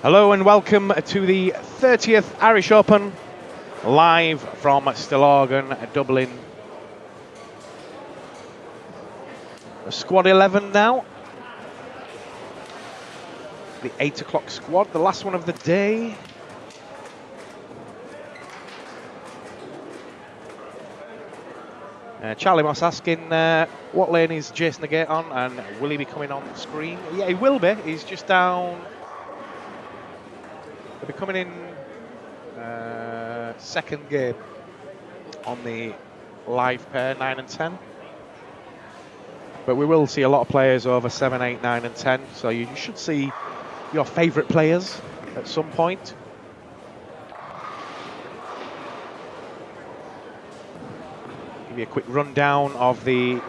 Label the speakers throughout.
Speaker 1: Hello and welcome to the 30th Irish Open, live from Stillorgan, Dublin. Squad 11 now. The 8 o'clock squad, the last one of the day. Charlie Moss asking what lane is Jason the Gate on and will he be coming on the screen? Yeah, he will be. He's just down. He'll be coming in second game on the live pair 9 and 10. But we will see a lot of players over 7, 8, 9 and 10. So you should see your favourite players at some point. Give you a quick rundown of the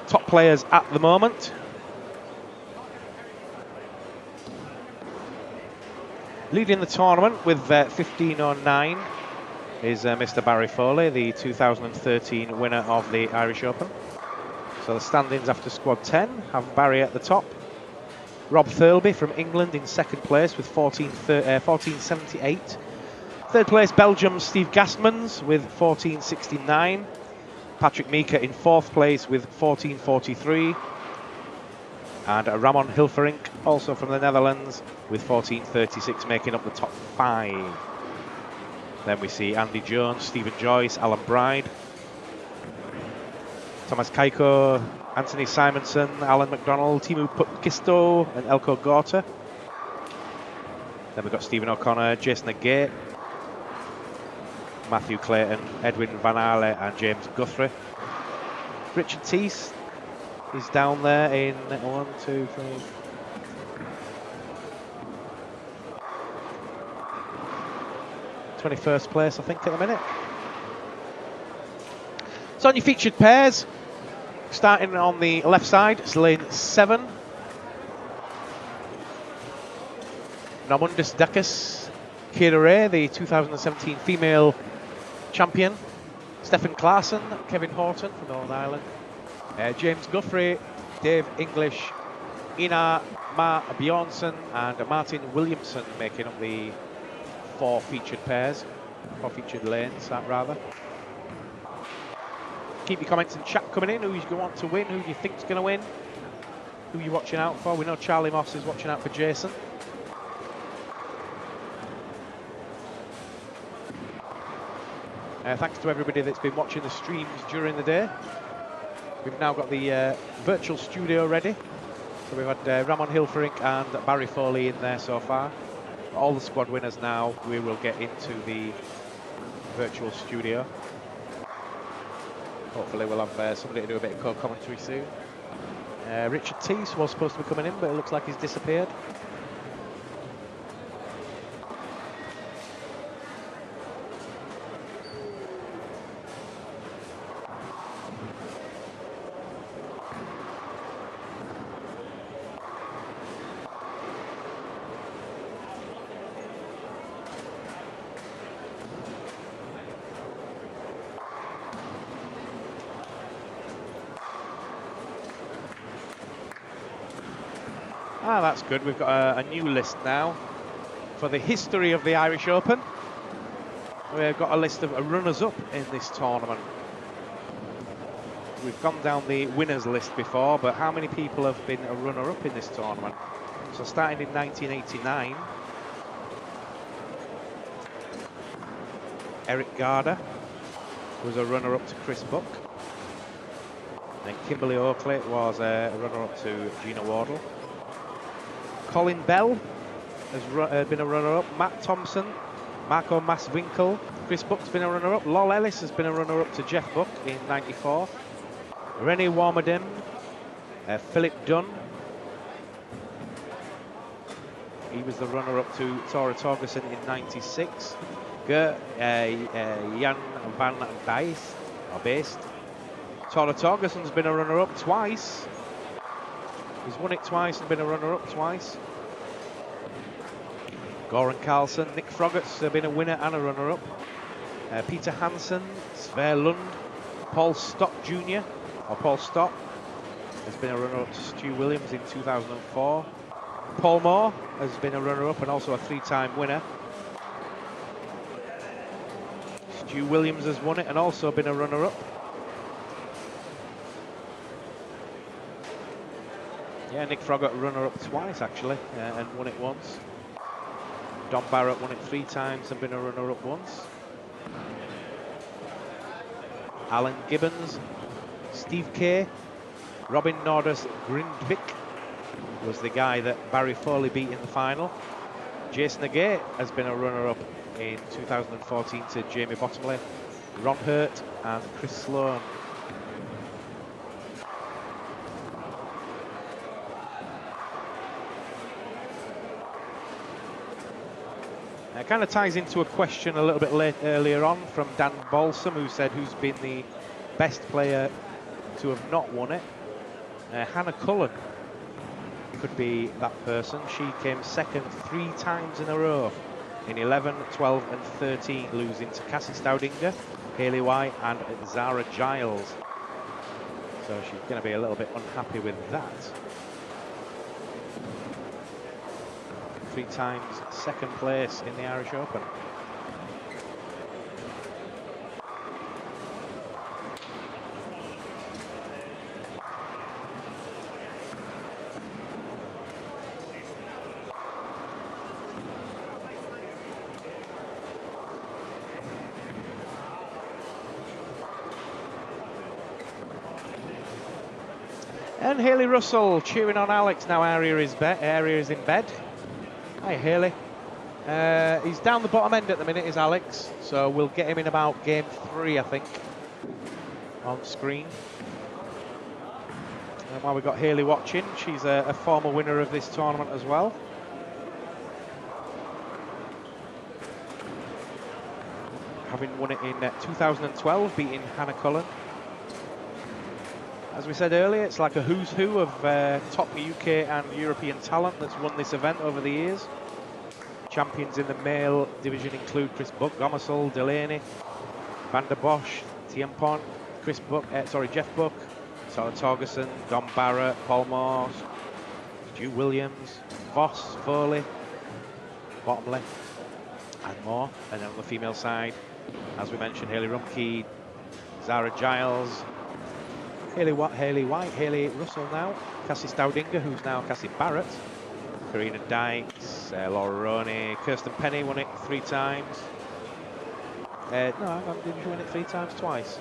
Speaker 1: top players at the moment. Leading the tournament with 15.09 is Mr. Barry Foley, the 2013 winner of the Irish Open. So the standings after squad 10 have Barry at the top. Rob Thirlby from England in second place with 14.78. Third place, Belgium's Steve Gastmans with 14.69. Patrick Mika in fourth place with 14.43. And Ramon Hilferink, also from the Netherlands, with 14.36, making up the top 5. Then we see Andy Jones, Stephen Joyce, Alan Bride, Thomas Kaiko, Anthony Simonson, Alan McDonald, Timu Putkisto and Elko Gorta. Then we've got Stephen O'Connor, Jason Agate, Matthew Clayton, Edwin Van Aale and James Guthrie. Richard Teese is down there in 1, 2, 3. '21st place, I think, at the minute. So on your featured pairs, starting on the left side, it's lane 7. Namundis Dakis, Kira Ray, the 2017 female champion. Stefan Clarkson, Kevin Horton from Northern Ireland. James Guthrie, Dave English, Ina Ma Bjornsson and Martin Williamson making up the 4 featured pairs, 4 featured lanes, rather. Keep your comments and chat coming in. Who you want to win? Who do you think's going to win? Who are you watching out for? We know Charlie Moss is watching out for Jason. Thanks to everybody that's been watching the streams during the day. We've now got the virtual studio ready. So we've had Ramon Hilferink and Barry Foley in there so far. All the squad winners now, we will get into the virtual studio. Hopefully we'll have somebody to do a bit of co-commentary soon. Richard Teese was supposed to be coming in, but it looks like he's disappeared. That's good. We've got a new list now for the history of the Irish Open. We've got a list of runners-up in this tournament. We've gone down the winners list before, but how many people have been a runner-up in this tournament? So starting in 1989, Eric Garda was a runner-up to Chris Buck. Then Kimberly Oakley was a runner-up to Gina Wardle. Colin Bell has been a runner-up. Matt Thompson, Marco Maswinkle, Chris Buck's been a runner-up. Lol Ellis has been a runner-up to Jeff Buck in '94. Rennie Warmerdam, Philip Dunn. He was the runner-up to Tora Torgerson in '96. Jan van Beest. Tora Torgerson's been a runner-up twice. He's won it twice and been a runner-up twice. Goran Carlson, Nick Froggett's been a winner and a runner-up. Peter Hansen, Sverre Lund, Paul Stott Jr. or Paul Stott. has been a runner-up to Stu Williams in 2004. Paul Moore has been a runner-up and also a 3-time winner. Stu Williams has won it and also been a runner-up. Yeah, Nick Froggatt runner-up twice actually, and won it once. Don Barrett won it 3 times and been a runner-up once. Alan Gibbons, Steve Kay, Robin Nordus Grindvik was the guy that Barry Foley beat in the final. Jason Agate has been a runner-up in 2014 to Jamie Bottomley, Ron Hurt and Chris Sloan. It kind of ties into a question a little bit earlier on from Dan Balsam, who said who's been the best player to have not won it. Hannah Cullen could be that person. She came second 3 times in a row in 11, 12 and 13, losing to Cassie Staudinger, Hayley White and Zara Giles. So she's going to be a little bit unhappy with that. 3 times second place in the Irish Open. And Hayley Russell cheering on Alex now. Aria is in bed. Hi Hayley. He's down the bottom end at the minute, is Alex. So we'll get him in about game 3, I think, on screen. And while we've got Hayley watching, she's a former winner of this tournament as well. Having won it in 2012, beating Hannah Cullen. As we said earlier, it's like a who's who of top UK and European talent that's won this event over the years. Champions in the male division include Chris Buck, Gomersall, Delaney, Van der Bosch, Tiempon, Jeff Buck, Sarah Torgerson, Don Barrett, Paul Moore, Stu Williams, Voss, Foley, Bottomley, and more. And then on the female side, as we mentioned, Hayley Rumke, Zara Giles, Hayley White, Hayley Russell now, Cassie Staudinger, who's now Cassie Barrett, Karina Dykes, Laura Roney, Kirsten Penny won it 3 times. No, did she win it 3 times? Twice.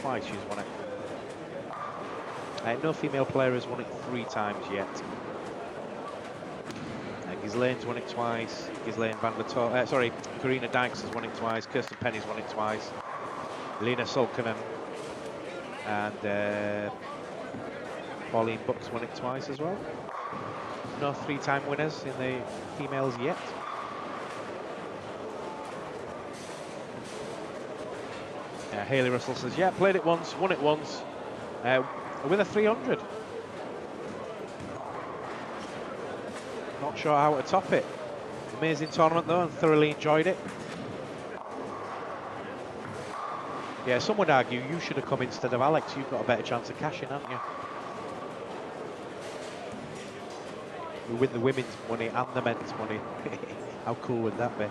Speaker 1: Twice she's won it. No female player has won it 3 times yet. Ghislaine's won it twice. Karina Dykes has won it twice. Kirsten Penny's won it twice. Lena Sulkinen and Pauline Buck's won it twice as well. No 3-time winners in the females yet. Hayley Russell says, yeah, played it once, won it once, with a 300. Not sure how to top it. Amazing tournament though, and thoroughly enjoyed it. Yeah, some would argue you should have come instead of Alex. You've got a better chance of cashing, haven't you? We win the women's money and the men's money. How cool would that be?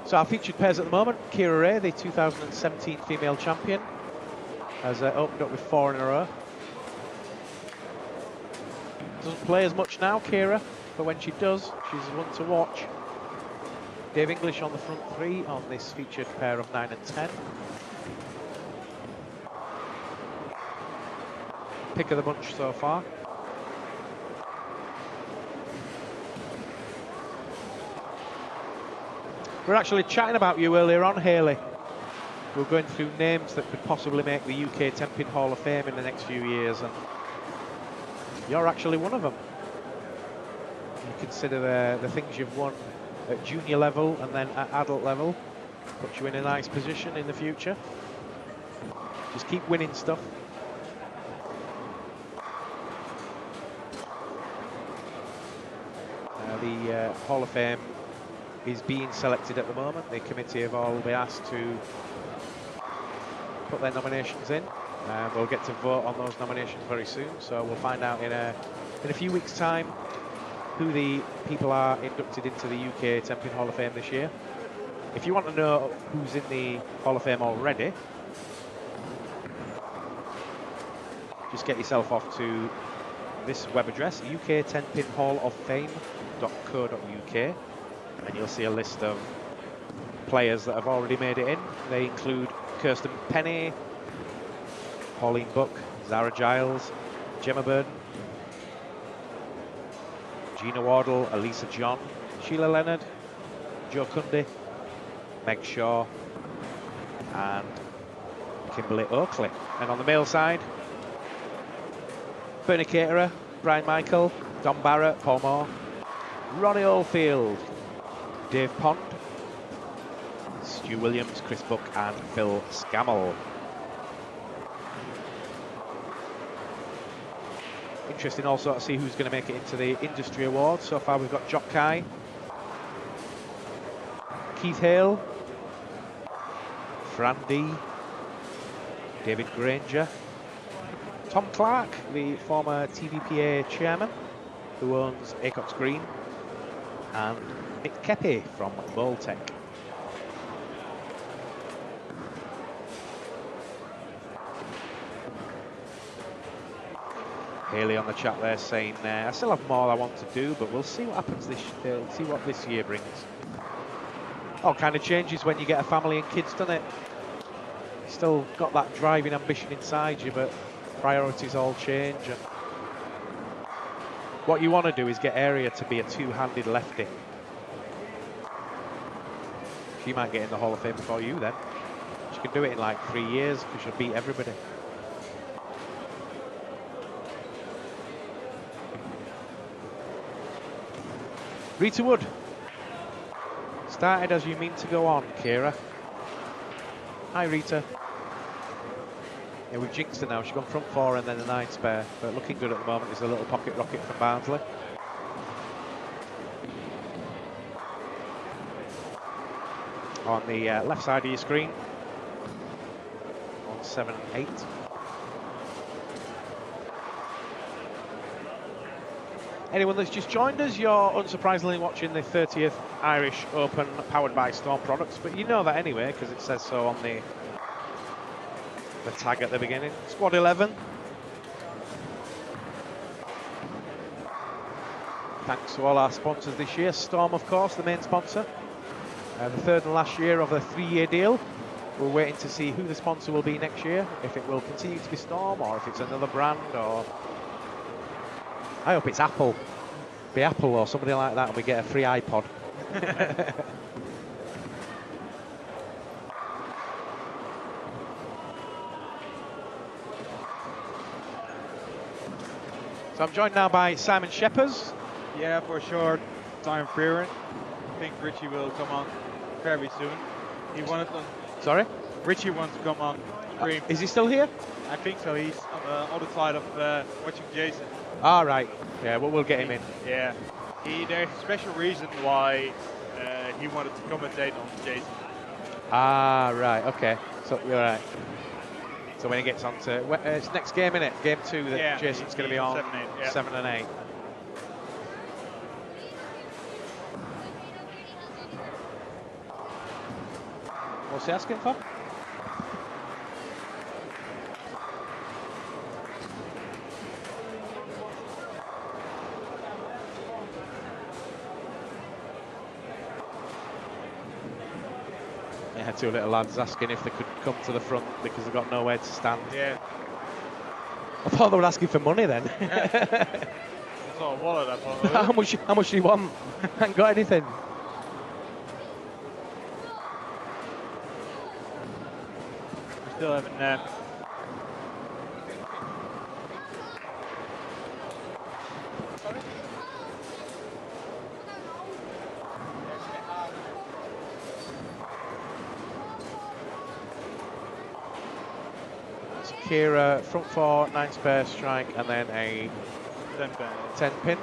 Speaker 1: So our featured pairs at the moment, Kira Ray, the 2017 female champion, has opened up with 4 in a row. Doesn't play as much now, Kira, but when she does, she's one to watch. Dave English on the front 3 on this featured pair of 9 and 10. Pick of the bunch so far. We were actually chatting about you earlier on, Hayley. We were going through names that could possibly make the UK 10-pin Hall of Fame in the next few years, and you're actually one of them. You consider the things you've won at junior level and then at adult level, puts you in a nice position in the future. Just keep winning stuff. The Hall of Fame is being selected at the moment. The committee have all been asked to put their nominations in. We'll get to vote on those nominations very soon, so we'll find out in a few weeks' time who the people are inducted into the UK 10-pin Hall of Fame this year. If you want to know who's in the Hall of Fame already, just get yourself off to this web address, uk10pinhalloffame.co.uk, and you'll see a list of players that have already made it in. They include Kirsten Penny, Pauline Buck, Zara Giles, Gemma Burden, Gina Wardle, Elisa John, Sheila Leonard, Joe Cundy, Meg Shaw, and Kimberly Oakley. And on the male side, Bernie Caterer, Brian Michael, Don Barrett, Paul Moore, Ronnie Oldfield, Dave Pond, Stu Williams, Chris Buck, and Phil Scammell. Interesting also to see who's going to make it into the industry awards. So far we've got Jock Kai, Keith Hale, Fran D, David Granger, Tom Clark, the former TVPA chairman who owns Acox Green, and Nick Kepi from Boltec. Haley on the chat there saying, I still have more I want to do, but we'll see what happens see what this year brings. All kind of changes when you get a family and kids, doesn't it? Still got that driving ambition inside you, but priorities all change. And what you want to do is get Area to be a two-handed lefty. She might get in the Hall of Fame before you then. She can do it in like 3 years because she'll beat everybody. Rita Wood. Started as you mean to go on, Kira. Hi, Rita. Yeah, we've jinxed her now. She's gone front four and then a 9 spare, but looking good at the moment is a little pocket rocket from Barnsley. On the left side of your screen, on 7 and 8. Anyone that's just joined us, you're unsurprisingly watching the 30th Irish Open powered by Storm Products, but you know that anyway because it says so on the tag at the beginning. Squad 11. Thanks to all our sponsors this year. Storm, of course, the main sponsor. The third and last year of a 3-year deal. We're waiting to see who the sponsor will be next year, if it will continue to be Storm or if it's another brand, or I hope it's Apple. Be Apple or somebody like that and we get a free iPod. So I'm joined now by Simon Sheppers.
Speaker 2: Yeah, for sure. Simon Freeran. I think Richie will come on very soon. He wanted to.
Speaker 1: Sorry?
Speaker 2: Richie wants to come on stream.
Speaker 1: Is he still here?
Speaker 2: I think so. He's on the other side of watching Jason.
Speaker 1: Ah, right. Yeah, well, we'll get him in.
Speaker 2: Yeah. There's a special reason why he wanted to commentate on Jason.
Speaker 1: Ah, right. Okay. So you're right. So when he gets on to it's next game, innit? Game 2 that Jason's going to be on 7 and 8. What's he asking for? Yeah, 2 little lads asking if they could come to the front because they've got nowhere to stand.
Speaker 2: Yeah.
Speaker 1: I thought they were asking for money then.
Speaker 2: It's not a wallet, I thought.
Speaker 1: How much do you want? I ain't got anything.
Speaker 2: We still haven't.
Speaker 1: Kira, front 4, 9 spare strike, and then a 10 pin.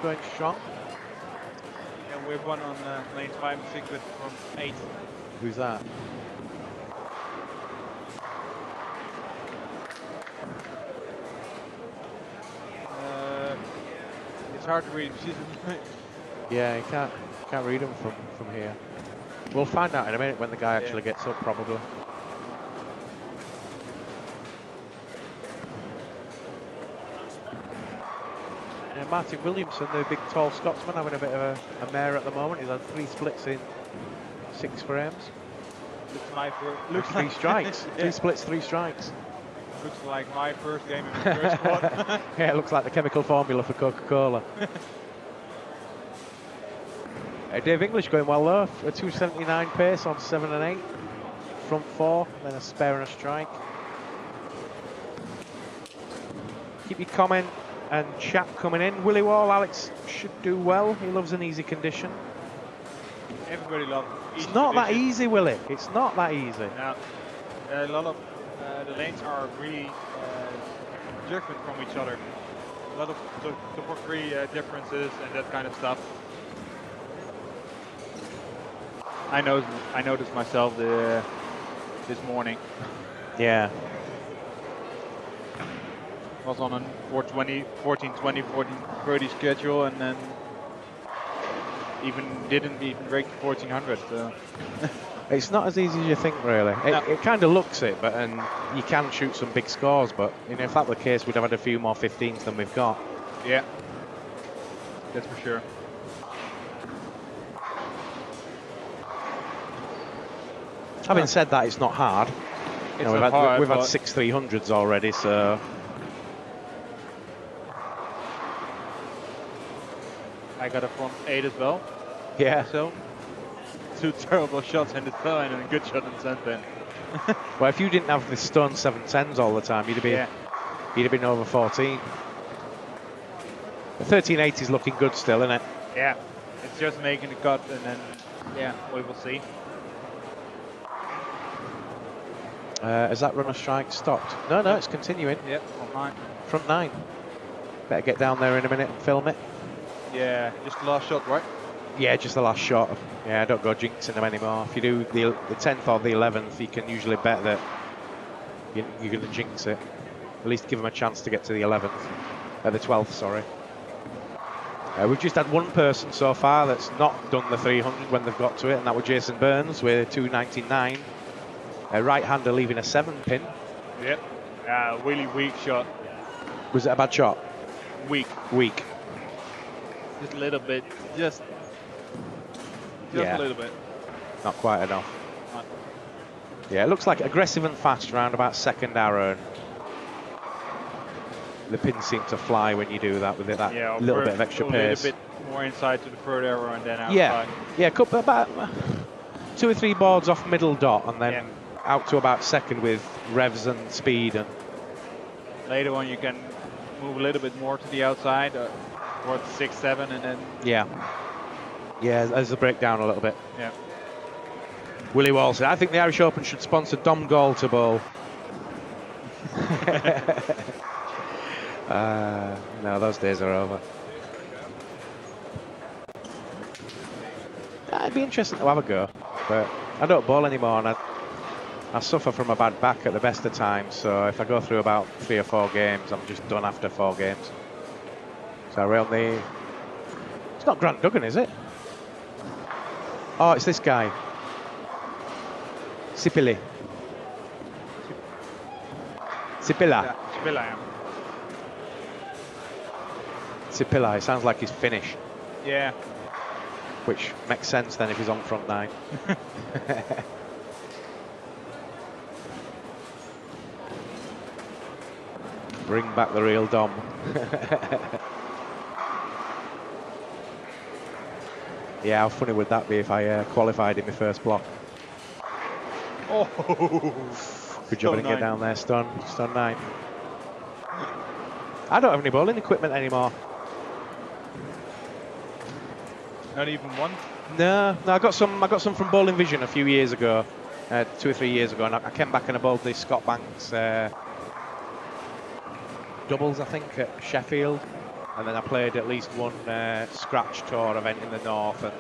Speaker 1: Going strong.
Speaker 2: Yeah, we have one on lanes 5 and 6 with from 8.
Speaker 1: Who's that?
Speaker 2: It's hard to read.
Speaker 1: Yeah, you can't read them from here. We'll find out in a minute when the guy actually gets up, probably. And Martin Williamson, the big tall Scotsman, having a bit of a mare at the moment. He's had 3 splits in 6 frames.
Speaker 2: Looks
Speaker 1: Three
Speaker 2: like
Speaker 1: strikes. 3 splits, 3 strikes.
Speaker 2: Looks like my first game in my first squad.
Speaker 1: Yeah, it looks like the chemical formula for Coca-Cola. Dave English going well though, a 279 pace on 7 and 8. Front 4, then a spare and a strike. Keep your comment and chat coming in. Willie Wall, Alex should do well. He loves an easy condition.
Speaker 2: Everybody loves easy
Speaker 1: It's not that
Speaker 2: condition.
Speaker 1: easy, Willie. It's not that easy.
Speaker 2: No. A lot of the lanes are really different from each other. A lot of topography differences and that kind of stuff. I noticed myself this morning.
Speaker 1: Yeah.
Speaker 2: Was on a 14:20, 14:30 schedule, and then didn't even break the 1400. So.
Speaker 1: It's not as easy as you think, really.
Speaker 2: No.
Speaker 1: It kind of looks it, but and you can shoot some big scores. But you know, if that were the case, we'd have had a few more 15s than we've got.
Speaker 2: Yeah, that's for sure.
Speaker 1: Having said that, it's not hard. You know, we've had 6 300s already, so.
Speaker 2: I got a front 8 as well.
Speaker 1: Yeah.
Speaker 2: So 2 terrible shots in the tail and a good shot in the sandpin.
Speaker 1: Well, if you didn't have the stone 710s all the time, you'd have been over 14. The 1380 is looking good still, isn't it?
Speaker 2: Yeah, it's just making the cut, and then we will see.
Speaker 1: Has that run of strike stopped? No, it's continuing.
Speaker 2: Yep, front 9.
Speaker 1: Front 9. Better get down there in a minute and film it.
Speaker 2: Yeah, just the last shot, right?
Speaker 1: Yeah, just the last shot. Yeah, don't go jinxing them anymore. If you do the 10th or the 11th, you can usually bet that you're going to jinx it. At least give them a chance to get to the 11th. The 12th, sorry. We've just had one person so far that's not done the 300 when they've got to it, and that was Jason Burns with 299. A right-hander leaving a 7-pin.
Speaker 2: Yep. Really weak shot.
Speaker 1: Was it a bad shot?
Speaker 2: Weak. Just a little bit. Just
Speaker 1: yeah.
Speaker 2: A little bit.
Speaker 1: Not quite enough.
Speaker 2: Not.
Speaker 1: Yeah, it looks like aggressive and fast round about second arrow. The pins seem to fly when you do that with that little bit of extra pace.
Speaker 2: A little bit more inside to the third arrow and then outside.
Speaker 1: Yeah, about 2 or 3 boards off middle dot and then out to about second with revs and speed. And
Speaker 2: later on you can move a little bit more to the outside towards 6, 7 and then...
Speaker 1: Yeah, there's a breakdown a little bit.
Speaker 2: Yeah.
Speaker 1: Willie Wall said, I think the Irish Open should sponsor Dom Gall to bowl. No, those days are over. It'd be interesting to have a go, but I don't bowl anymore, and I suffer from a bad back at the best of times, so if I go through about 3 or 4 games, I'm just done after 4 games. So we're on the... It's not Grant Duggan, is it? Oh, it's this guy. Sipili. Sipila. Sipila, it sounds like he's Finnish.
Speaker 2: Yeah.
Speaker 1: Which makes sense then if he's on front 9. Bring back the real Dom. Yeah, how funny would that be if I qualified in my first block?
Speaker 2: Oh!
Speaker 1: Good job to get down there, stone 9. I don't have any bowling equipment anymore.
Speaker 2: Not even one?
Speaker 1: No, I got some from Bowling Vision a few years ago, 2 or 3 years ago, and I came back and I bowled the Scott Banks doubles, I think, at Sheffield. And then I played at least one scratch tour event in the north, and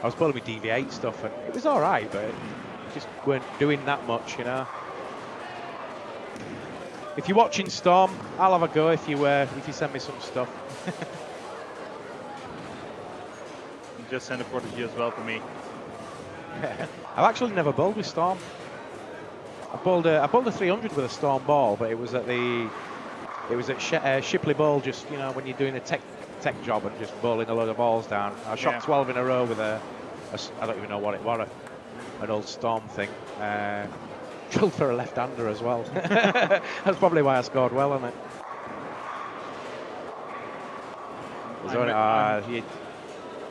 Speaker 1: I was bowling with DV8 stuff, and it was all right, but it just weren't doing that much, you know. If you're watching Storm, I'll have a go if you send me some stuff.
Speaker 2: Just send a protege as well for me.
Speaker 1: I've actually never bowled with Storm. I bowled a 300 with a Storm ball, but it was at Shipley Bowl, just, you know, when you're doing a tech job and just bowling a load of balls down. I shot 12 in a row with I don't even know what it was, an old Storm thing. Drilled for a left-hander as well. That's probably why I scored well on it.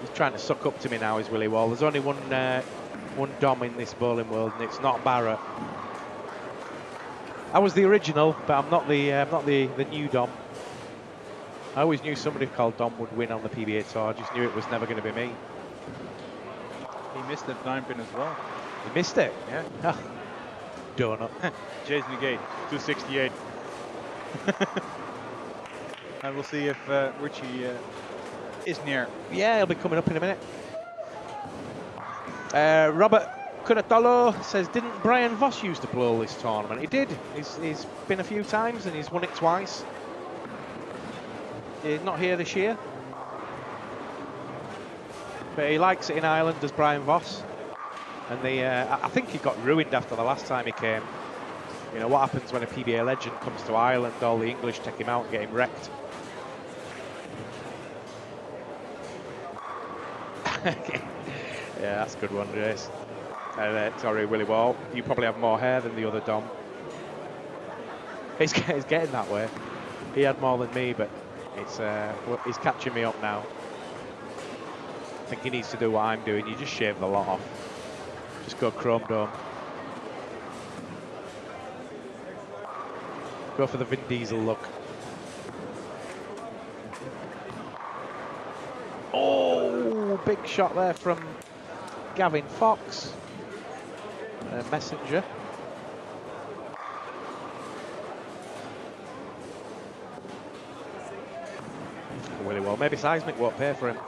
Speaker 1: He's trying to suck up to me now, is Willie Wall. There's only one Dom in this bowling world, and it's not Barrett. I was the original, but I'm not the new Dom. I always knew somebody called Dom would win on the PBA tour. I just knew it was never going to be me.
Speaker 2: He missed that 9-pin as well.
Speaker 1: He missed it? Yeah. Donut.
Speaker 2: Jason Negate, 268. And we'll see if Richie is near.
Speaker 1: Yeah, he'll be coming up in a minute. Robert Curatolo says, didn't Brian Voss used to bowl this tournament? He did. He's been a few times and he's won it twice. He's not here this year. But he likes it in Ireland, does Brian Voss. And I think he got ruined after the last time he came. You know, what happens when a PBA legend comes to Ireland? All the English take him out and get him wrecked. Yeah, that's a good one, Jace. Sorry, Willie Wall. You probably have more hair than the other Dom. He's getting that way. He had more than me, but he's catching me up now. I think he needs to do what I'm doing. You just shave the lot off. Just go chrome dome. Go for the Vin Diesel look. Oh, big shot there from Gavin Fox. Messenger. Really well. Maybe seismic won't pay for him.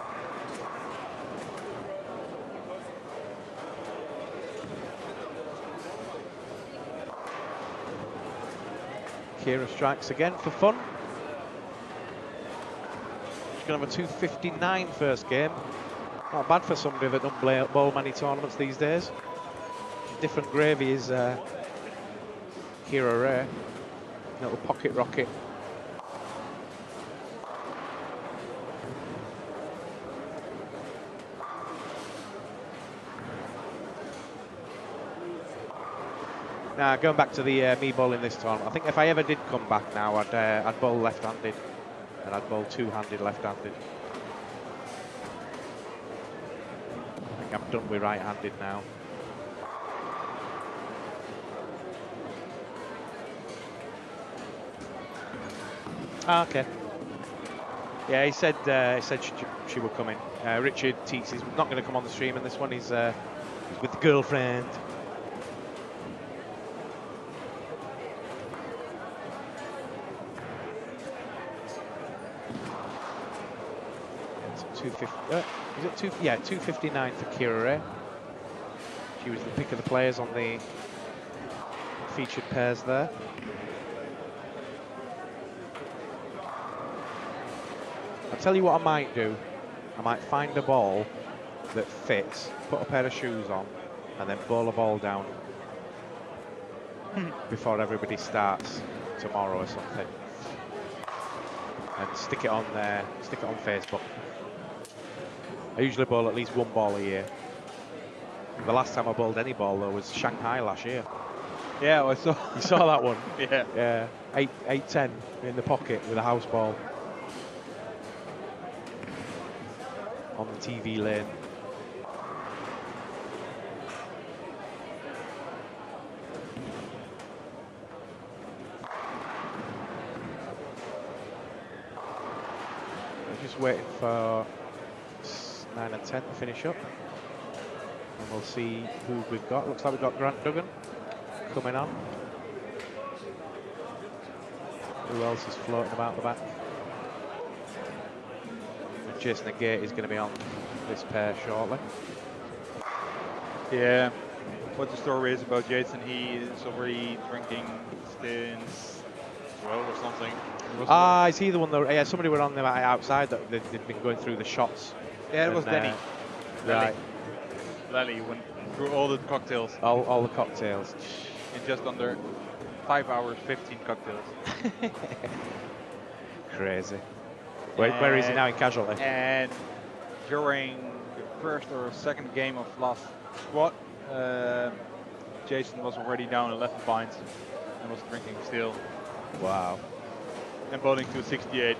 Speaker 1: Kira strikes again for fun. She's going to have a 259 first game. Not bad for somebody that don't bowl many tournaments these days. Different gravy is Kira Ray. Little pocket rocket. Now, going back to the me bowling this tournament, I think if I ever did come back now, I'd bowl left-handed, and I'd bowl two-handed left-handed. I think I'm done with right-handed now. Ah, okay. Yeah, he said she were coming. Richard Teets is not going to come on the stream in this one. He's with the girlfriend. Is it 259 for Kira Ray. She was the pick of the players on the featured pairs there. I'll tell you what I might do. I might find a ball that fits, put a pair of shoes on, and then bowl a ball down before everybody starts tomorrow or something. And stick it on there, stick it on Facebook. I usually bowl at least one ball a year. The last time I bowled any ball though was Shanghai last year.
Speaker 2: Yeah, I saw.
Speaker 1: You saw that one?
Speaker 2: Yeah.
Speaker 1: Yeah. 8-10 in the pocket with a house ball. On the TV lane. I'm just waiting for 9 and 10 to finish up, and we'll see who we've got. Looks like we've got Grant Duggan coming on. Who else is floating about the back? Jason and Gate is going to be on this pair shortly.
Speaker 2: Yeah. What the story is about Jason, he is already drinking since 12 or something.
Speaker 1: Ah, is he the one that, yeah, somebody were on the outside that they'd been going through the shots.
Speaker 2: Yeah, it was Danny.
Speaker 1: Right.
Speaker 2: Lally went through all the cocktails.
Speaker 1: All the cocktails.
Speaker 2: In just under 5 hours, 15 cocktails.
Speaker 1: Crazy. Where is he now in casualty?
Speaker 2: And during the first or second game of last squad, Jason was already down 11 pints and was drinking still.
Speaker 1: Wow.
Speaker 2: And bowling to 68.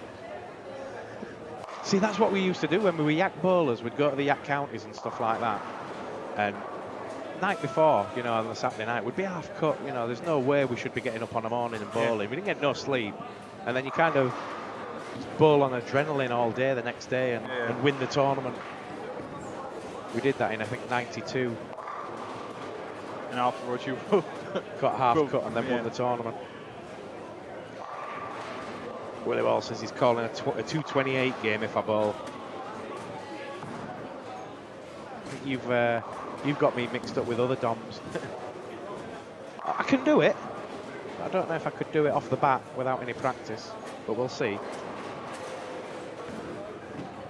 Speaker 1: See, that's what we used to do when we were yak bowlers. We'd go to the yak counties and stuff like that. And night before, you know, on the Saturday night, we'd be half cut. You know, there's no way we should be getting up on the morning and bowling. Yeah. We didn't get no sleep. And then you kind of bowl on adrenaline all day the next day and win the tournament. We did that in, I think, 92.
Speaker 2: And afterwards you
Speaker 1: got half cut and then won the tournament. Willie Wall says he's calling a 228 game if I bowl. I think you've got me mixed up with other DOMs. I can do it. I don't know if I could do it off the bat without any practice, but we'll see.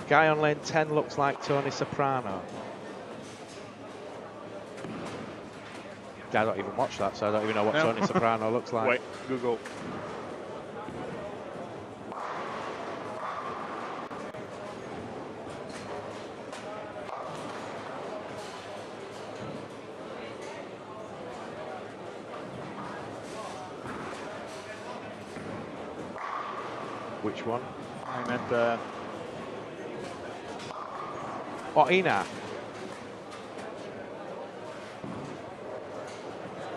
Speaker 1: Guy on lane 10 looks like Tony Soprano. I don't even watch that, so I don't even know what Tony Soprano looks like.
Speaker 2: Wait, Google.
Speaker 1: Which one?
Speaker 2: I meant
Speaker 1: oh, Ina.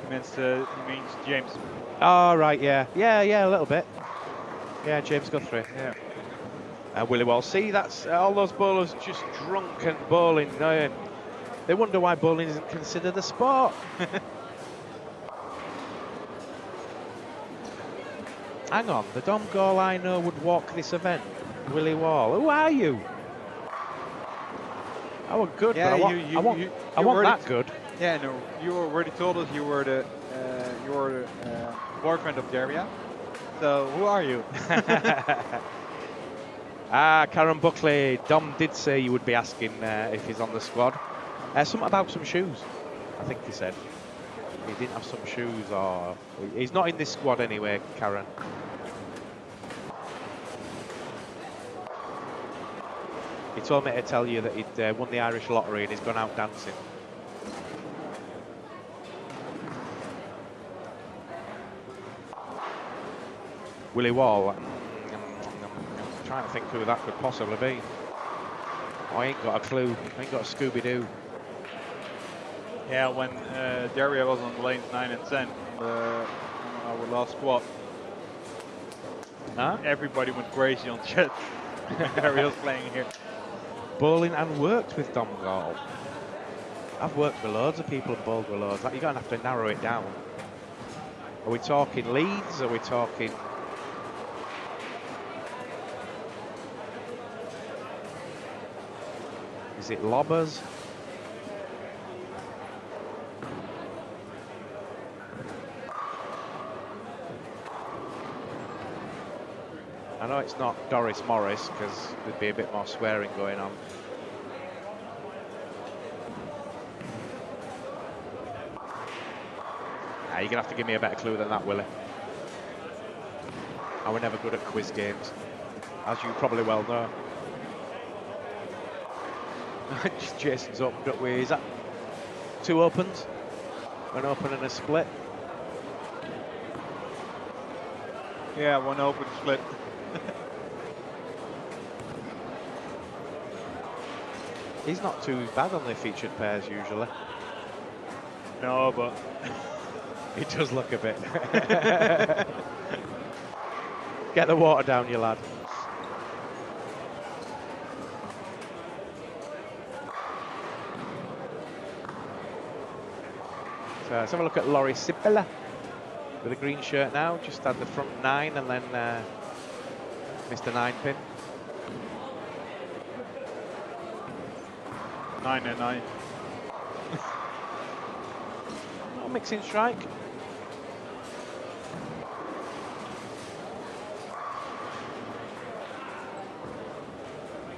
Speaker 2: He means James.
Speaker 1: Oh, right, yeah. Yeah, a little bit. Yeah, James Guthrie.
Speaker 2: Yeah.
Speaker 1: And Willie Wall. See, that's all those bowlers just drunk and bowling. They wonder why bowling isn't considered a sport. Hang on, the Dom goal I know would walk this event. Willie Wall. Who are you? I was good,
Speaker 2: yeah,
Speaker 1: but I want that good.
Speaker 2: Yeah, no, you already told us you were the boyfriend of Daria. So who are you?
Speaker 1: Karen Buckley. Dom did say you would be asking if he's on the squad. Something about some shoes, I think he said. He didn't have some shoes, or he's not in this squad anyway, Karen. He told me to tell you that he'd won the Irish lottery and he's gone out dancing. Willie Wall. I'm trying to think who that could possibly be. Oh, I ain't got a clue. I ain't got a Scooby-Doo.
Speaker 2: Yeah, when Daria was on lanes 9 and 10 on our last squad, everybody went crazy on chat. Daria was playing here.
Speaker 1: Bowling and worked with Dom Gall. I've worked with loads of people and bowled with loads. You're going to have to narrow it down. Are we talking Leeds? Are we talking... Is it lobbers? I know it's not Doris Morris because there'd be a bit more swearing going on. You're going to have to give me a better clue than that, Willie. I were never good at quiz games, as you probably well know. Jason's opened up with, is that 2 opens? One open and a split?
Speaker 2: Yeah, 1 open split.
Speaker 1: He's not too bad on the featured pairs usually.
Speaker 2: No, but
Speaker 1: he does look a bit. Get the water down, you lad. So let's have a look at Laurie Sibilla with a green shirt now. Just had the front 9 and then Mr. 9 pin.
Speaker 2: 9 and 9.
Speaker 1: Not mixing strike.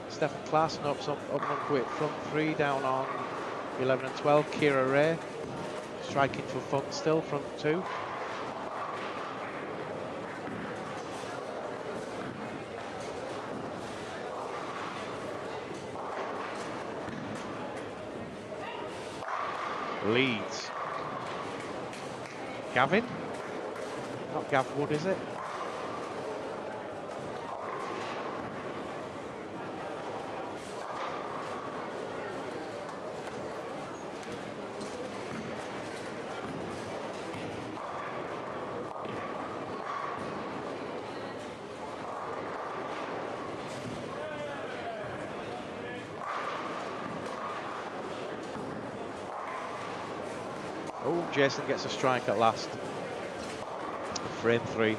Speaker 1: Stefan Klaassen up and quit front 3 down on 11 and 12. Kira Ray striking for fun still, front 2. Leads. Gavin? Not Gav Wood, is it? Oh, Jason gets a strike at last. Frame 3.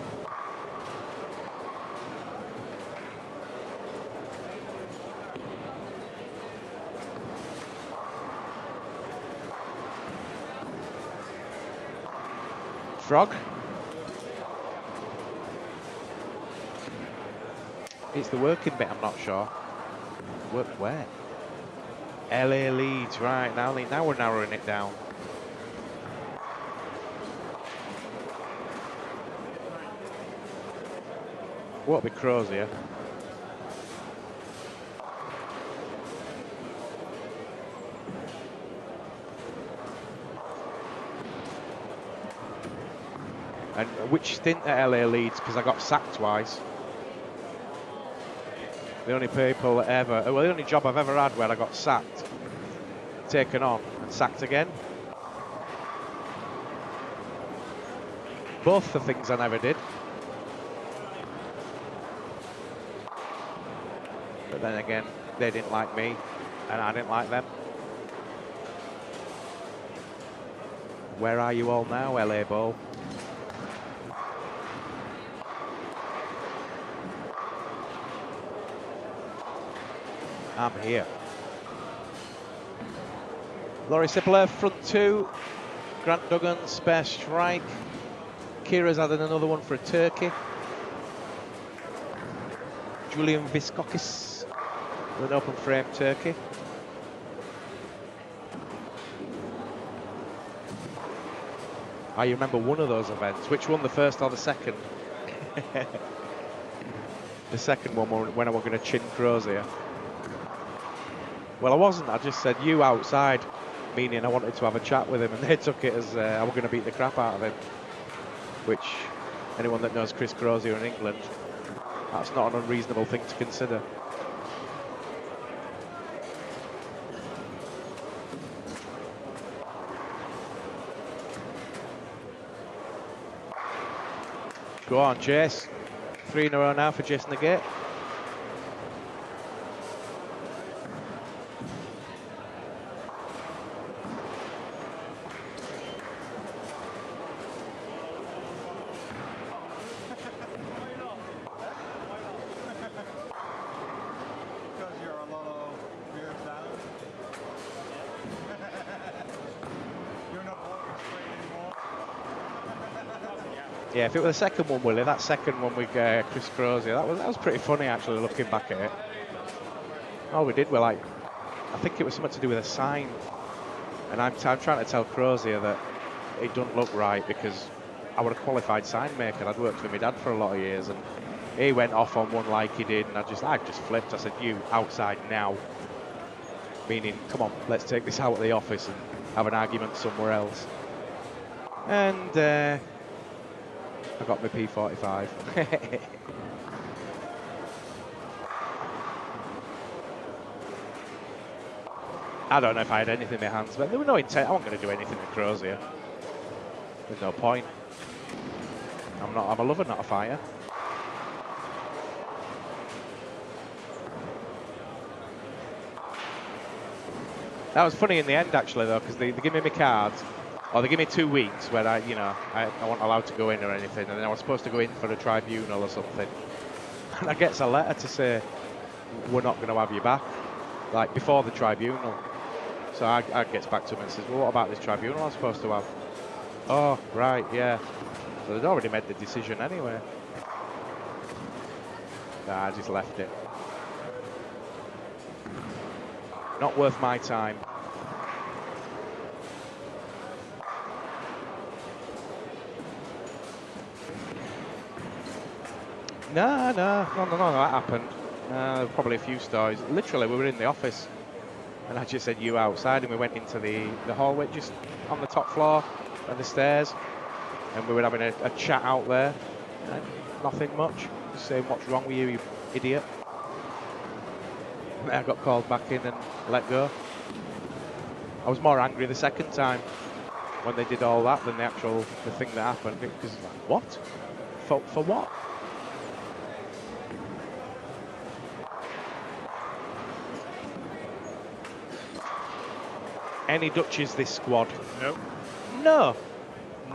Speaker 1: Frog. It's the working bit, I'm not sure. Work where? LA leads, right, now we're narrowing it down. Won't be Crozier. And which stint at LA Leeds, because I got sacked twice. The only people ever, well, the only job I've ever had where I got sacked, taken on, and sacked again. Both the things I never did. But then again, they didn't like me, and I didn't like them. Where are you all now, LA Bowl? I'm here. Laurie Sippler, front 2. Grant Duggan, spare strike. Kira's added another one for a turkey. Julian Viskokis with an open frame turkey. I remember one of those events. Which one, the first or the second? The second one when I was going to chin Crozier. Well, I wasn't. I just said, you outside, meaning I wanted to have a chat with him, and they took it as I was going to beat the crap out of him. Which, anyone that knows Chris Crozier in England, that's not an unreasonable thing to consider. Go on, Jace. 3 in a row now for Jason Negate. Yeah, if it was the second one, Willie, that second one with Chris Crozier, that was pretty funny actually, looking back at it. All we did were like, I think it was something to do with a sign, and I'm trying to tell Crozier that it doesn't look right because I was a qualified sign maker. I'd worked with my dad for a lot of years, and he went off on one like he did, and I just flipped. I said, "You outside now," meaning, come on, let's take this out of the office and have an argument somewhere else. And I got my P45. I don't know if I had anything in my hands, but there was no intent. I wasn't going to do anything to Crozier. There's no point. I'm a lover, not a fighter. That was funny in the end, actually, though, because they give me my cards. Or they give me 2 weeks where I wasn't allowed to go in or anything, and then I was supposed to go in for a tribunal or something. And I get a letter to say, we're not going to have you back, like before the tribunal. So I gets back to him and says, well, what about this tribunal I'm supposed to have? Oh, right, yeah. So they'd already made the decision anyway. Nah, I just left it. Not worth my time. No, that happened. Probably a few stories. Literally, we were in the office, and I just said, you outside, and we went into the hallway, just on the top floor, and the stairs, and we were having a chat out there. And nothing much. Just saying, what's wrong with you, you idiot? And I got called back in and let go. I was more angry the second time when they did all that than the thing that happened. Because like, what? For what? Any Dutchies this squad?
Speaker 2: Nope.
Speaker 1: No.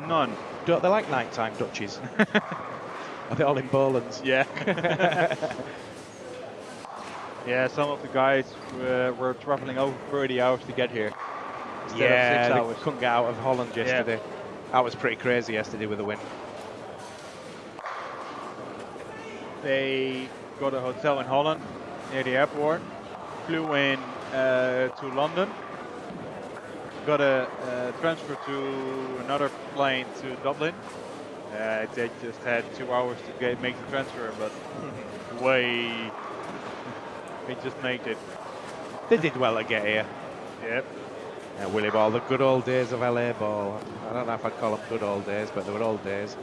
Speaker 2: None.
Speaker 1: Don't they like nighttime Dutchies? Are they all in Bolands?
Speaker 2: Yeah. Yeah, some of the guys were traveling over 30 hours to get here. Instead of 6 hours.
Speaker 1: Couldn't get out of Holland yesterday. Yeah. That was pretty crazy yesterday with the wind.
Speaker 2: They got a hotel in Holland near the airport, flew in to London, got a transfer to another plane to Dublin. They just had 2 hours to make the transfer, but they just made it.
Speaker 1: They did well to get here.
Speaker 2: Yep.
Speaker 1: Willie Ball, the good old days of LA ball. I don't know if I'd call them good old days, but they were old days.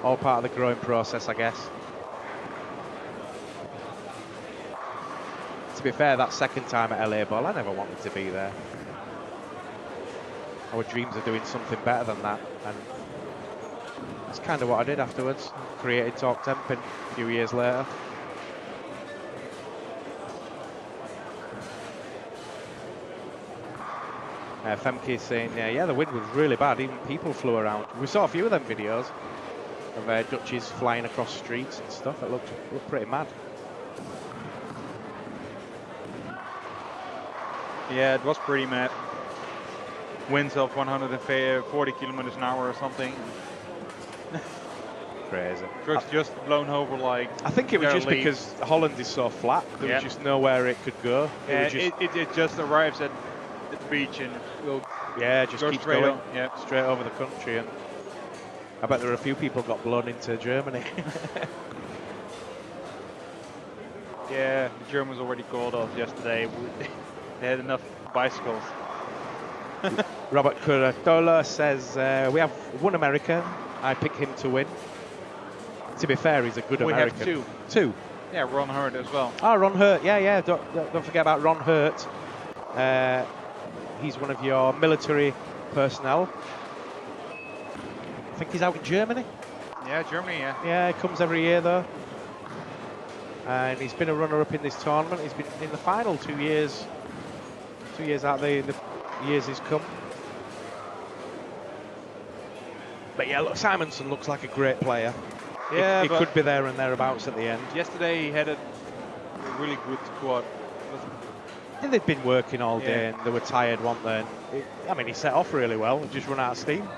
Speaker 1: All part of the growing process, I guess. To be fair, that second time at LA ball, I never wanted to be there. Our dreams of doing something better than that, and that's kind of what I did afterwards. Created Talk Tempin a few years later. Femke saying, yeah, the wind was really bad. Even people flew around. We saw a few of them videos of Dutchies flying across streets and stuff. It looked pretty mad.
Speaker 2: Yeah, it was pretty mad. Winds of 140 kilometers an hour or something.
Speaker 1: Crazy.
Speaker 2: Trucks just blown over like.
Speaker 1: I think it was just because Holland is so flat. There was just nowhere it could go.
Speaker 2: Yeah, it just arrives at the beach and will.
Speaker 1: Yeah, just keeps
Speaker 2: straight
Speaker 1: going.
Speaker 2: Yeah,
Speaker 1: straight over the country, and I bet there were a few people got blown into Germany.
Speaker 2: Yeah, the Germans already called off yesterday. They had enough bicycles.
Speaker 1: Robert Curatola says, we have one American. I pick him to win. To be fair, he's a good American.
Speaker 2: We have
Speaker 1: two.
Speaker 2: Yeah, Ron Hurt as well.
Speaker 1: Oh, Ron Hurt. Yeah. Don't forget about Ron Hurt. He's one of your military personnel. I think he's out in Germany.
Speaker 2: Yeah, Germany, yeah.
Speaker 1: Yeah, he comes every year though. And he's been a runner-up in this tournament. He's been in the final 2 years. 2 years out there in the years he's come. But yeah, look, Simonson looks like a great player.
Speaker 2: Yeah,
Speaker 1: he could be there and thereabouts at the end.
Speaker 2: Yesterday he had a really good squad.
Speaker 1: Yeah, they'd been working all day and they were tired, weren't they? I mean, he set off really well, just run out of steam.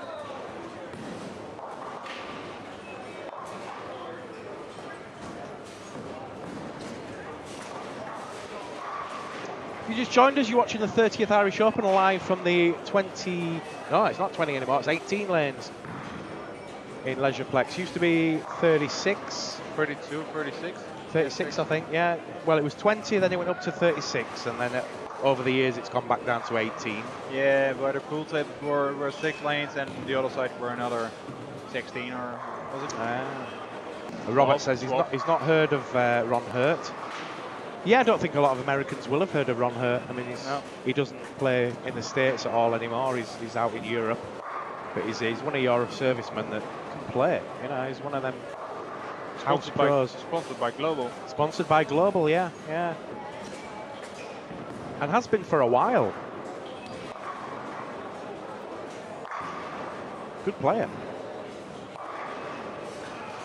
Speaker 1: If you just joined us, you're watching the 30th Irish Open live from the 20... No, it's not 20 anymore, it's 18 lanes in Leisureplex. Used to be 36.
Speaker 2: 32, 36?
Speaker 1: 36, I think, yeah. Well, it was 20, then it went up to 36, and then over the years it's gone back down to 18.
Speaker 2: Yeah, but the pool table were 6 lanes, and the other side were another 16, or was it?
Speaker 1: Robert says he's not heard of Ron Hurt. Yeah, I don't think a lot of Americans will have heard of Ron Hurt. I mean, he doesn't play in the States at all anymore. He's out in Europe, but he's one of your servicemen that can play. You know, he's one of them house pros.
Speaker 2: Sponsored by Global.
Speaker 1: Sponsored by Global, yeah. And has been for a while. Good player.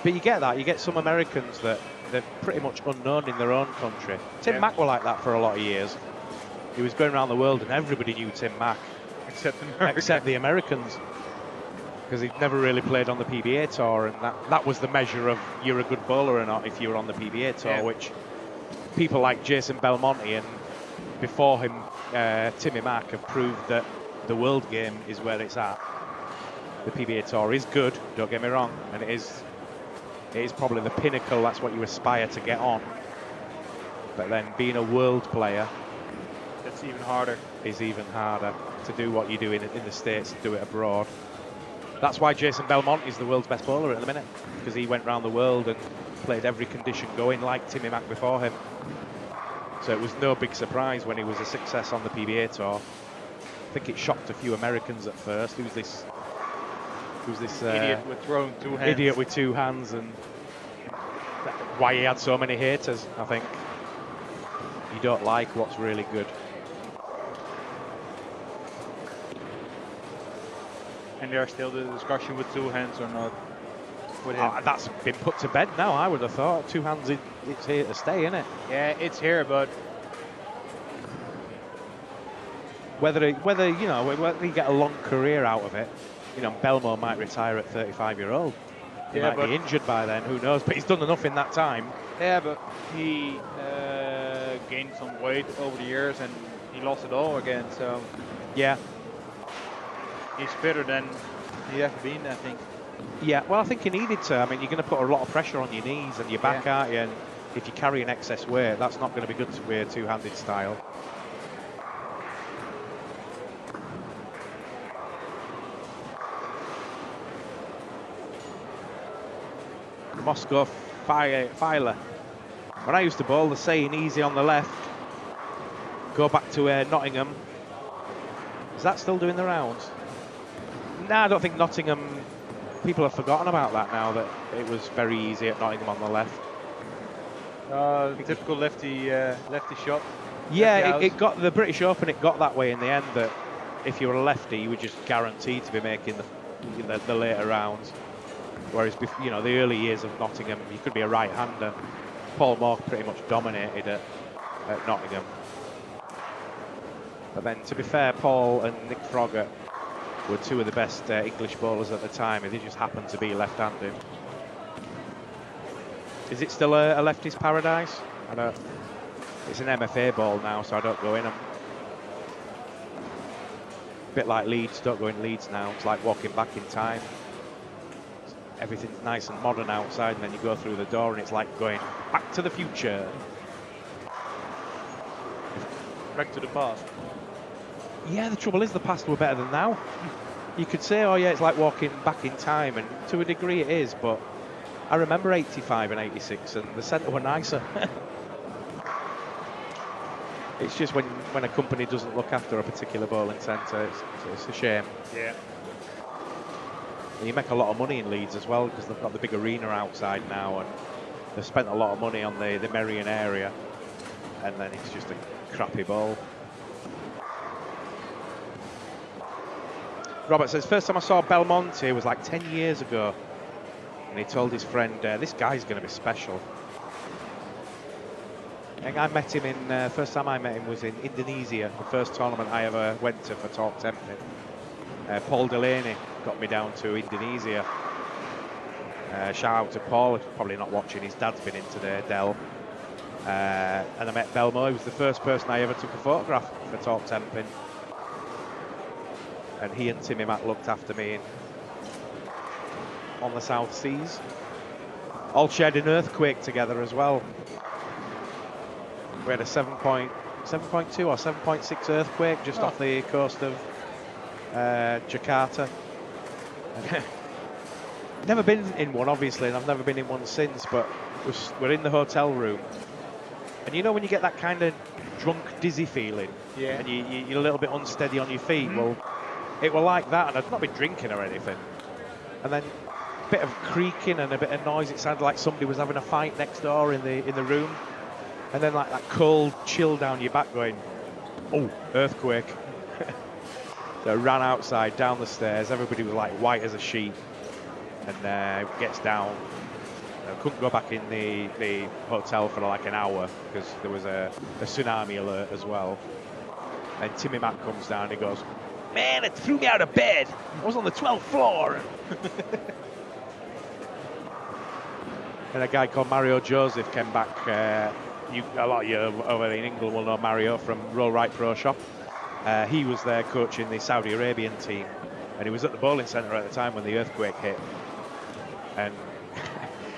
Speaker 1: But you get that. You get some Americans that they're pretty much unknown in their own country. Tim
Speaker 2: Yeah.
Speaker 1: Mack were like that for a lot of years. He was going around the world and everybody knew Tim Mack, except the Americans, because he'd never really played on the PBA tour, and that was the measure of you're a good bowler or not if you were on the PBA tour,
Speaker 2: Yeah.
Speaker 1: which people like Jason Belmonte and before him Timmy Mack have proved that the world game is where it's at. The PBA tour is good, don't get me wrong, and it is probably the pinnacle. That's what you aspire to get on. But then being a world player,
Speaker 2: that's even harder.
Speaker 1: Is even harder to do what you do in the States, do it abroad. That's why Jason Belmonte is the world's best bowler at the minute, because he went around the world and played every condition going like Timmy Mack before him. So it was no big surprise when he was a success on the PBA tour. I think it shocked a few Americans at first. Who's this
Speaker 2: idiot with throwing 2 hands?
Speaker 1: Idiot with 2 hands, and why he had so many haters. I think you don't like what's really good.
Speaker 2: And there's still the discussion with 2 hands or not. With him.
Speaker 1: That's been put to bed now, I would have thought. 2 hands, it's here to stay, isn't it?
Speaker 2: Yeah, it's here, but
Speaker 1: whether you get a long career out of it, Belmo might retire at 35-year-old. He might be injured by then, who knows? But he's done enough in that time.
Speaker 2: Yeah, but he gained some weight over the years and he lost it all again. So
Speaker 1: yeah,
Speaker 2: he's fitter than he ever been, I think.
Speaker 1: Yeah, well, I think he needed to. I mean, you're going to put a lot of pressure on your knees and your back, aren't you? And if you carry an excess weight, that's not going to be good to wear two-handed style. Moscow Filer. When I used to bowl, the saying easy on the left. Go back to Nottingham. Is that still doing the rounds? Nah, I don't think Nottingham. People have forgotten about that now, that it was very easy at Nottingham on the left.
Speaker 2: Typical lefty shot.
Speaker 1: Yeah, it got the British Open. It got that way in the end, that if you were a lefty, you were just guaranteed to be making the later rounds. Whereas, the early years of Nottingham, you could be a right-hander. Paul Moore pretty much dominated at Nottingham. But then, to be fair, Paul and Nick Froggatt were two of the best English bowlers at the time, and they just happened to be left-handed. Is it still a lefty's paradise? I don't. It's an MFA ball now, so I don't go in them. A bit like Leeds, don't go in Leeds now. It's like walking back in time. Everything's nice and modern outside, and then you go through the door, and it's like going back to the future.
Speaker 2: Back to the past.
Speaker 1: Yeah, the trouble is the past were better than now. You could say, oh yeah, it's like walking back in time, and to a degree it is, but I remember 85 and 86, and the centre were nicer. It's just when a company doesn't look after a particular bowling centre, it's a shame.
Speaker 2: Yeah.
Speaker 1: And you make a lot of money in Leeds as well, because they've got the big arena outside now, and they've spent a lot of money on the Merrion area, and then it's just a crappy bowl. Robert says, first time I saw Belmonte was like 10 years ago, and he told his friend, this guy's going to be special. I think I met him first time I met him was in Indonesia, the first tournament I ever went to for Talk Temping. Paul Delaney got me down to Indonesia. Shout out to Paul, he's probably not watching, his dad's been in today, Del. And I met Belmo, he was the first person I ever took a photograph for Talk Temping. And he and Timmy Mack looked after me on the South Seas. All shared an earthquake together as well. We had a 7.2 or 7.6 earthquake just off the coast of Jakarta. Never been in one, obviously, and I've never been in one since, but we're in the hotel room. And you know when you get that kind of drunk, dizzy feeling?
Speaker 2: Yeah.
Speaker 1: And you're a little bit unsteady on your feet? Mm-hmm. Well, it was like that, and I'd not been drinking or anything. And then a bit of creaking and a bit of noise. It sounded like somebody was having a fight next door in the room. And then like that cold chill down your back going, oh, earthquake. So I ran outside, down the stairs. Everybody was like white as a sheet. And gets down. know, couldn't go back in the hotel for like an hour because there was a tsunami alert as well. And Timmy Mack comes down and he goes, "Man, it threw me out of bed. I was on the 12th floor." And a guy called Mario Joseph came back. A lot of you over in England will know Mario from Roll Right Pro Shop. He was there coaching the Saudi Arabian team, and he was at the bowling centre at the time when the earthquake hit. And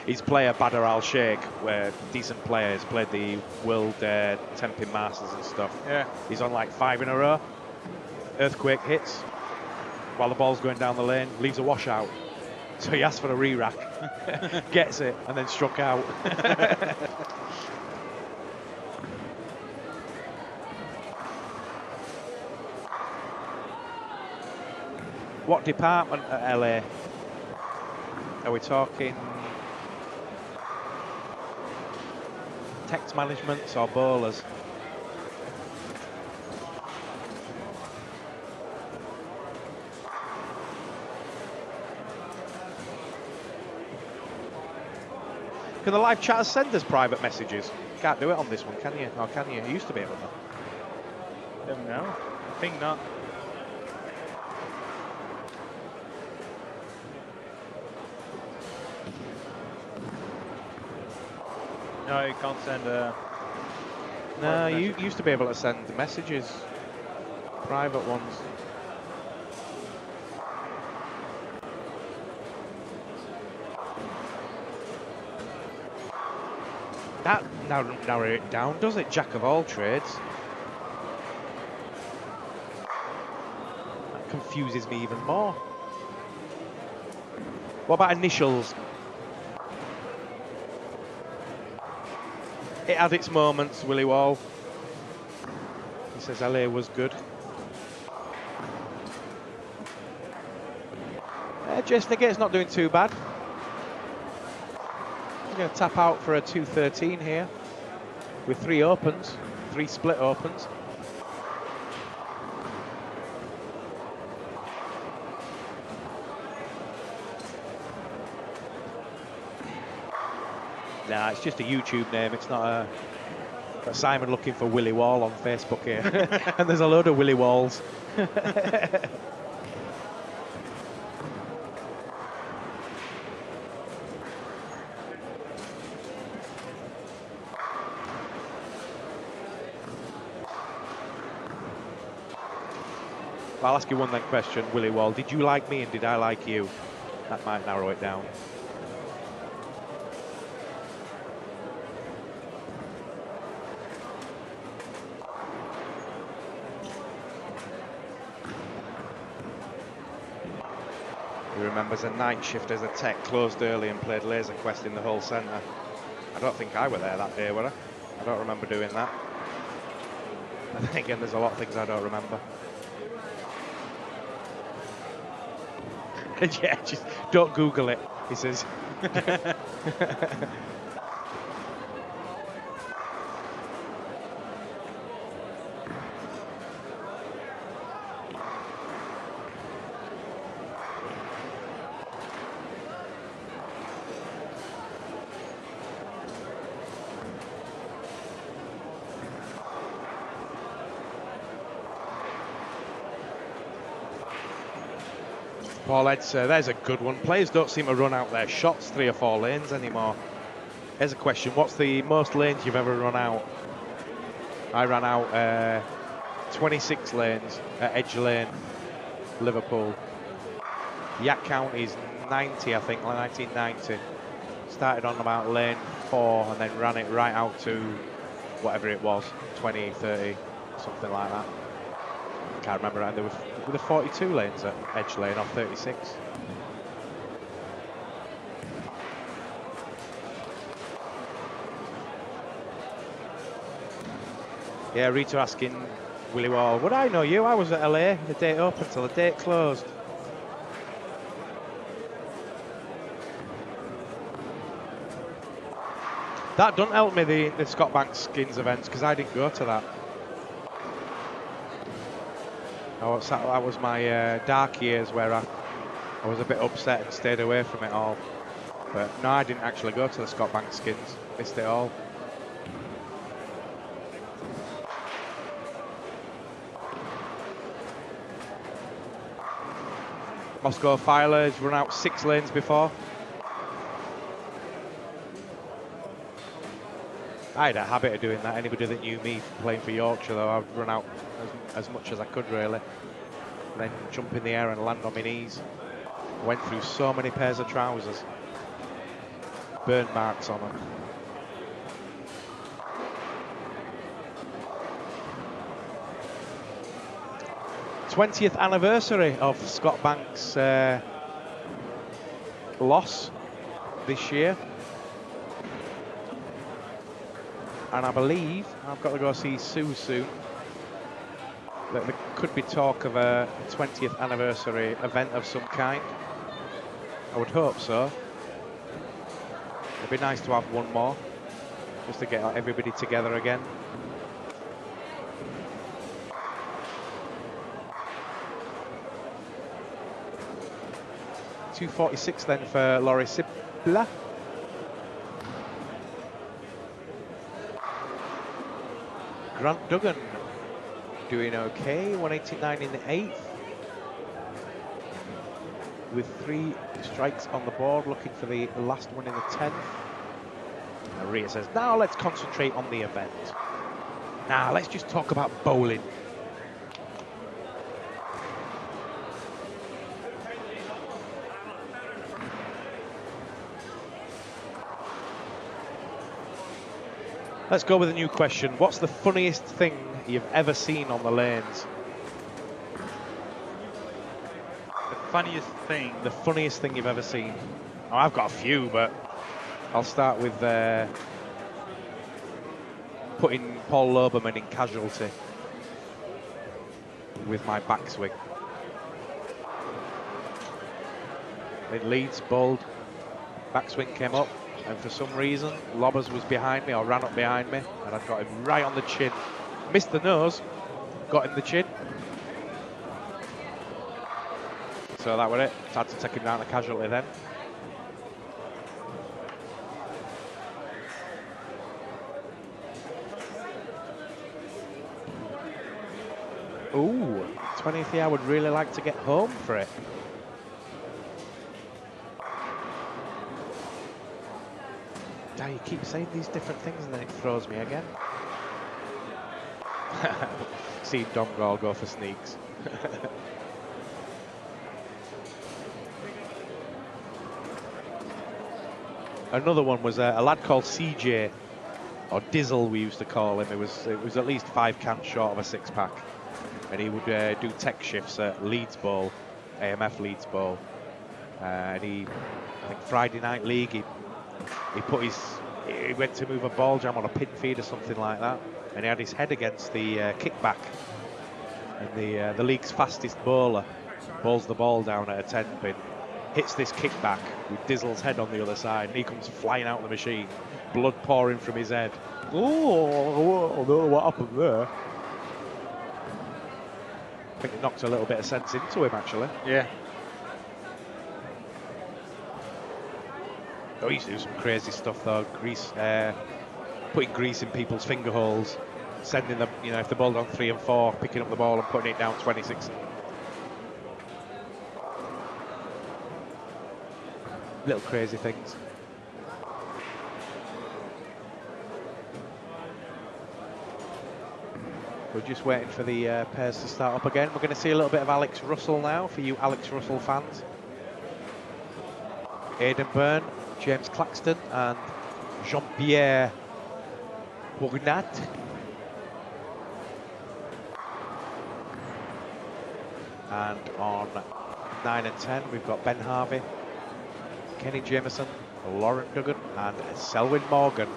Speaker 1: his player Badr Al Sheikh, where decent players played the World 10-pin Masters and stuff.
Speaker 2: Yeah.
Speaker 1: He's on like 5 in a row. Earthquake hits while the ball's going down the lane, leaves a washout. So he asked for a re-rack, gets it, and then struck out. What department at LA? Are we talking text management or bowlers? Can the live chatters send us private messages? Can't do it on this one, can you? Or can you? You used to be able to.
Speaker 2: Don't know. I think not. No, you can't send
Speaker 1: No, you used to be able to send messages, private ones. That narrow it down, does it? Jack of all trades. That confuses me even more. What about initials? It had its moments, Willie Wall. He says LA was good. Jason Negate's not doing too bad. He's going to tap out for a 213 here with 3 opens, 3 split opens. Nah, it's just a YouTube name. It's not a Simon looking for Willie Wall on Facebook here. And there's a load of Willie Walls. I'll ask you one then question, Willie Wall. Did you like me and did I like you? That might narrow it down. He remembers a night shift as a tech, closed early and played Laser Quest in the whole centre. I don't think I were there that day, were I? I don't remember doing that. And then again, there's a lot of things I don't remember. Yeah, just don't Google it, he says. Paul Ed's, there's a good one. Players don't seem to run out their shots 3 or 4 lanes anymore. Here's a question. What's the most lanes you've ever run out? I ran out 26 lanes at Edge Lane, Liverpool. Yak count is 90, I think, like 1990. Started on about lane 4 and then ran it right out to whatever it was, 20, 30, something like that. Can't remember. And there were 42 lanes at Edge Lane off 36. Yeah, Rita asking Willie Wall, would I know you? I was at LA the day open till the date closed. That doesn't help me, the Scott Banks Skins events, because I didn't go to that. That was my dark years where I was a bit upset and stayed away from it all. But no, I didn't actually go to the Scott Bank skins. Missed it all. Moscow Filer has run out 6 lanes before. I had a habit of doing that. Anybody that knew me playing for Yorkshire, though, I'd run out as much as I could, really. And then jump in the air and land on my knees. Went through so many pairs of trousers. Burn marks on them. '20th anniversary of Scott Bank's loss this year. And I believe, I've got to go see Sue soon, that there could be talk of a 20th anniversary event of some kind. I would hope so. It'd be nice to have one more, just to get everybody together again. .246 then for Laurie Sibla. Grant Duggan doing okay, 189 in the 8th. With 3 strikes on the board, looking for the last one in the 10th. Maria says, now let's concentrate on the event. Now let's just talk about bowling. Let's go with a new question. What's the funniest thing you've ever seen on the lanes?
Speaker 2: The funniest thing?
Speaker 1: The funniest thing you've ever seen. Oh, I've got a few, but I'll start with putting Paul Loberman in casualty with my backswing. In Leeds, bowled, backswing came up, and for some reason, Lobbers was behind me, or ran up behind me, and I got him right on the chin. Missed the nose, got him the chin. So that was it. Had to take him down to casualty then. Ooh, 20th year, I would really like to get home for it. Now you keep saying these different things and then it throws me again. See Dom Gall go for sneaks. Another one was a lad called CJ, or Dizzle we used to call him. It was at least 5 cans short of a 6-pack, and he would do tech shifts at Leeds Bowl, AMF Leeds Bowl, and I think Friday Night League, he went to move a ball jam on a pin feed or something like that, and he had his head against the kickback, and the league's fastest bowler bowls the ball down at a 10 pin, hits this kickback with Dizzle's head on the other side, and he comes flying out of the machine, blood pouring from his head. Oh, I don't know what happened there. I think it knocked a little bit of sense into him, actually.
Speaker 2: Yeah.
Speaker 1: Oh, he used to do some crazy stuff though. Putting grease in people's finger holes, sending them, if the ball's on 3 and 4, picking up the ball and putting it down 26. Little crazy things. We're just waiting for the pairs to start up again. We're going to see a little bit of Alex Russell now, for you Alex Russell fans. Aidan Byrne, James Claxton and Jean-Pierre Bournat. And on 9 and 10, we've got Ben Harvey, Kenny Jameson, Lauren Duggan and Selwyn Morgan.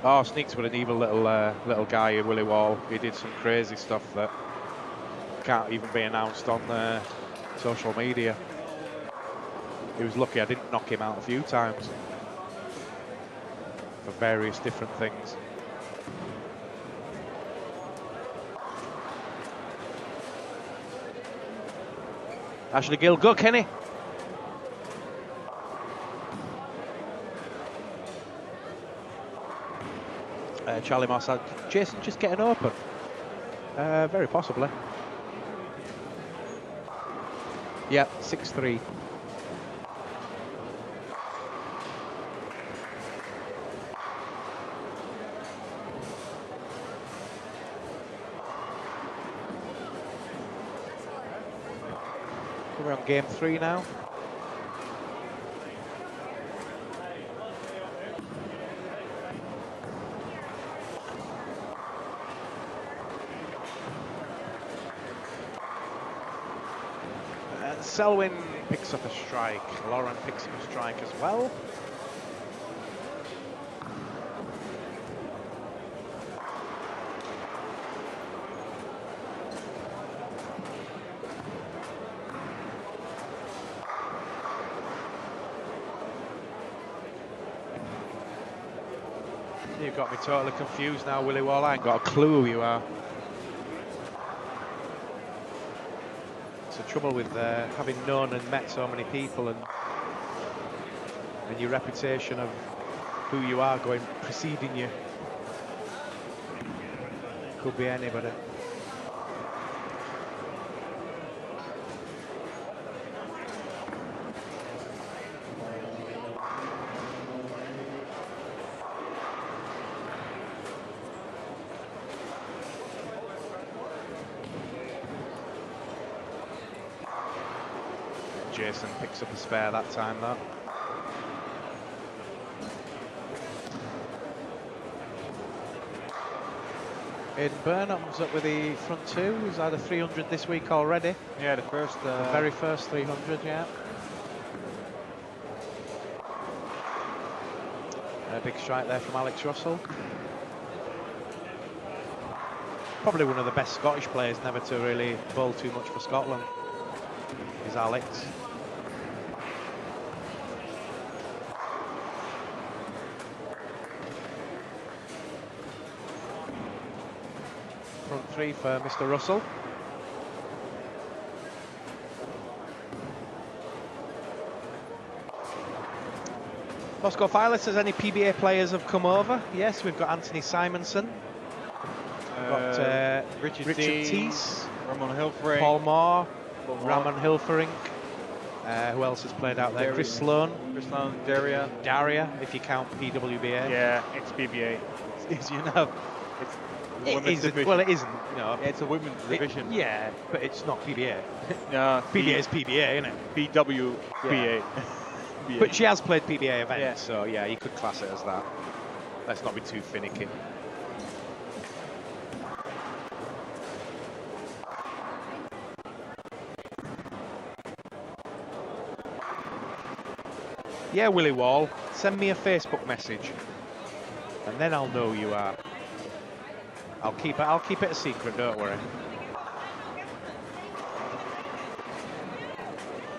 Speaker 1: Oh, Sneaks was an evil little guy, Willie Wall. He did some crazy stuff that can't even be announced on social media. He was lucky I didn't knock him out a few times for various different things. Ashley Gill, go Kenny. Charlie Moss said, Jason just getting open. Very possibly. Yeah, 6-3. We're on game 3 now. Selwyn picks up a strike. Lauren picks up a strike as well. You've got me totally confused now, Willie Wall. I ain't got a clue who you are. It's the trouble with having known and met so many people and your reputation of who you are preceding you. Could be anybody. Jason picks up a spare that time, though. Aidan Burnham's up with the front two. He's had a 300 this week already.
Speaker 2: Yeah, the
Speaker 1: very first 300, yeah. A big strike there from Alex Russell. Probably one of the best Scottish players never to really bowl too much for Scotland is Alex. Front three for Mr. Russell. Moscow Filer says any PBA players have come over. Yes, we've got Anthony Simonson. We've got Richard Teese,
Speaker 2: Ramon Hilfering,
Speaker 1: Paul Moore, Ramon Hilfering. Who else has played out there? Chris Sloan. Daria, if you count PWBA.
Speaker 2: Yeah, it's PBA. It's, you know, it's women's division.
Speaker 1: Well, it isn't. No,
Speaker 2: yeah, it's a women's division.
Speaker 1: Yeah, but it's not PBA.
Speaker 2: No,
Speaker 1: PBA is PBA, isn't it?
Speaker 2: PWBA.
Speaker 1: Yeah. But she has played PBA events, so yeah, you could class it as that. Let's not be too finicky. Yeah, Willie Wall, send me a Facebook message, and then I'll know who you are. I'll keep it a secret, don't worry.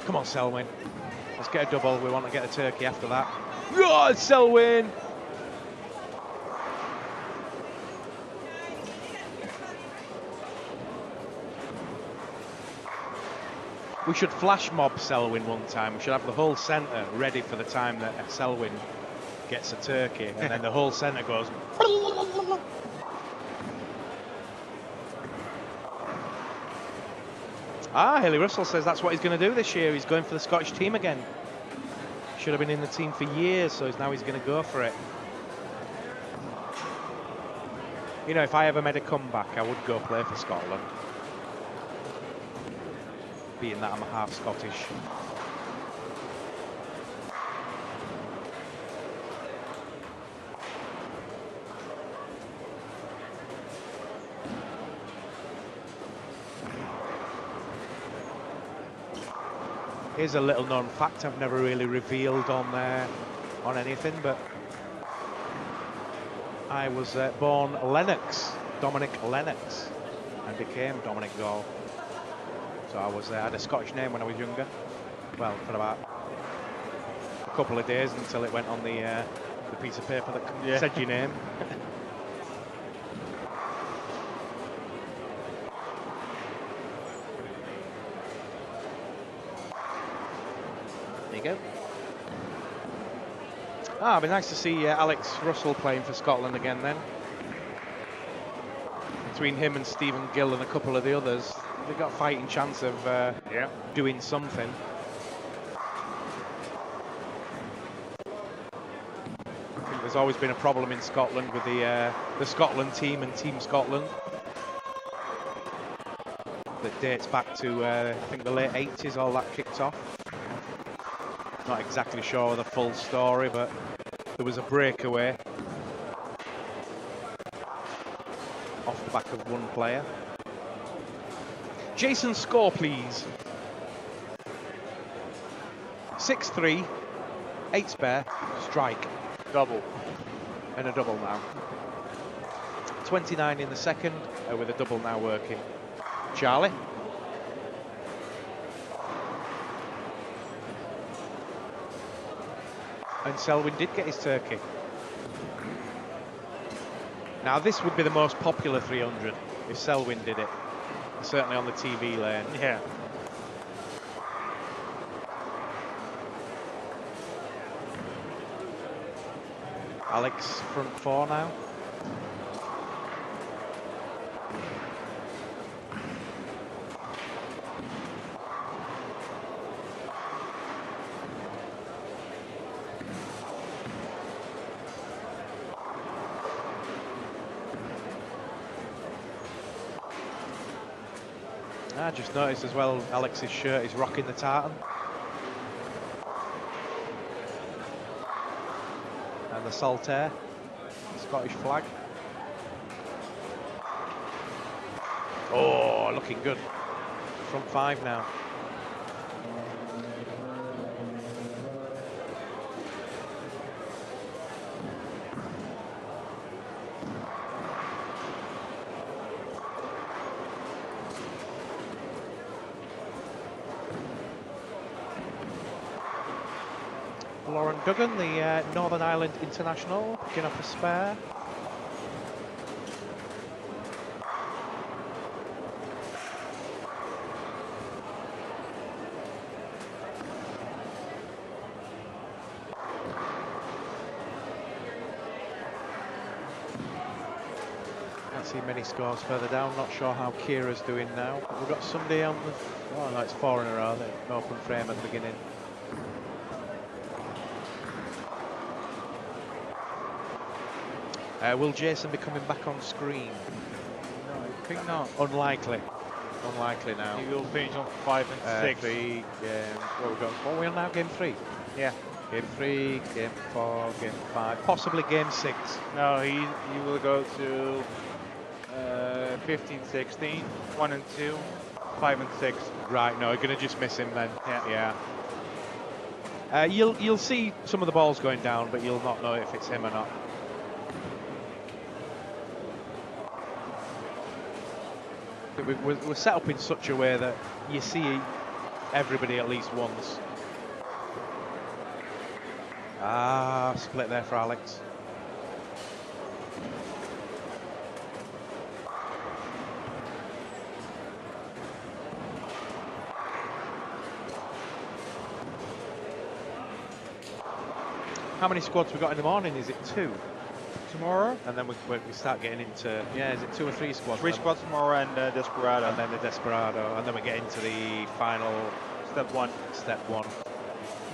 Speaker 1: Come on, Selwyn. Let's get a double. We want to get a turkey after that. God, Selwyn! We should flash mob Selwyn one time. We should have the whole centre ready for the time that Selwyn gets a turkey, and then the whole centre goes. Haley Russell says that's what he's going to do this year. He's going for the Scottish team again. Should have been in the team for years, so now he's going to go for it. You know, if I ever made a comeback, I would go play for Scotland. Being that I'm half Scottish. Here's a little known fact I've never really revealed on anything, but I was born Lennox, Dominic Lennox, and became Dominic Gall. So I had a Scottish name when I was younger. Well, for about a couple of days until it went on the piece of paper that said your name. There you go. It'd be nice to see Alex Russell playing for Scotland again then. Between him and Stephen Gill and a couple of the others, they've got a fighting chance of doing something. I think there's always been a problem in Scotland with the Scotland team and Team Scotland that dates back to I think the late 80s. All that kicked off. Not exactly sure the full story, but there was a breakaway off the back of one player. Jason, score please. 6-3, 8 spare, strike.
Speaker 2: Double.
Speaker 1: And a double now. 29 in the second, with a double now working. Charlie. And Selwyn did get his turkey. Now this would be the most popular 300 if Selwyn did it. Certainly on the TV lane.
Speaker 2: Yeah.
Speaker 1: Alex front 4 now. I just noticed as well, Alex's shirt is rocking the tartan. And the Saltaire, the Scottish flag. Oh, looking good. Front 5 now. Lauren Duggan, the Northern Ireland international, picking up a spare. Can't see many scores further down. Not sure how Kira's doing now. But we've got somebody on the... Oh no, it's 4 in a row. The open frame at the beginning. Will Jason be coming back on screen?
Speaker 2: No, I think not.
Speaker 1: Unlikely. Unlikely now.
Speaker 2: He will finish on 5 and 6.
Speaker 1: 3 games. What are we on now? Game 3?
Speaker 2: Yeah.
Speaker 1: Game 3, game 4, game 5, possibly game 6.
Speaker 2: No, he will go to 15, 16, 1 and 2, 5 and 6.
Speaker 1: Right, no, you're going to just miss him then.
Speaker 2: Yeah.
Speaker 1: You'll see some of the balls going down, but you'll not know if it's him or not. We're set up in such a way that you see everybody at least once. Split there for Alex. How many squads we got in the morning? Is it 2?
Speaker 2: Tomorrow?
Speaker 1: And then we start getting into, is it 2 or 3 squads?
Speaker 2: 3 squads tomorrow and Desperado.
Speaker 1: And then the Desperado. And then we get into the final...
Speaker 2: Step 1.
Speaker 1: Step 1.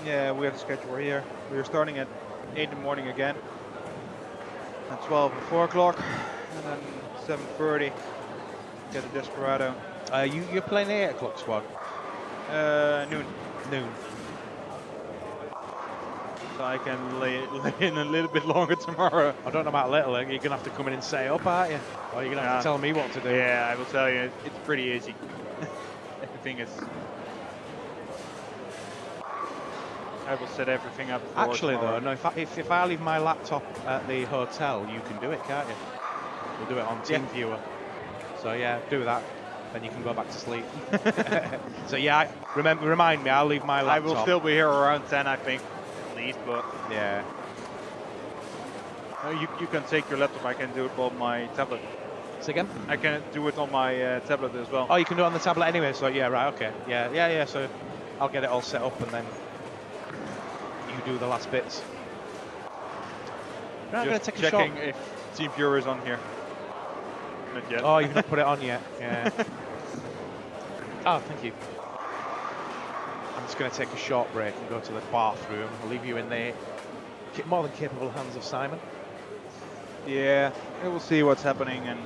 Speaker 2: Yeah, we have the schedule here. We are starting at 8 in the morning again. At 12 at 4 o'clock. And then 7:30 get the Desperado.
Speaker 1: You're playing the 8 o'clock squad?
Speaker 2: Noon.
Speaker 1: Noon.
Speaker 2: So I can lay in a little bit longer tomorrow.
Speaker 1: I don't know about little. You're going to have to come in and set it up, aren't you? Or you're going to have to tell me what to do.
Speaker 2: Yeah, I will tell you. It's pretty easy. Everything is... I will set everything up. For
Speaker 1: Actually, though,
Speaker 2: tomorrow.
Speaker 1: no. If I leave my laptop at the hotel, you can do it, can't you? We'll do it on TeamViewer. So yeah, do that, then you can go back to sleep. So yeah, remind me. I'll leave my laptop.
Speaker 2: I will still be here around 10, I think, at least. But
Speaker 1: yeah.
Speaker 2: You can take your laptop. I can do it on my tablet.
Speaker 1: Say again?
Speaker 2: I can do it on my tablet as well.
Speaker 1: Oh, you can do it on the tablet anyway. So yeah, right, okay, yeah. So I'll get it all set up, and then you do the last bits. Right, I'm going to take a shot.
Speaker 2: Checking if TeamViewer is on here. Not yet.
Speaker 1: Oh, you've not put it on yet. Yeah. Oh, thank you. I'm just going to take a short break and go to the bathroom. I'll leave you in the more than capable hands of Simon.
Speaker 2: Yeah, we'll see what's happening, and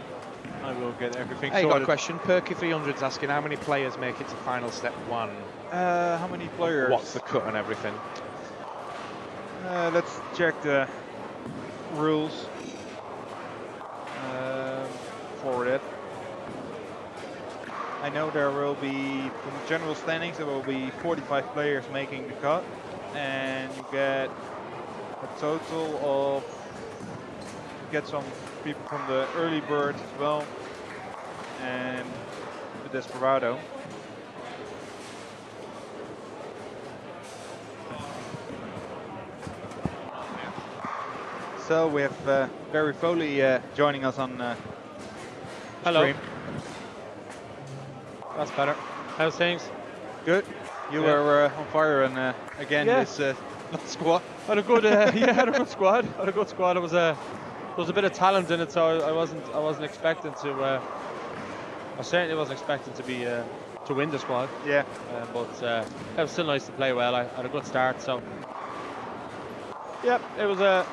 Speaker 2: I will get everything
Speaker 1: Hey,
Speaker 2: sorted.
Speaker 1: got a question. Perky300's asking how many players make it to final step 1?
Speaker 2: How many players?
Speaker 1: What's the cut and everything?
Speaker 2: Let's check the rules for it. I know there will be, from the general standings, there will be 45 players making the cut, and you get a total of, get some people from the early birds as well, and the Desperado. So we have Barry Foley joining us on
Speaker 3: Hello.
Speaker 2: stream.
Speaker 3: That's better. How's things?
Speaker 2: Good. You
Speaker 3: Yeah.
Speaker 2: were on fire, and again
Speaker 3: Yeah.
Speaker 2: this squad.
Speaker 3: Had a good, had a good squad. Had a good squad. There was a bit of talent in it, so I wasn't expecting to. I certainly wasn't expecting to be to win the squad.
Speaker 2: Yeah.
Speaker 3: But it was still nice to play well. I had a good start, so yeah, it was a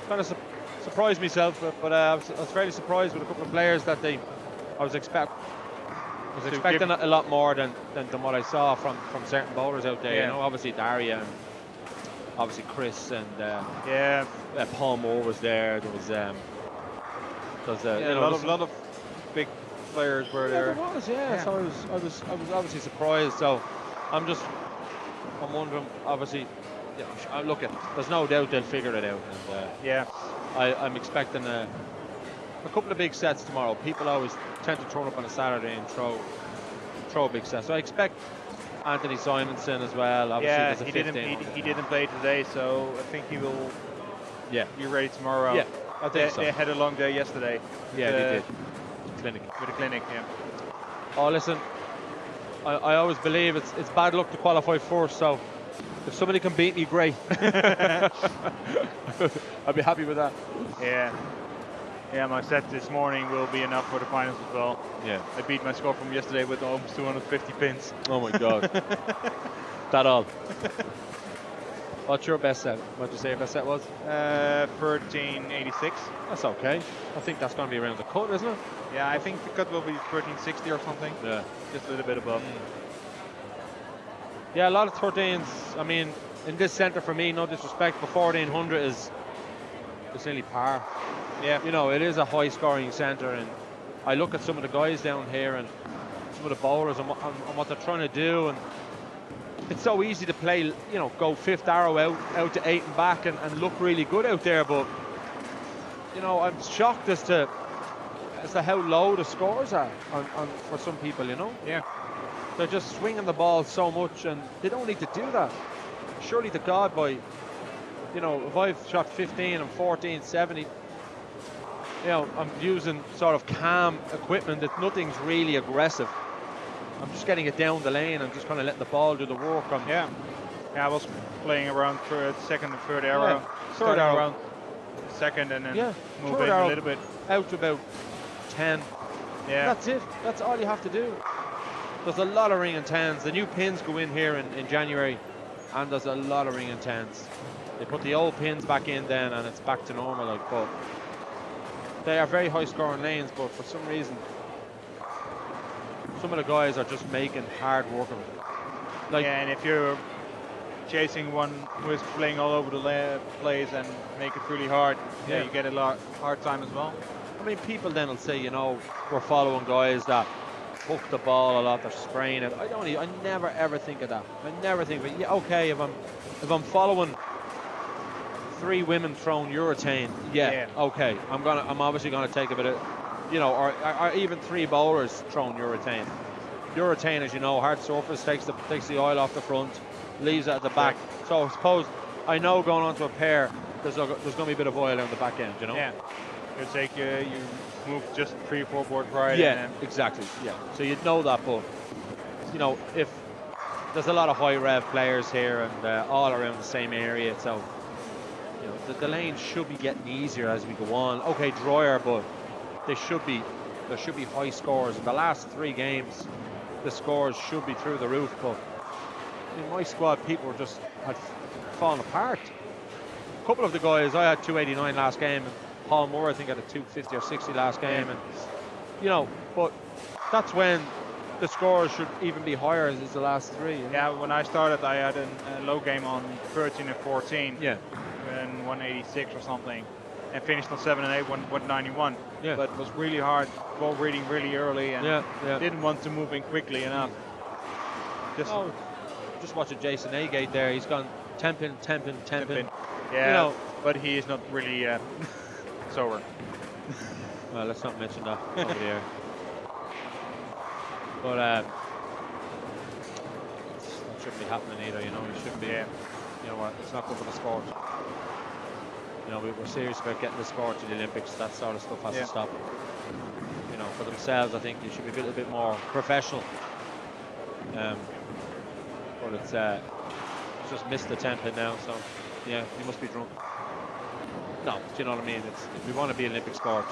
Speaker 3: kind of surprised myself, but I was fairly surprised with a couple of players that I was expecting a lot more than what I saw from certain bowlers out there.
Speaker 2: Yeah.
Speaker 3: You know, obviously Daria, and obviously Chris, and
Speaker 2: Yeah.
Speaker 3: Paul Moore was there. There was
Speaker 2: A lot of big players were there.
Speaker 3: There was, yeah. So I was obviously surprised. So I'm wondering, obviously, you know, look at. There's no doubt they'll figure it out, and
Speaker 2: Yeah.
Speaker 3: I'm expecting a couple of big sets tomorrow. People always tend to turn up on a Saturday and throw a big set. So I expect Anthony Simonson as well. Obviously,
Speaker 2: Yeah,
Speaker 3: there's a
Speaker 2: he
Speaker 3: 15.
Speaker 2: he didn't play today, so I think he will be ready tomorrow.
Speaker 3: Yeah, I think so.
Speaker 2: They had a long day yesterday.
Speaker 3: Yeah, they did. Clinic.
Speaker 2: With the clinic, yeah.
Speaker 3: Oh, listen, I always believe it's bad luck to qualify first, so if somebody can beat me, great. I'd be happy with that.
Speaker 2: Yeah. Yeah, my set this morning will be enough for the finals as well.
Speaker 3: Yeah.
Speaker 2: I beat my score from yesterday with almost 250 pins.
Speaker 3: Oh my God. That all. What's your best set? What'd you say your best set was?
Speaker 2: 1386.
Speaker 3: That's okay. I think that's going to be around the cut, isn't it?
Speaker 2: Yeah, I think the cut will be 1360 or something.
Speaker 3: Yeah.
Speaker 2: Just a little bit above.
Speaker 3: Yeah, a lot of 13s. I mean, in this centre for me, no disrespect, but 1400 is nearly par.
Speaker 2: Yeah.
Speaker 3: You know, it is a high scoring centre, and I look at some of the guys down here and some of the bowlers and what they're trying to do, and it's so easy to play, you know, go fifth arrow out to 8 and back and look really good out there, but you know, I'm shocked as to how low the scores are on for some people, you know.
Speaker 2: Yeah.
Speaker 3: They're just swinging the ball so much, and they don't need to do that. Surely to God, by, you know, if I've shot 15 and 14, 70, you know, I'm using sort of calm equipment that nothing's really aggressive. I'm just getting it down the lane and just kind of letting the ball do the work.
Speaker 2: Yeah, I was playing around for second and third arrow.
Speaker 3: Yeah, third
Speaker 2: Starting
Speaker 3: arrow.
Speaker 2: around second and then move
Speaker 3: third
Speaker 2: in
Speaker 3: arrow
Speaker 2: a little bit.
Speaker 3: out to about 10.
Speaker 2: Yeah.
Speaker 3: That's it. That's all you have to do. There's a lot of ring and 10s. The new pins go in here in January, and there's a lot of ring and 10s. They put the old pins back in then, and it's back to normal. Like, but they are very high scoring lanes, but for some reason, some of the guys are just making hard work of it. Like,
Speaker 2: Yeah, and if you're chasing one who is playing all over the plays and make it really hard,
Speaker 3: Yeah.
Speaker 2: you get a lot hard time as well.
Speaker 3: I mean, people then will say, you know, we're following guys that hook the ball a lot. They're spraying it. I never ever think of that. I never think of it. Yeah, okay, if I'm following 3 women throwing urethane, yeah, okay, I'm obviously gonna take a bit of, or even 3 bowlers throwing urethane. Urethane, as you know, hard surface, takes the oil off the front, leaves it at the back. So I suppose I know going onto a pair, there's going to be a bit of oil on the back end,
Speaker 2: Yeah. You move just 3-4 board right.
Speaker 3: Yeah,
Speaker 2: and
Speaker 3: exactly. Yeah. So you'd know that, but if there's a lot of high rev players here and all around the same area, so the lanes should be getting easier as we go on. Okay, drier, but there should be high scores. In the last 3 games, the scores should be through the roof, but in my squad, people had fallen apart. A couple of the guys, I had 289 last game, and Paul Moore, I think, had a 250 or 60 last game, and but that's when the scores should even be higher as the last 3.
Speaker 2: Yeah, when I started, I had a low game on 13 and 14.
Speaker 3: Yeah.
Speaker 2: And 186 or something, and finished on 7 and 8, 191.
Speaker 3: Yeah.
Speaker 2: But it was really hard, ball reading really early, and didn't want to move in quickly enough.
Speaker 3: Just watching Jason Agate there. He's gone 10 pin.
Speaker 2: Yeah, but he is not really sober.
Speaker 3: Well, let's not mention that over there. But that shouldn't be happening either. It shouldn't be. You know what? It's not good for the sport. We're serious about getting the sport to the Olympics. That sort of stuff has to stop. For themselves, I think they should be a little bit more professional. But it's just missed the 10 pin now, so yeah, he must be drunk. No, do you know what I mean? If we want to be an Olympic sport,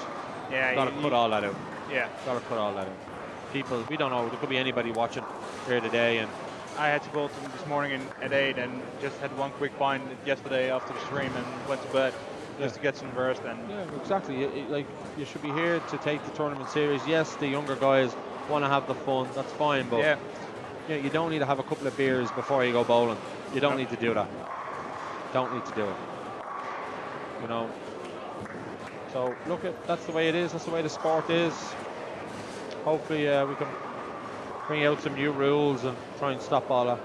Speaker 3: got to cut all that out.
Speaker 2: Yeah,
Speaker 3: got to cut all that out. People, we don't know. There could be anybody watching here today, and
Speaker 2: I had to go to this morning at 8 and just had one quick pint yesterday after the stream and went to bed just to get some rest. And
Speaker 3: yeah, exactly. You should be here to take the tournament serious. Yes, the younger guys want to have the fun. That's fine, but you don't need to have a couple of beers before you go bowling. You don't need to do that. Don't need to do it. So look, that's the way it is. That's the way the sport is. Hopefully, we can bring out some new rules and try and stop all that.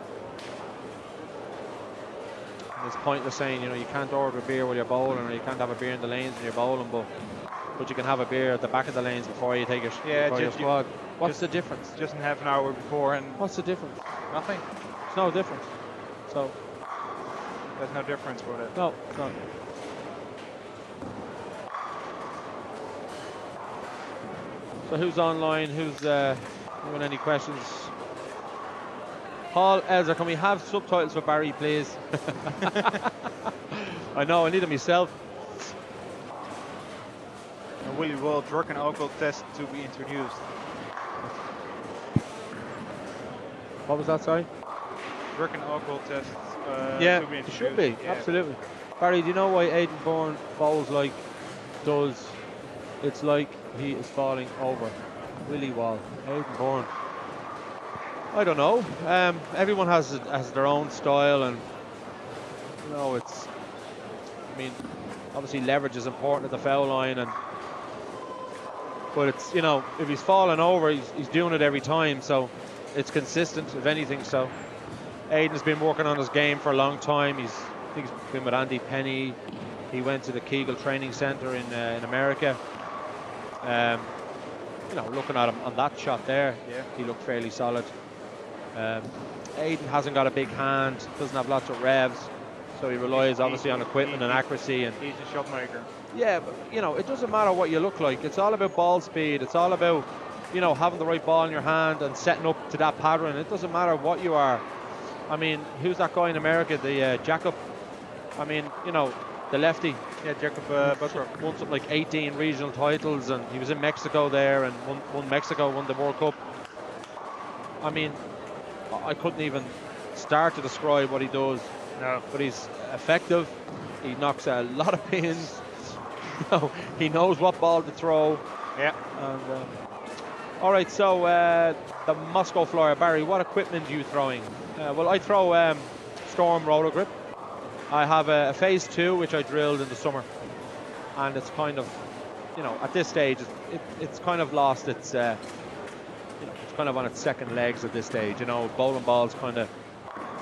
Speaker 3: And it's pointless saying, you can't order a beer while you're bowling, or you can't have a beer in the lanes when you're bowling, but you can have a beer at the back of the lanes before you take it. Yeah, your squad. What's the difference?
Speaker 2: Just in half an hour before, and
Speaker 3: what's the difference?
Speaker 2: Nothing.
Speaker 3: It's no difference. So
Speaker 2: there's no difference with it.
Speaker 3: No, it's not. So who's online? Who's doing any questions? Paul Elzer, can we have subtitles for Barry, please? I know, I need them myself.
Speaker 2: And Willie will drug and alcohol test to be introduced.
Speaker 3: What was that, sorry?
Speaker 2: Drug and alcohol test to be introduced.
Speaker 3: It should be, absolutely. Barry, do you know why Aidan Bourne bowls like does? It's like he is falling over. Willie Wall, Aidan Bourne. I don't know. Everyone has their own style, and it's. I mean, obviously leverage is important at the foul line, but it's if he's falling over, he's doing it every time, so it's consistent, if anything. So Aidan's been working on his game for a long time. I think he's been with Andy Penny. He went to the Kegel Training Center in America. Looking at him on that shot there, he looked fairly solid. Aidan hasn't got a big hand, doesn't have lots of revs, so he relies obviously on equipment and accuracy. And
Speaker 2: he's a shot maker. Yeah,
Speaker 3: but it doesn't matter what you look like. It's all about ball speed. It's all about having the right ball in your hand and setting up to that pattern. It doesn't matter what you are. I mean, who's that guy in America? The Jacob. I mean, the lefty.
Speaker 2: Yeah, Jacob Butler.
Speaker 3: Won something like 18 regional titles, and he was in Mexico there and won the World Cup. I mean, I couldn't even start to describe what he does.
Speaker 2: No.
Speaker 3: But he's effective. He knocks a lot of pins. He knows what ball to throw.
Speaker 2: Yeah.
Speaker 3: And all right, so the Moscow Flyer, Barry, what equipment are you throwing? Well, I throw Storm roller grip. I have a phase 2 which I drilled in the summer, and it's kind of, at this stage it's kind of lost its it's kind of on its second legs at this stage. You know, bowling balls kind of,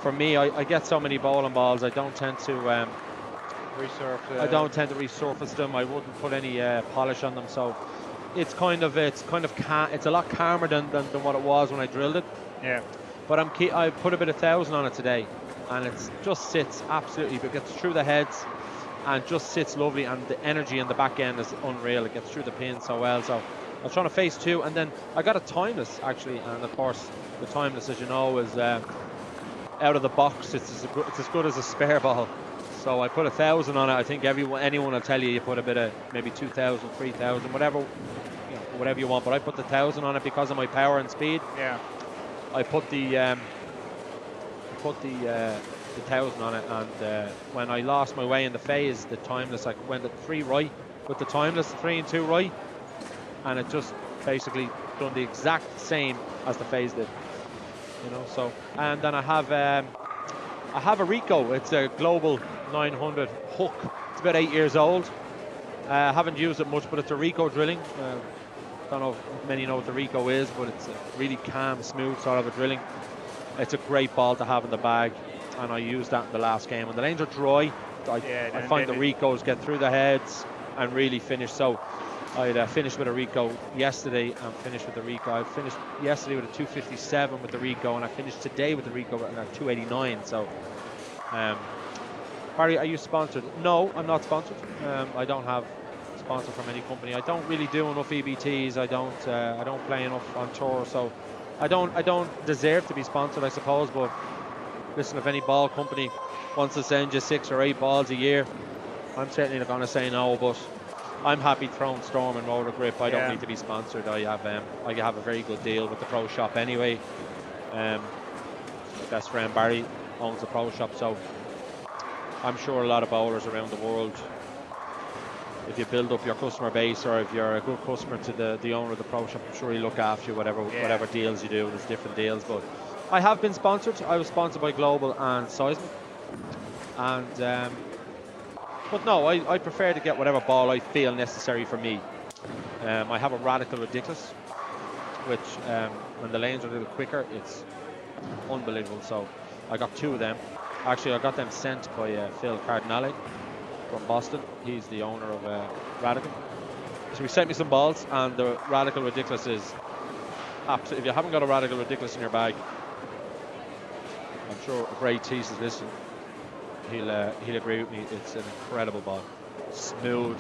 Speaker 3: for me, I get so many bowling balls. I don't tend to resurface them. I wouldn't put any polish on them. So it's a lot calmer than what it was when I drilled it.
Speaker 2: Yeah.
Speaker 3: But I put a bit of 1,000 on it today, and it just sits absolutely. It gets through the heads, and just sits lovely. And the energy in the back end is unreal. It gets through the pin so well. So I was trying to face 2, and then I got a timeless actually. And of course, the timeless, as you know, is out of the box. It's as good as a spare ball. So I put 1,000 on it. I think anyone will tell you put a bit of maybe 2,000, 3,000, whatever, whatever you want. But I put the 1,000 on it because of my power and speed.
Speaker 2: Yeah.
Speaker 3: I put the 1,000 on it, and when I lost my way in the phase, the timeless, I went at 3 right with the timeless, 3 and 2 right, and it just basically done the exact same as the phase did. You know, so, and then I have a Rico. It's a Global 900 hook. It's about 8 years old. I haven't used it much, but it's a Rico drilling. Don't know if many know what the Rico is, but it's a really calm, smooth sort of a drilling. It's a great ball to have in the bag, and I used that in the last game. When the lanes are dry, I find the Ricos get through the heads and really finish. So I finished with a Rico yesterday and finished with the Rico. I finished yesterday with a 257 with the Rico, and I finished today with the Rico at a 289. So, Barry, are you sponsored? No, I'm not sponsored. I don't have sponsor from any company. I don't really do enough EBTs. I don't play enough on tour, so I don't deserve to be sponsored, I suppose. But listen, if any ball company wants to send you 6 or 8 balls a year, I'm certainly not going to say no. But I'm happy throwing Storm and Roller Grip. I don't need to be sponsored. I have a very good deal with the pro shop anyway. My best friend Barry owns the pro shop, so I'm sure a lot of bowlers around the world, if you build up your customer base, or if you're a good customer to the owner of the pro shop, I'm sure he'll look after you, whatever deals you do. There's different deals, but I have been sponsored. I was sponsored by Global and Seismic, and but no, I prefer to get whatever ball I feel necessary for me. I have a Radical Ridiculous, which when the lanes are a little quicker, it's unbelievable. So I got 2 of them. Actually, I got them sent by Phil Cardinale from Boston. He's the owner of Radical. So he sent me some balls, and the Radical Ridiculous is absolutely. If you haven't got a Radical Ridiculous in your bag, I'm sure Ray Teese is listening. He'll agree with me. It's an incredible ball, smooth,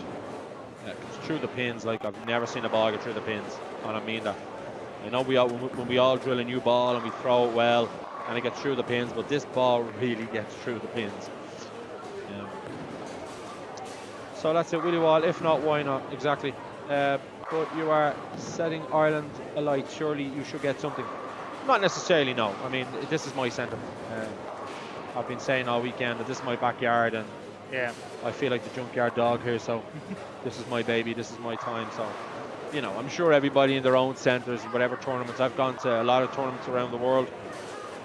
Speaker 3: through the pins like I've never seen a ball get through the pins, and I mean that. I know when we all drill a new ball and we throw it well and it gets through the pins, but this ball really gets through the pins. So that's it, Willie Wall. If not, why not? Exactly. But you are setting Ireland alight. Surely you should get something. Not necessarily, no. I mean, this is my centre. I've been saying all weekend that this is my backyard, and I feel like the junkyard dog here. So this is my baby. This is my time. So, you know, I'm sure everybody in their own centres, whatever tournaments. I've gone to a lot of tournaments around the world,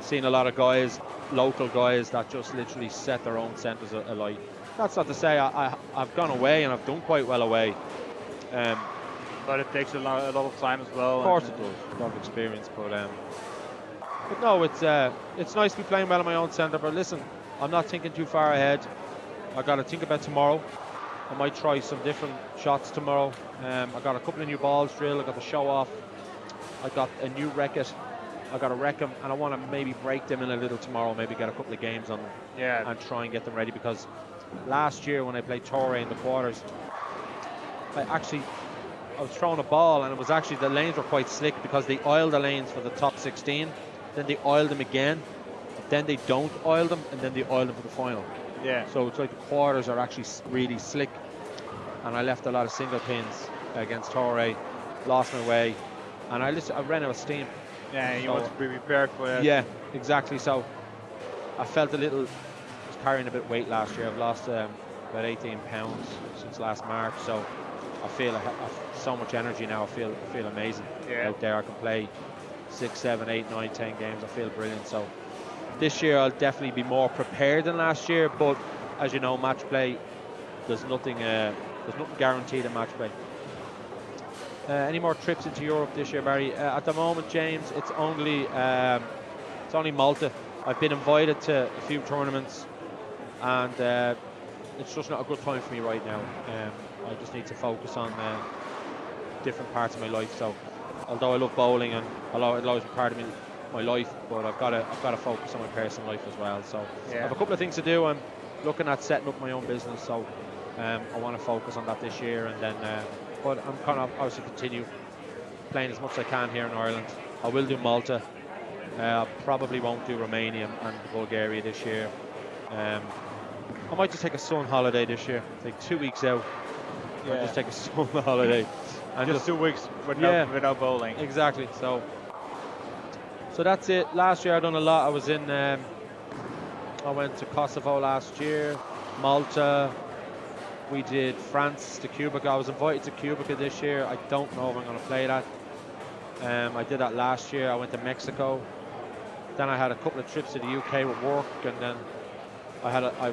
Speaker 3: seen a lot of guys, local guys, that just literally set their own centres alight. That's not to say I've gone away and I've done quite well away.
Speaker 2: But it takes a lot of time as well.
Speaker 3: Of course it does, a lot of experience. But no, it's nice to be playing well in my own centre. But listen, I'm not thinking too far ahead. I got to think about tomorrow. I might try some different shots tomorrow. I got a couple of new balls drilled. I got the show off. I got a new racket. I got to wreck them, and I want to maybe break them in a little tomorrow. Maybe get a couple of games on them. Yeah. And try and get them ready, because last year when I played Torrey in the quarters, I was throwing a ball, and it was actually, the lanes were quite slick because they oil the lanes for the top 16, then they oil them again, then they don't oil them, and then they oil them for the final. Yeah. So it's like the quarters are actually really slick, and I left a lot of single pins against Torrey, lost my way, and I ran out of steam.
Speaker 2: Yeah, you want to be prepared for that.
Speaker 3: Yeah, exactly. So I felt I was carrying a bit of weight last year. I've lost about 18 pounds since last March, so I feel I have so much energy now. I feel amazing out there. I can play 6, 7, 8, 9, 10 games. I feel brilliant. So this year I'll definitely be more prepared than last year. But as you know, match play, there's nothing guaranteed in match play. Any more trips into Europe this year, Barry? At the moment, James, it's only Malta. I've been invited to a few tournaments, and it's just not a good time for me right now. I just need to focus on different parts of my life. So, although I love bowling and it'll always be part of my life, but I've got to focus on my personal life as well. So, I have a couple of things to do. I'm looking at setting up my own business, so I want to focus on that this year, and then. But I'm kind of obviously continue playing as much as I can here in Ireland. I will do Malta. I probably won't do Romania and Bulgaria this year. I might just take a sun holiday this year. Take 2 weeks out. Yeah. Just take a sun holiday. And
Speaker 2: just 2 weeks without bowling.
Speaker 3: Exactly. So that's it. Last year I done a lot. I was in. I went to Kosovo last year, Malta. We did France to Cuba. I was invited to Cuba this year. I don't know if I'm going to play that. I did that last year. I went to Mexico. Then I had a couple of trips to the UK with work, and then I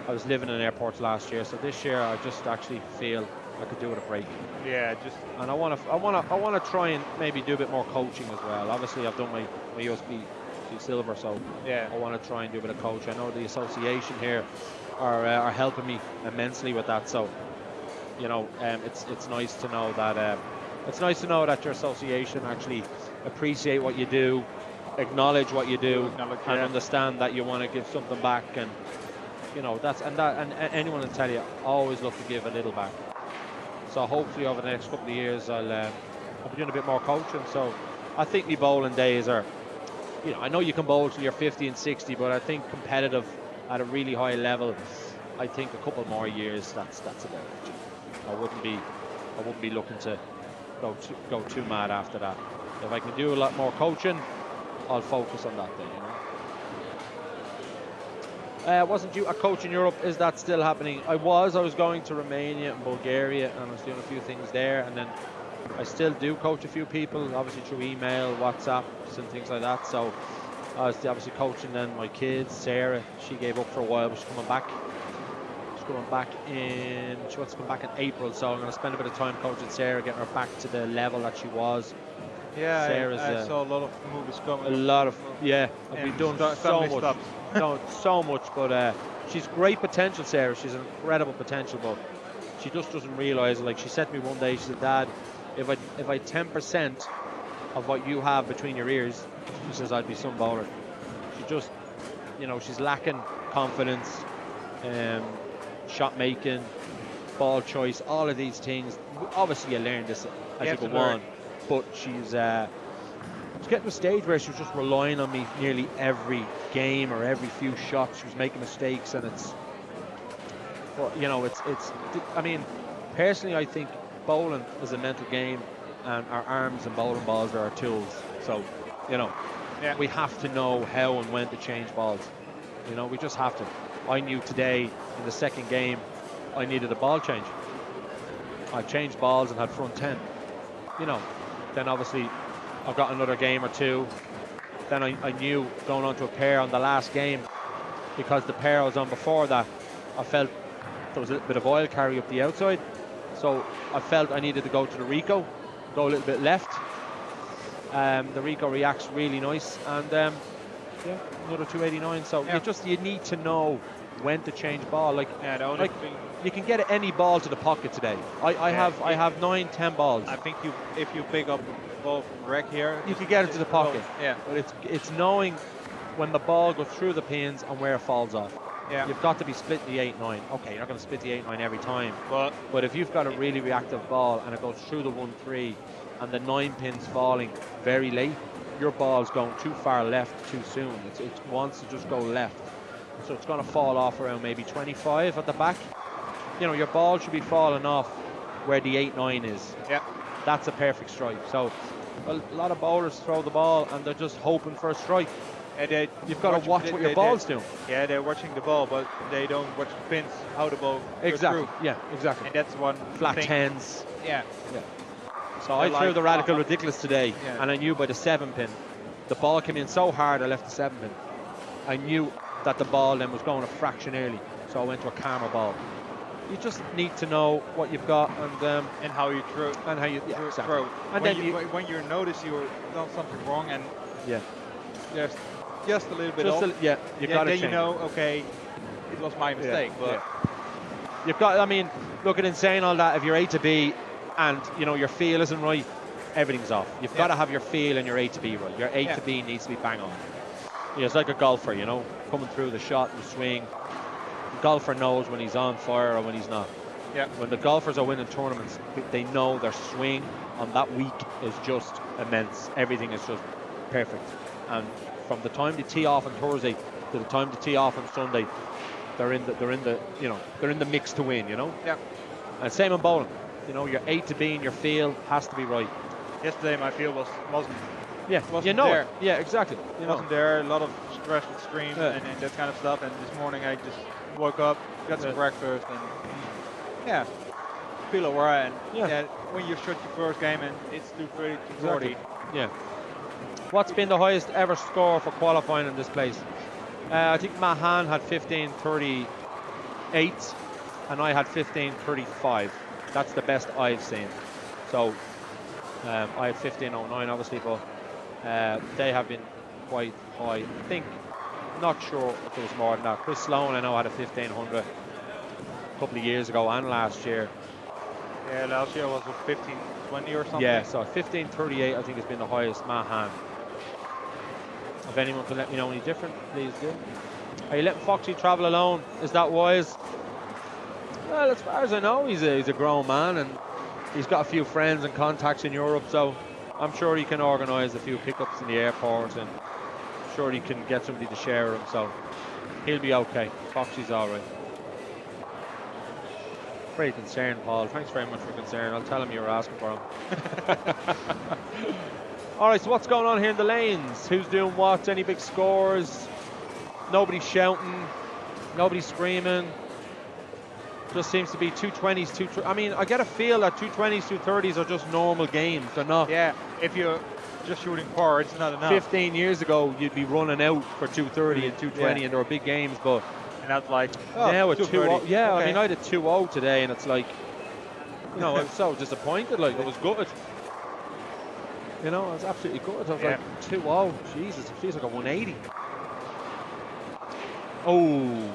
Speaker 3: was living in airports last year. So this year I just actually feel I could do with a break.
Speaker 2: Yeah,
Speaker 3: and I want to try and maybe do a bit more coaching as well. Obviously I've done my USB silver, so
Speaker 2: yeah,
Speaker 3: I want to try and do a bit of coaching. I know the association here are helping me immensely with that, so you know, it's nice to know that your association actually appreciate what you do, acknowledge what you do, and understand that you want to give something back. And you know, and anyone will tell you, always look to give a little back. So hopefully over the next couple of years I'll be doing a bit more coaching. So I think the bowling days are, you know, I know you can bowl till you're 50 and 60, but I think competitive at a really high level, I think a couple more years, that's about it. I wouldn't be looking to go too mad after that. If I can do a lot more coaching, I'll focus on that then, you know. Wasn't you a coach in Europe? Is that still happening? I was going to Romania and Bulgaria, and I was doing a few things there, and then I still do coach a few people, obviously through email, WhatsApps and things like that. So I was obviously coaching then my kids. Sarah, she gave up for a while, but she's coming back. She wants to come back in April, so I'm going to spend a bit of time coaching Sarah, getting her back to the level that she was.
Speaker 2: Yeah, Sarah's, I saw a lot of movies coming.
Speaker 3: We've done so much, but she's great potential, Sarah. She's an incredible potential, but she just doesn't realise. Like she said to me one day, she said, "Dad, if I 10% of what you have between your ears," she says, "I'd be some bowler." She just, you know, she's lacking confidence, shot making, ball choice, all of these things. Obviously, you learn this as you go on, but she's getting to a stage where she was just relying on me nearly every game or every few shots. She was making mistakes, and I mean, personally, I think bowling is a mental game, and our arms and bowling balls are our tools. So, you know, we have to know how and when to change balls. You know, we just have to. I knew today in the second game I needed a ball change. I changed balls and had front 10. You know, then obviously I got another game or two. Then I knew going on to a pair on the last game, because the pair I was on before that, I felt there was a little bit of oil carry up the outside. So I felt I needed to go to the Rico, go a little bit left. The Rico reacts really nice, and another 289. So you need to know when to change ball. Like you can get any ball to the pocket today. I have 9-10 balls.
Speaker 2: I think if you pick up a ball from rec here,
Speaker 3: you can get it to the pocket.
Speaker 2: Yeah,
Speaker 3: but it's knowing when the ball goes through the pins and where it falls off.
Speaker 2: Yeah,
Speaker 3: you've got to be split the 8-9. Okay, you're not going to split the 8-9 every time, but if you've got a really reactive ball and it goes through the 1-3 and the 9 pins falling very late, your ball's going too far left too soon. It wants to just go left, so it's going to fall off around maybe 25 at the back. You know, your ball should be falling off where the 8-9 is.
Speaker 2: Yeah,
Speaker 3: that's a perfect strike. So a lot of bowlers throw the ball and they're just hoping for a strike. You've got to watch what your ball's doing.
Speaker 2: Yeah, they're watching the ball, but they don't watch the pins, how the ball goes through.
Speaker 3: Yeah, exactly.
Speaker 2: And that's one
Speaker 3: flat
Speaker 2: thing.
Speaker 3: 10s.
Speaker 2: Yeah.
Speaker 3: So I threw the radical ridiculous today, and I knew by the 7 pin, the ball came in so hard I left the 7 pin. I knew that the ball then was going a fraction early, so I went to a calmer ball. you just need to know what you've got
Speaker 2: And how you throw.
Speaker 3: and how you
Speaker 2: throw.
Speaker 3: exactly. And
Speaker 2: when
Speaker 3: then
Speaker 2: when you notice you've done something wrong and
Speaker 3: yeah,
Speaker 2: there's just a little bit
Speaker 3: just
Speaker 2: off,
Speaker 3: you got to
Speaker 2: then
Speaker 3: change.
Speaker 2: you know, okay, it was my mistake. But
Speaker 3: yeah. You've got. I mean, look at in saying all that. If you're A to B, and you know your feel isn't right, everything's off. You've got to have your feel and your A to B right. Your A to B needs to be bang on. Yeah, it's like a golfer, you know, coming through the shot and the swing. The golfer knows when he's on fire or when he's not.
Speaker 2: Yeah.
Speaker 3: When the golfers are winning tournaments, they know their swing on that week is just immense. Everything is just perfect. And from the time they tee off on Thursday to the time they tee off on Sunday, they're in the mix to win, you know.
Speaker 2: Yeah.
Speaker 3: And same in bowling. You know, your A to B and your feel has to be right.
Speaker 2: Yesterday my feel wasn't.
Speaker 3: Yeah,
Speaker 2: wasn't
Speaker 3: you know
Speaker 2: there.
Speaker 3: it. Yeah, exactly. You
Speaker 2: Wasn't there. A lot of stress with streams
Speaker 3: Yeah.
Speaker 2: and that kind of stuff. And this morning I just woke up, got some breakfast, and feel alright. And when you shot your first game and it's 230, 240.
Speaker 3: Exactly. Yeah. What's been the highest ever score for qualifying in this place? I think Mahan had 15:38 and I had 15:35. That's the best I've seen. So I had 15:09 obviously, but they have been quite high. I think, not sure if there was more than that. Chris Sloan I know had a 1500 a couple of years ago and last year.
Speaker 2: Yeah, last year was 1520 or something.
Speaker 3: Yeah, so 15:38 I think has been the highest Mahan. If anyone can let me know any different, please do. Are you letting Foxy travel alone? Is that wise? Well, as far as I know, he's a grown man and he's got a few friends and contacts in Europe, so I'm sure he can organise a few pickups in the airport, and I'm sure he can get somebody to share him, so he'll be okay. Foxy's all right. Very concerned, Paul. Thanks very much for concern. I'll tell him you were asking for him. All right, so what's going on here in the lanes? Who's doing what? Any big scores? Nobody's shouting. Nobody's screaming. Just seems to be 220s, I mean, I get a feel that 220s, 230s are just normal games. They're not.
Speaker 2: Yeah, if you're just shooting par, it's not enough.
Speaker 3: 15 years ago, you'd be running out for 230 and 220, and they were big games, but
Speaker 2: and that's like,
Speaker 3: now at 2-0. Yeah,
Speaker 2: okay.
Speaker 3: I mean, I did 2-0 today, and it's like, you know, I was so disappointed. Like, I was gutted. You know, I was absolutely gutted. I was like, 2-0. Jesus, it feels like a 180. Oh.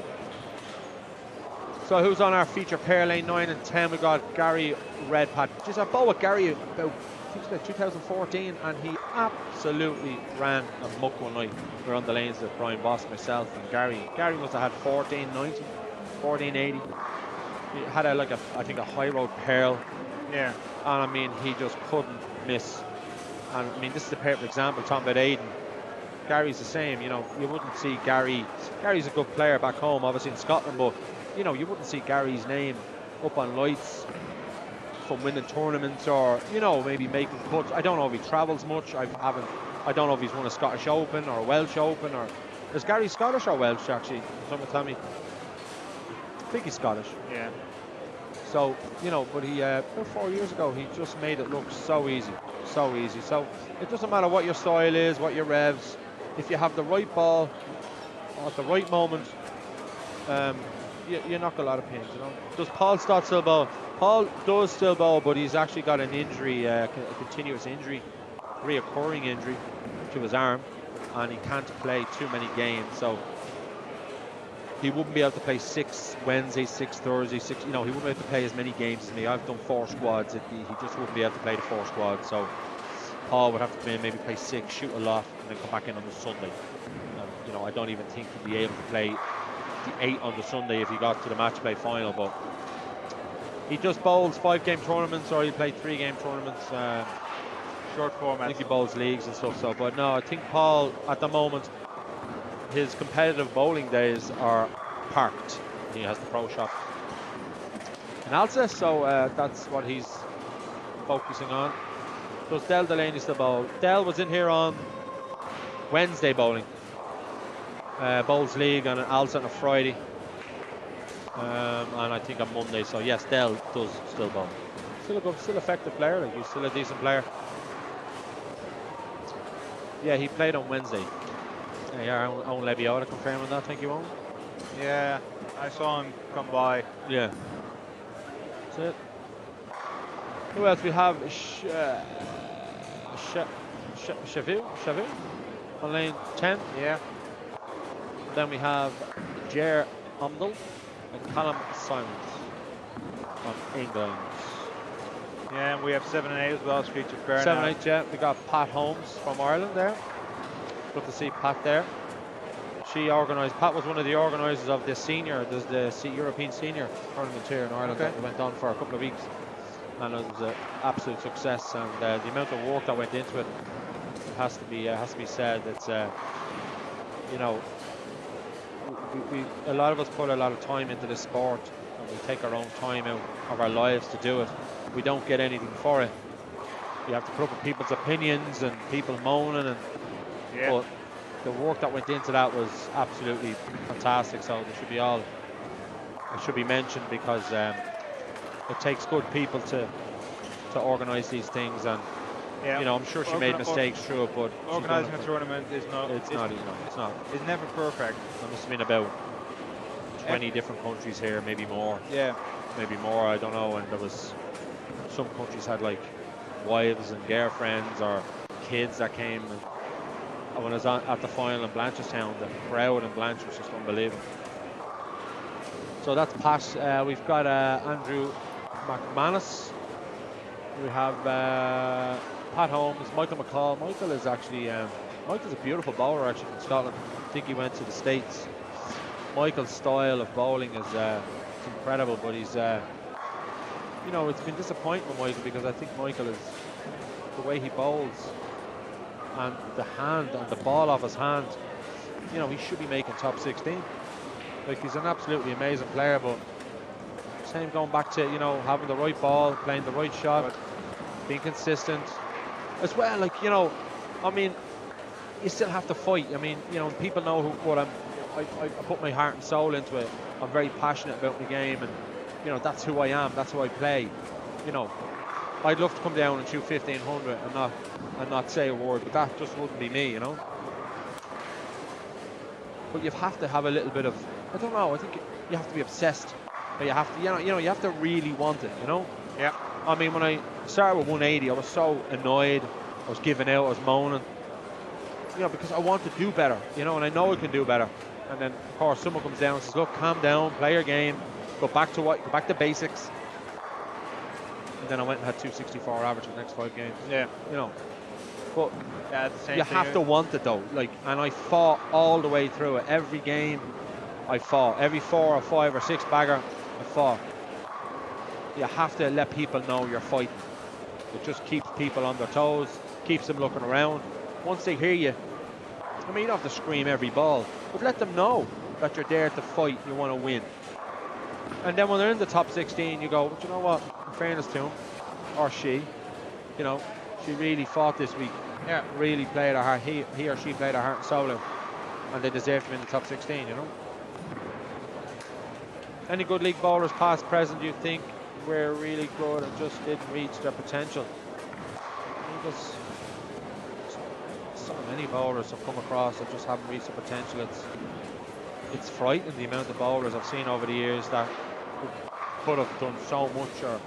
Speaker 3: So who's on our feature pair, lane 9 and 10? We got Gary Redpat. Just I bowled with Gary about, I think it's about 2014, and he absolutely ran amok one night. We were on the lanes with Brian Boss, myself, and Gary. Gary must have had 1490, 1480. He had I think a high road pearl.
Speaker 2: Yeah.
Speaker 3: And I mean, he just couldn't miss. And I mean, this is a perfect example, talking about Aiden. Gary's the same, you know, you wouldn't see Gary. Gary's a good player back home, obviously in Scotland, but you know, you wouldn't see Gary's name up on lights from winning tournaments, or, you know, maybe making cuts. I don't know if he travels much. I don't know if he's won a Scottish Open or a Welsh Open, or is Gary Scottish or Welsh actually? Someone tell me. I think he's Scottish.
Speaker 2: Yeah.
Speaker 3: So, you know, but he about 4 years ago, he just made it look so easy, so easy. So it doesn't matter what your style is, what your revs. If you have the right ball at the right moment, you knock a lot of pins, you know. Does Paul Stott still bowl? Paul does still bowl, but he's actually got an injury, a continuous injury, reoccurring injury to his arm, and he can't play too many games. So he wouldn't be able to play 6 Wednesdays, 6 Thursdays, 6. You know, he wouldn't be able to play as many games as me. I've done 4 squads. He just wouldn't be able to play the 4 squads. So Paul would have to maybe play 6, shoot a lot, and then come back in on the Sunday. You know, I don't even think he'd be able to play the 8 on the Sunday if he got to the match play final. But he just bowls 5-game tournaments, or he played 3-game tournaments.
Speaker 2: Short format.
Speaker 3: I think he bowls leagues and stuff. So, but no, I think Paul at the moment, his competitive bowling days are parked. He has the pro shop in Alsa, so that's what he's focusing on. Does Del Delaney still bowl? Del was in here on Wednesday bowling. Bowls league on an Alsa on a Friday. And I think on Monday. So yes, Del does still bowl. Still effective player. Like, he's still a decent player. Yeah, he played on Wednesday. Yeah, Owen Lebioda confirming that. Thank you, Owen.
Speaker 2: Yeah, I saw him come by.
Speaker 3: Yeah. That's it. Who else we have? Shavu on lane 10.
Speaker 2: Yeah.
Speaker 3: Then we have Jer Umdal and Callum Simons from England.
Speaker 2: Yeah, and we have 7 and 8 as well, Streets of Fair.
Speaker 3: 7 8, yeah. We got Pat Holmes from Ireland there. Good to see Pat there. Pat was one of the organisers of the European Senior tournament here in Ireland that went on for a couple of weeks. And it was an absolute success. And the amount of work that went into it has to be said. It's you know, a lot of us put a lot of time into this sport, and we take our own time out of our lives to do it. We don't get anything for it. You have to put up with people's opinions and people moaning, and but the work that went into that was absolutely fantastic. So it should be mentioned, because it takes good people to organise these things. And you know, I'm sure she made mistakes through it, but
Speaker 2: organising a tournament is not.
Speaker 3: It's not.
Speaker 2: It's never perfect.
Speaker 3: There must have been about 20 different countries here, maybe more.
Speaker 2: Yeah.
Speaker 3: Maybe more. I don't know. And there was some countries had like wives and girlfriends or kids that came. And when I was at the final in Blanchardstown, the crowd in Blanchard was just unbelievable. So that's Pat. We've got Andrew McManus. We have Pat Holmes, Michael McCall. Michael is actually Michael's a beautiful bowler actually from Scotland. I think he went to the States. Michael's style of bowling is it's incredible, but he's you know, it's been disappointing with Michael, because I think Michael is the way he bowls and the hand and the ball off his hand. You know, he should be making top 16. Like, he's an absolutely amazing player, but same going back to, you know, having the right ball, playing the right shot, being consistent as well. Like, you know, I mean, you still have to fight. I mean, you know, people know what I put my heart and soul into it. I'm very passionate about the game, and you know, that's who I am, that's how I play. You know, I'd love to come down and shoot 1500 and not say a word, but that just wouldn't be me, you know. But you have to have a little bit of, I don't know, I think you have to be obsessed. But you have to, you know, you have to really want it, you know.
Speaker 2: Yeah.
Speaker 3: I mean, when I started with 180, I was so annoyed. I was giving out. I was moaning. You know, because I want to do better, you know, and I know I can do better. And then, of course, someone comes down and says, "Look, calm down, play your game, go back to basics." And then I went and had 264 average in the next 5 games.
Speaker 2: Yeah.
Speaker 3: You know, but
Speaker 2: yeah, the same
Speaker 3: you
Speaker 2: thing.
Speaker 3: have to want it though. Like, and I fought all the way through it. Every game, I fought. Every 4 or 5 or 6 bagger, I fought. You have to let people know you're fighting. It just keeps people on their toes, keeps them looking around. Once they hear you, I mean, you don't have to scream every ball, but let them know that you're there to fight, you want to win. And then when they're in the top 16, you go, "But you know what, in fairness to him, or she, you know, she really fought this week.
Speaker 2: Yeah.
Speaker 3: Really played her heart, he or she played her heart and soul out, and they deserve to be in the top 16, you know." Any good league bowlers, past, present, you think were really good and just didn't reach their potential? Because so many bowlers have come across that just haven't reached their potential. It's frightening, the amount of bowlers I've seen over the years that could have done so much. Or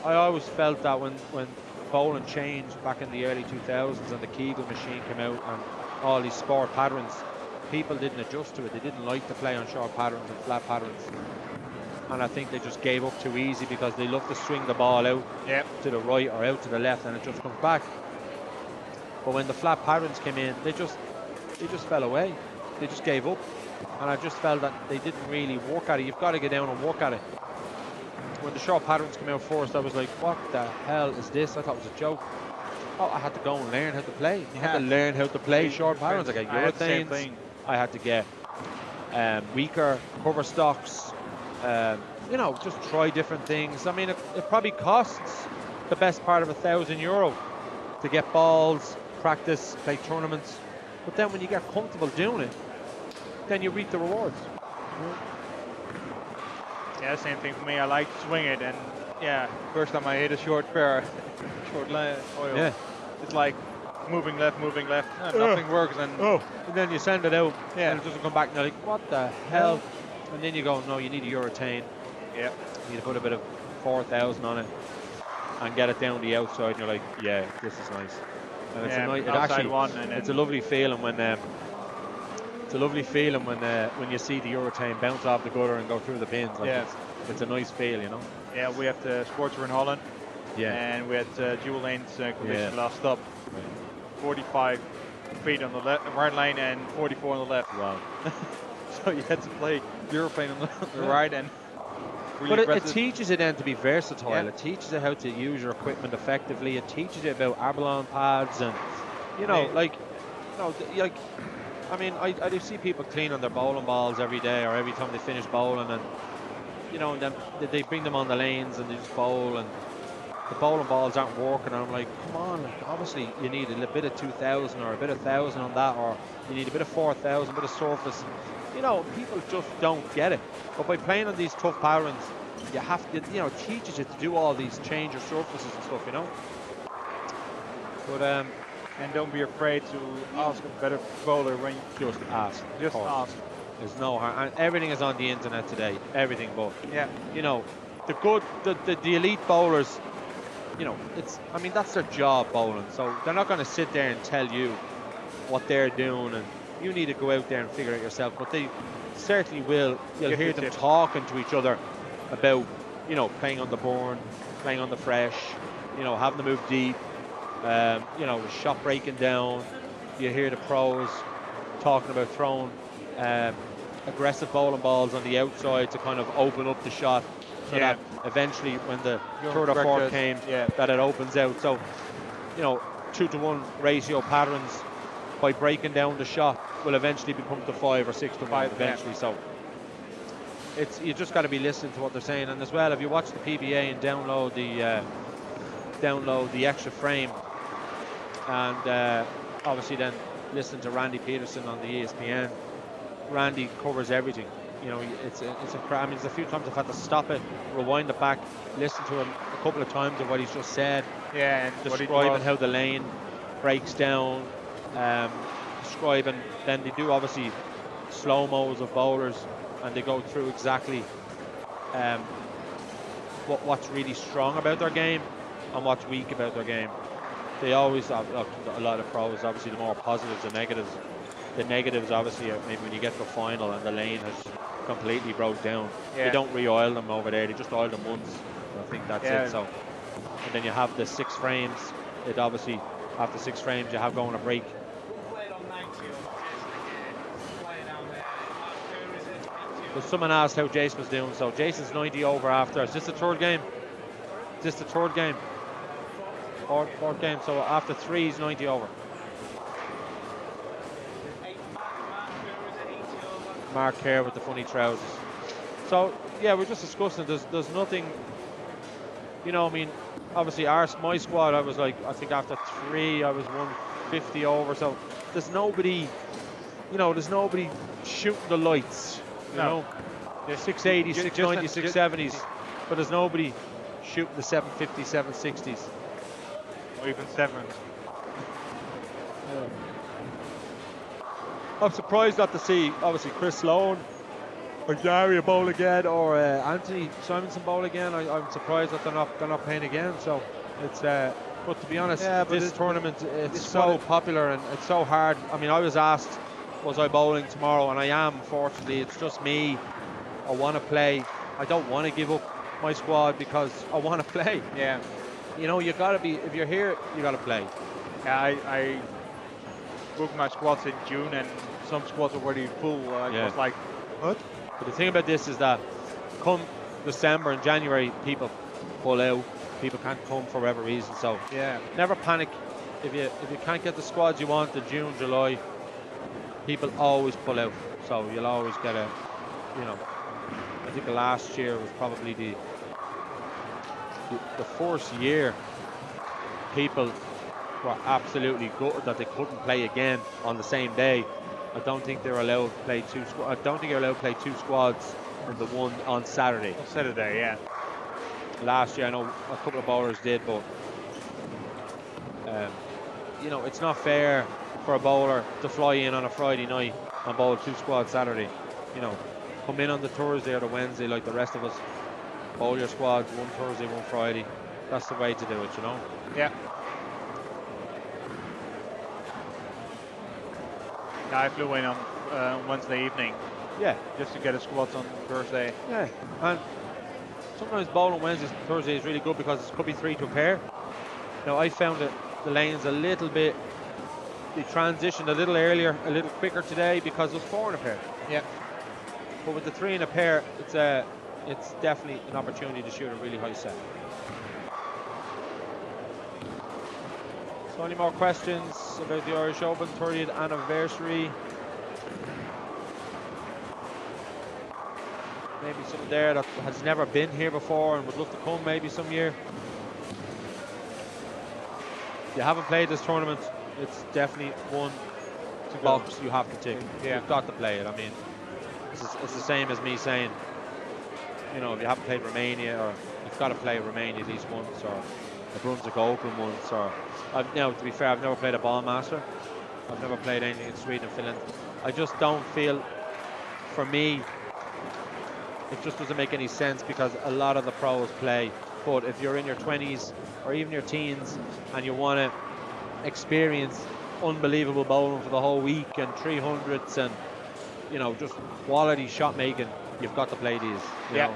Speaker 3: I always felt that when bowling changed back in the early 2000s and the Kegel machine came out and all these sport patterns, people didn't adjust to it. They didn't like to play on short patterns and flat patterns. And I think they just gave up too easy because they love to swing the ball out to the right or out to the left, and it just comes back. But when the flat patterns came in, they just fell away. They just gave up. And I just felt that they didn't really work at it. You've got to get down and work at it. When the short patterns came out first, I was like, what the hell is this? I thought it was a joke. Oh, I had to go and learn how to play. You had to learn how to play short patterns. I got urethanes. I had to get weaker cover stocks. You know, just try different things. I mean, it probably costs the best part of €1,000 to get balls, practice, play tournaments. But then when you get comfortable doing it, then you reap the rewards.
Speaker 2: Yeah, same thing for me. I like to swing it, and yeah, first time I hit a short pair, short line oil. Yeah, it's like moving left, and nothing works, and
Speaker 3: then you send it out, and it doesn't come back, and you're like, what the hell? And then you go, no, you need a urethane.
Speaker 2: Yeah,
Speaker 3: you need to put a bit of 4,000 on it, and get it down the outside, and you're like, yeah, this is nice. And it's a nice, it
Speaker 2: outside
Speaker 3: actually,
Speaker 2: one, and
Speaker 3: it's a lovely feeling when when you see the urethane bounce off the gutter and go through the bins. Like it's a nice feel, you know.
Speaker 2: Yeah, we have the Sportster in Holland.
Speaker 3: Yeah.
Speaker 2: And we had dual lanes collision last stop. 45 feet on the right lane and 44 on the left.
Speaker 3: Wow.
Speaker 2: So you had to play urethane on the right and.
Speaker 3: Really but it teaches you then to be versatile.
Speaker 2: Yeah.
Speaker 3: It teaches you how to use your equipment effectively. It teaches you about abalone pads and, you know, like, I mean, I do see people clean on their bowling balls every day or every time they finish bowling, and, you know, and then they bring them on the lanes and they just bowl, and the bowling balls aren't working, and I'm like, come on, like, obviously you need a bit of 2,000 or a bit of 1,000 on that, or you need a bit of 4,000, a bit of surface. You know, people just don't get it. But by playing on these tough patterns, you have to, you know, it teaches you to do all these change your surfaces and stuff, you know. But
Speaker 2: and don't be afraid to ask a better bowler when you
Speaker 3: just ask.
Speaker 2: Just ask.
Speaker 3: There's no harm, and everything is on the internet today. Everything, but you know, the elite bowlers, you know, I mean, that's their job, bowling. So they're not going to sit there and tell you what they're doing, and you need to go out there and figure it yourself. But they certainly will. You'll hear them talking to each other about, you know, playing on the burn, playing on the fresh, you know, having to move deep, you know, the shot breaking down. You hear the pros talking about throwing aggressive bowling balls on the outside to kind of open up the shot, so that eventually when the third or fourth came, that it opens out. So, you know, 2-to-1 ratio patterns by breaking down the shot will eventually become to 5 or 6 to 1 eventually. So you just got to be listening to what they're saying. And as well, if you watch the PBA and download the extra frame, and obviously then listen to Randy Peterson on the ESPN. Randy covers everything. You know, I mean, there's a few times I've had to stop it, rewind it back, listen to him a couple of times of what he's just said.
Speaker 2: Yeah, and
Speaker 3: describing how the lane breaks down, describing. Then they do obviously slow-mos of bowlers, and they go through exactly what's really strong about their game and what's weak about their game. They always have a lot of pros. Obviously, the more positives and negatives. The negatives, obviously, maybe when you get to the final and the lane has completely broke down. They don't re-oil them over there. They just oil them once. I think that's it. So, and then you have the 6 frames. It obviously, after 6 frames, you have going a break. But someone asked how Jason was doing. So Jason's 90 over after. Is this the third game? Is this the third game? Fourth game. So after 3, he's 90 over. Mark Kerr with the funny trousers. So yeah, we're just discussing. There's nothing. You know, I mean, obviously my squad, I was like, I think after 3, I was 150 over. So there's nobody. You know, there's nobody shooting the lights. You know, there's 680s, 690s, 670s, but there's nobody shooting the 750s, 760s,
Speaker 2: or even 7s.
Speaker 3: Yeah. I'm surprised not to see, obviously, Chris Sloan or Daria bowl again, or Anthony Simonson bowl again. I'm surprised that they're not playing again. So it's, but to be honest, this tournament, it's so popular and it's so hard. I mean, I was asked, was I bowling tomorrow? And I am, fortunately. It's just me. I want to play. I don't want to give up my squad because I want to play.
Speaker 2: Yeah.
Speaker 3: You know, you got to be, if you're here, you got to play.
Speaker 2: Yeah, I booked my squads in June and some squads are already full. I was like, what?
Speaker 3: But the thing about this is that come December and January, people pull out. People can't come for whatever reason. So never panic. If you can't get the squads you want in June, July, people always pull out. So you'll always get a, you know, I think the last year was probably the first year people were absolutely gutted that they couldn't play again on the same day. I don't think they're allowed to play two squads. I don't think you're allowed to play 2 squads in the one on Saturday.
Speaker 2: On Saturday, yeah.
Speaker 3: Last year, I know a couple of bowlers did, but you know, it's not fair for a bowler to fly in on a Friday night and bowl 2 squads Saturday. You know, come in on the Thursday or the Wednesday like the rest of us. bowl your squads, one Thursday, one Friday. That's the way to do it, you know.
Speaker 2: Yeah. Yeah, I flew in on Wednesday evening
Speaker 3: Yeah,
Speaker 2: just to get a squats on Thursday.
Speaker 3: yeah. And sometimes bowling Wednesday, Thursday is really good because it could be 3 to a pair. Now I found that the lanes a little bit, they transitioned a little earlier, a little quicker today because there's 4 in a pair.
Speaker 2: Yeah.
Speaker 3: But with the 3 in a pair, it's definitely an opportunity to shoot a really high set. So any more questions about the Irish Open 30th anniversary? Maybe someone there that has never been here before and would love to come maybe some year. If you haven't played this tournament, it's definitely one box you have to tick.
Speaker 2: Yeah.
Speaker 3: You've got to play it. I mean, it's the same as me saying, you know, if you haven't played Romania, or you've got to play Romania at least once, or the Brunswick Open once, or now to be fair, I've never played a Ball Master. I've never played anything in Sweden and Finland. I just don't feel, for me, it just doesn't make any sense because a lot of the pros play. But if you're in your 20s or even your teens and you want to experience unbelievable bowling for the whole week and 300s and, you know, just quality shot making, you've got to play these. You know.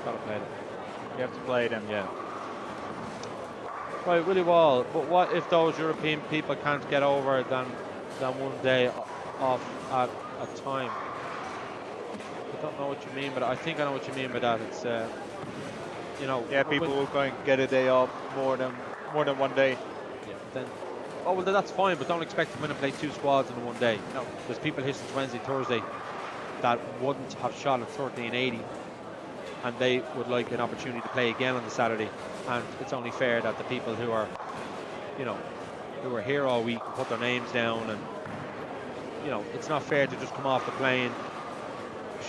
Speaker 3: Got to play them.
Speaker 2: You have to play them.
Speaker 3: Yeah. Right, Willie Wall. But what if those European people can't get over than one day off at a time? I don't know what you mean, but I think I know what you mean by that. It's, you know.
Speaker 2: Yeah, people will go and get a day off more than 1 day.
Speaker 3: Yeah. Then, oh well, then that's fine, but don't expect to come in and play 2 squads in one day.
Speaker 2: No.
Speaker 3: There's people here since Wednesday, Thursday that wouldn't have shot at 1380, and they would like an opportunity to play again on the Saturday. And it's only fair that the people who are, you know, who are here all week and put their names down, and, you know, it's not fair to just come off the plane,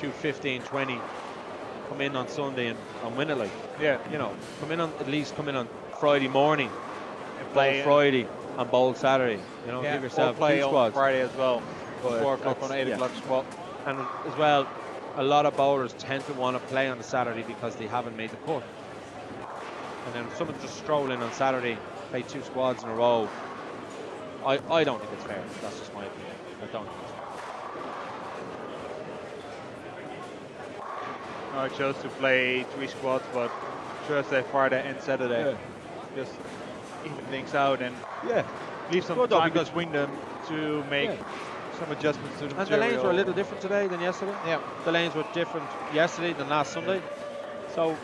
Speaker 3: shoot 15, 20, come in on Sunday and win it. Like,
Speaker 2: Yeah.
Speaker 3: you know, at least come in on Friday morning,
Speaker 2: And
Speaker 3: bowl Friday and bowl Saturday. You know,
Speaker 2: Yeah,
Speaker 3: give yourself
Speaker 2: or play
Speaker 3: 2
Speaker 2: on
Speaker 3: squads.
Speaker 2: Friday as well.
Speaker 3: But
Speaker 2: 4 o'clock on
Speaker 3: that's-
Speaker 2: 8
Speaker 3: yeah.
Speaker 2: o'clock squat.
Speaker 3: And as well, a lot of bowlers tend to want to play on the Saturday because they haven't made the cut. And then someone just stroll in on Saturday, play 2 squads in a row. I don't think it's fair. That's just my opinion. I don't think it's fair.
Speaker 2: I chose to play 3 squads, but Thursday, Friday, and Saturday. Just even things out and leave some
Speaker 3: Good though,
Speaker 2: time
Speaker 3: because-
Speaker 2: between them to make some adjustments to the
Speaker 3: And the
Speaker 2: material.
Speaker 3: lanes were a little different today than yesterday.
Speaker 2: Yeah.
Speaker 3: The lanes were different yesterday than last Sunday. So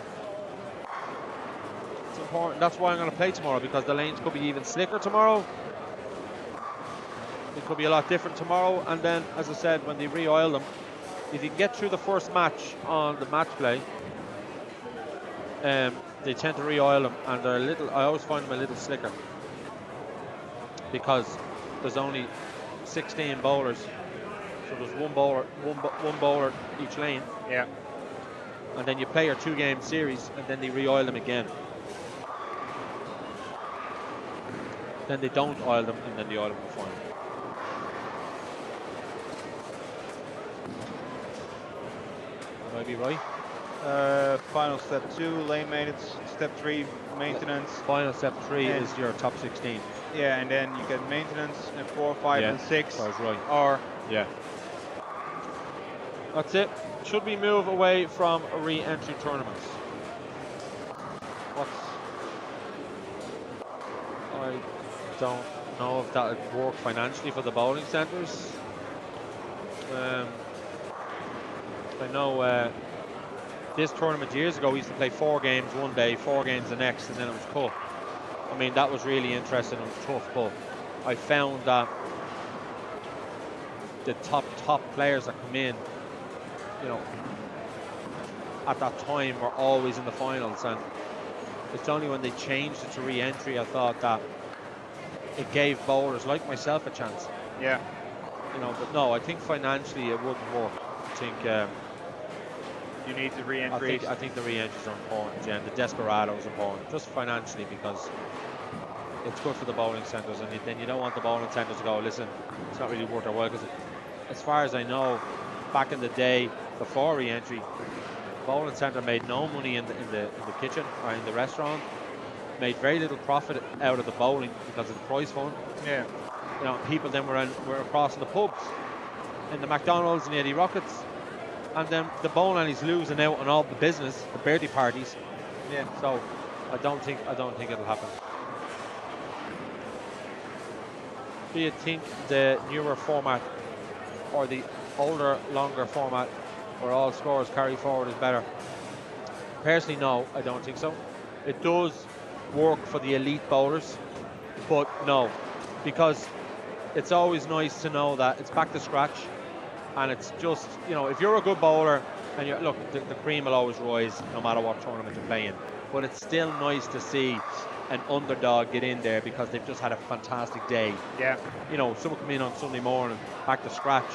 Speaker 3: it's important. That's why I'm going to play tomorrow, because the lanes could be even slicker tomorrow. It could be a lot different tomorrow. And then, as I said, when they re-oil them, if you can get through the first match on the match play, they tend to re-oil them, and they're a little. I always find them a little slicker because there's only 16 bowlers, so there's one bowler each lane.
Speaker 2: Yeah.
Speaker 3: And then you play your 2-game series, and then they re-oil them again. Then they don't oil them, and then they oil them in the final. Would I be right?
Speaker 2: Final step 2, lane maintenance. Step 3, maintenance.
Speaker 3: Final step 3
Speaker 2: And-
Speaker 3: is your top 16.
Speaker 2: Yeah, and then you get maintenance, and 4, 5,
Speaker 3: Yeah,
Speaker 2: and 6
Speaker 3: I was right.
Speaker 2: are.
Speaker 3: Yeah. That's it. Should we move away from re-entry tournaments? I don't know if that would work financially for the bowling centres. I know this tournament years ago we used to play 4 games one day, 4 games the next, and then it was cut. I mean, that was really interesting. It was tough, but I found that the top players that come in, you know, at that time were always in the finals, and it's only when they changed it to re-entry I thought that it gave bowlers like myself a chance.
Speaker 2: Yeah.
Speaker 3: You know, but no, I think financially it wouldn't work. I think
Speaker 2: You need the re-entries.
Speaker 3: I think the re-entries are important, yeah, and the Desperado is important, just financially, because it's good for the bowling centres, and then you don't want the bowling centres to go, listen, it's not really worth our while, because as far as I know, back in the day, before re-entry, bowling centre made no money in the kitchen or in the restaurant. Made very little profit out of the bowling because of the prize fund.
Speaker 2: Yeah.
Speaker 3: You know, people then were across in the pubs, in the McDonald's and the Eddie Rockets, and then the bowling alley's losing out on all the business, the birthday parties.
Speaker 2: Yeah.
Speaker 3: So I don't think it'll happen. Do you think the newer format or the older, longer format where all scores carry forward is better? Personally, no, I don't think so. It does work for the elite bowlers, but no, because it's always nice to know that it's back to scratch, and it's just, you know, if you're a good bowler, and you look, the cream will always rise no matter what tournament you're playing, but it's still nice to see an underdog get in there because they've just had a fantastic day.
Speaker 2: Yeah.
Speaker 3: You know, someone come in on Sunday morning, back to scratch,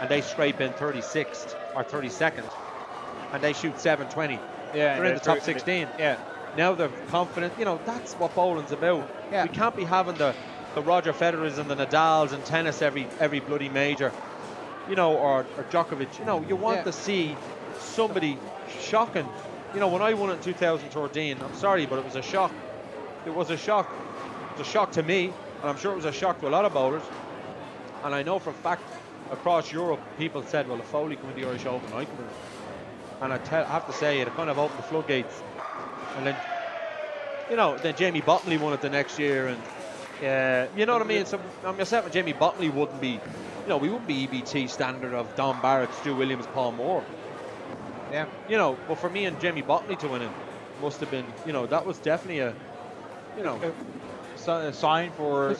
Speaker 3: and they scrape in 36th or 32nd, and they shoot 720.
Speaker 2: Yeah.
Speaker 3: They're in the top 16.
Speaker 2: Yeah.
Speaker 3: Now they're confident. You know, that's what bowling's about.
Speaker 2: Yeah.
Speaker 3: We can't be having the Roger Federers and the Nadals and tennis every bloody major, you know, or Djokovic. You know, you want to see somebody shocking. You know, when I won it in 2013, I'm sorry, but it was a shock. It was a shock. It was a shock to me, and I'm sure it was a shock to a lot of bowlers. And I know for a fact across Europe, people said, well, if Foley come into the Irish Open, I come in. And I have to say, it kind of opened the floodgates. And then, you know, then Jamie Bottomley won it the next year, and you know what I mean. So myself and Jamie Bottomley wouldn't be, you know, we wouldn't be EBT standard of Don Barrett, Stu Williams, Paul Moore.
Speaker 2: Yeah.
Speaker 3: You know, but for me and Jamie Bottomley to win it must have been, you know, that was definitely a, you know,
Speaker 2: a sign for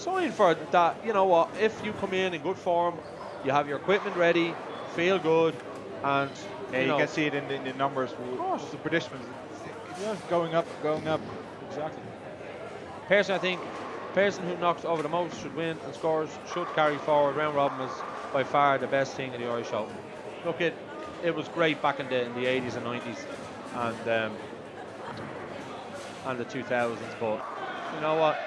Speaker 3: that. You know what? If you come in good form, you have your equipment ready, feel good, and
Speaker 2: you
Speaker 3: know,
Speaker 2: can see it in the numbers.
Speaker 3: Of course.
Speaker 2: The participants, going up.
Speaker 3: Exactly. Personally, I think the person who knocks over the most should win, and scores should carry forward. Round robin is by far the best thing in the Irish Open. Look, it was great back in the 80s and 90s, and the 2000s. But you know what?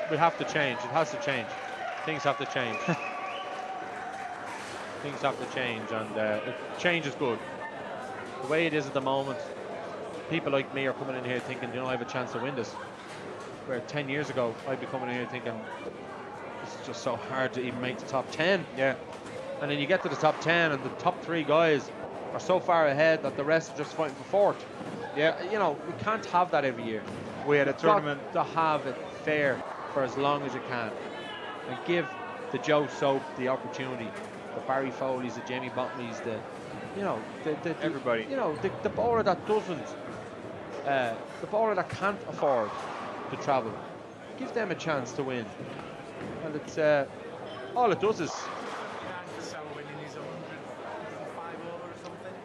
Speaker 3: We have to change. It has to change. Things have to change. Things have to change, and change is good. The way it is at the moment, people like me are coming in here thinking, you know, I have a chance to win this. Where 10 years ago, I'd be coming in here thinking, it's just so hard to even make the top 10.
Speaker 2: Yeah.
Speaker 3: And then you get to the top 10, and the top 3 guys are so far ahead that the rest are just fighting for fourth.
Speaker 2: Yeah.
Speaker 3: You know, we can't have that every year.
Speaker 2: We had a tournament
Speaker 3: to have it fair for as long as you can, and give the Joe Soap the opportunity, the Barry Foleys, the Jamie Bottomleys,
Speaker 2: everybody.
Speaker 3: You know, the bowler that doesn't, the bowler that can't afford to travel, give them a chance to win. And it's all it does is.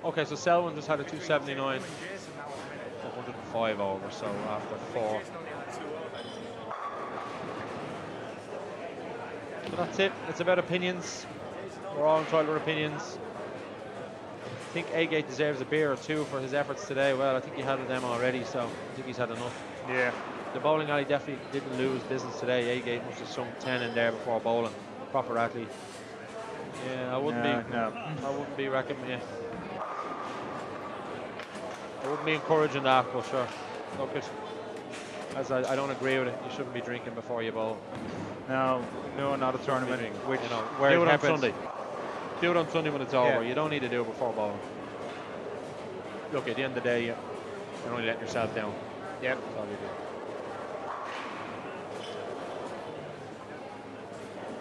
Speaker 3: Okay, so Selwyn just had a 279, 105 over, so after 4. So that's it. It's about opinions. We're all entitled to our opinions. I think Agate deserves a beer or two for his efforts today. Well, I think he had them already, so I think he's had enough.
Speaker 2: Yeah.
Speaker 3: The bowling alley definitely didn't lose business today. Agate must have sunk 10 in there before bowling. Proper athlete. Yeah, I wouldn't I wouldn't be recommending. I wouldn't be encouraging that, but sure. Look, as I don't agree with it. You shouldn't be drinking before you bowl.
Speaker 2: No, not a tournament. Which,
Speaker 3: you know,
Speaker 2: where
Speaker 3: do it on
Speaker 2: happens.
Speaker 3: Sunday. Do it on Sunday when it's over.
Speaker 2: Yeah.
Speaker 3: You don't need to do it before bowling. Look, at the end of the day, you're only letting yourself down.
Speaker 2: Yep.
Speaker 3: That's all you do.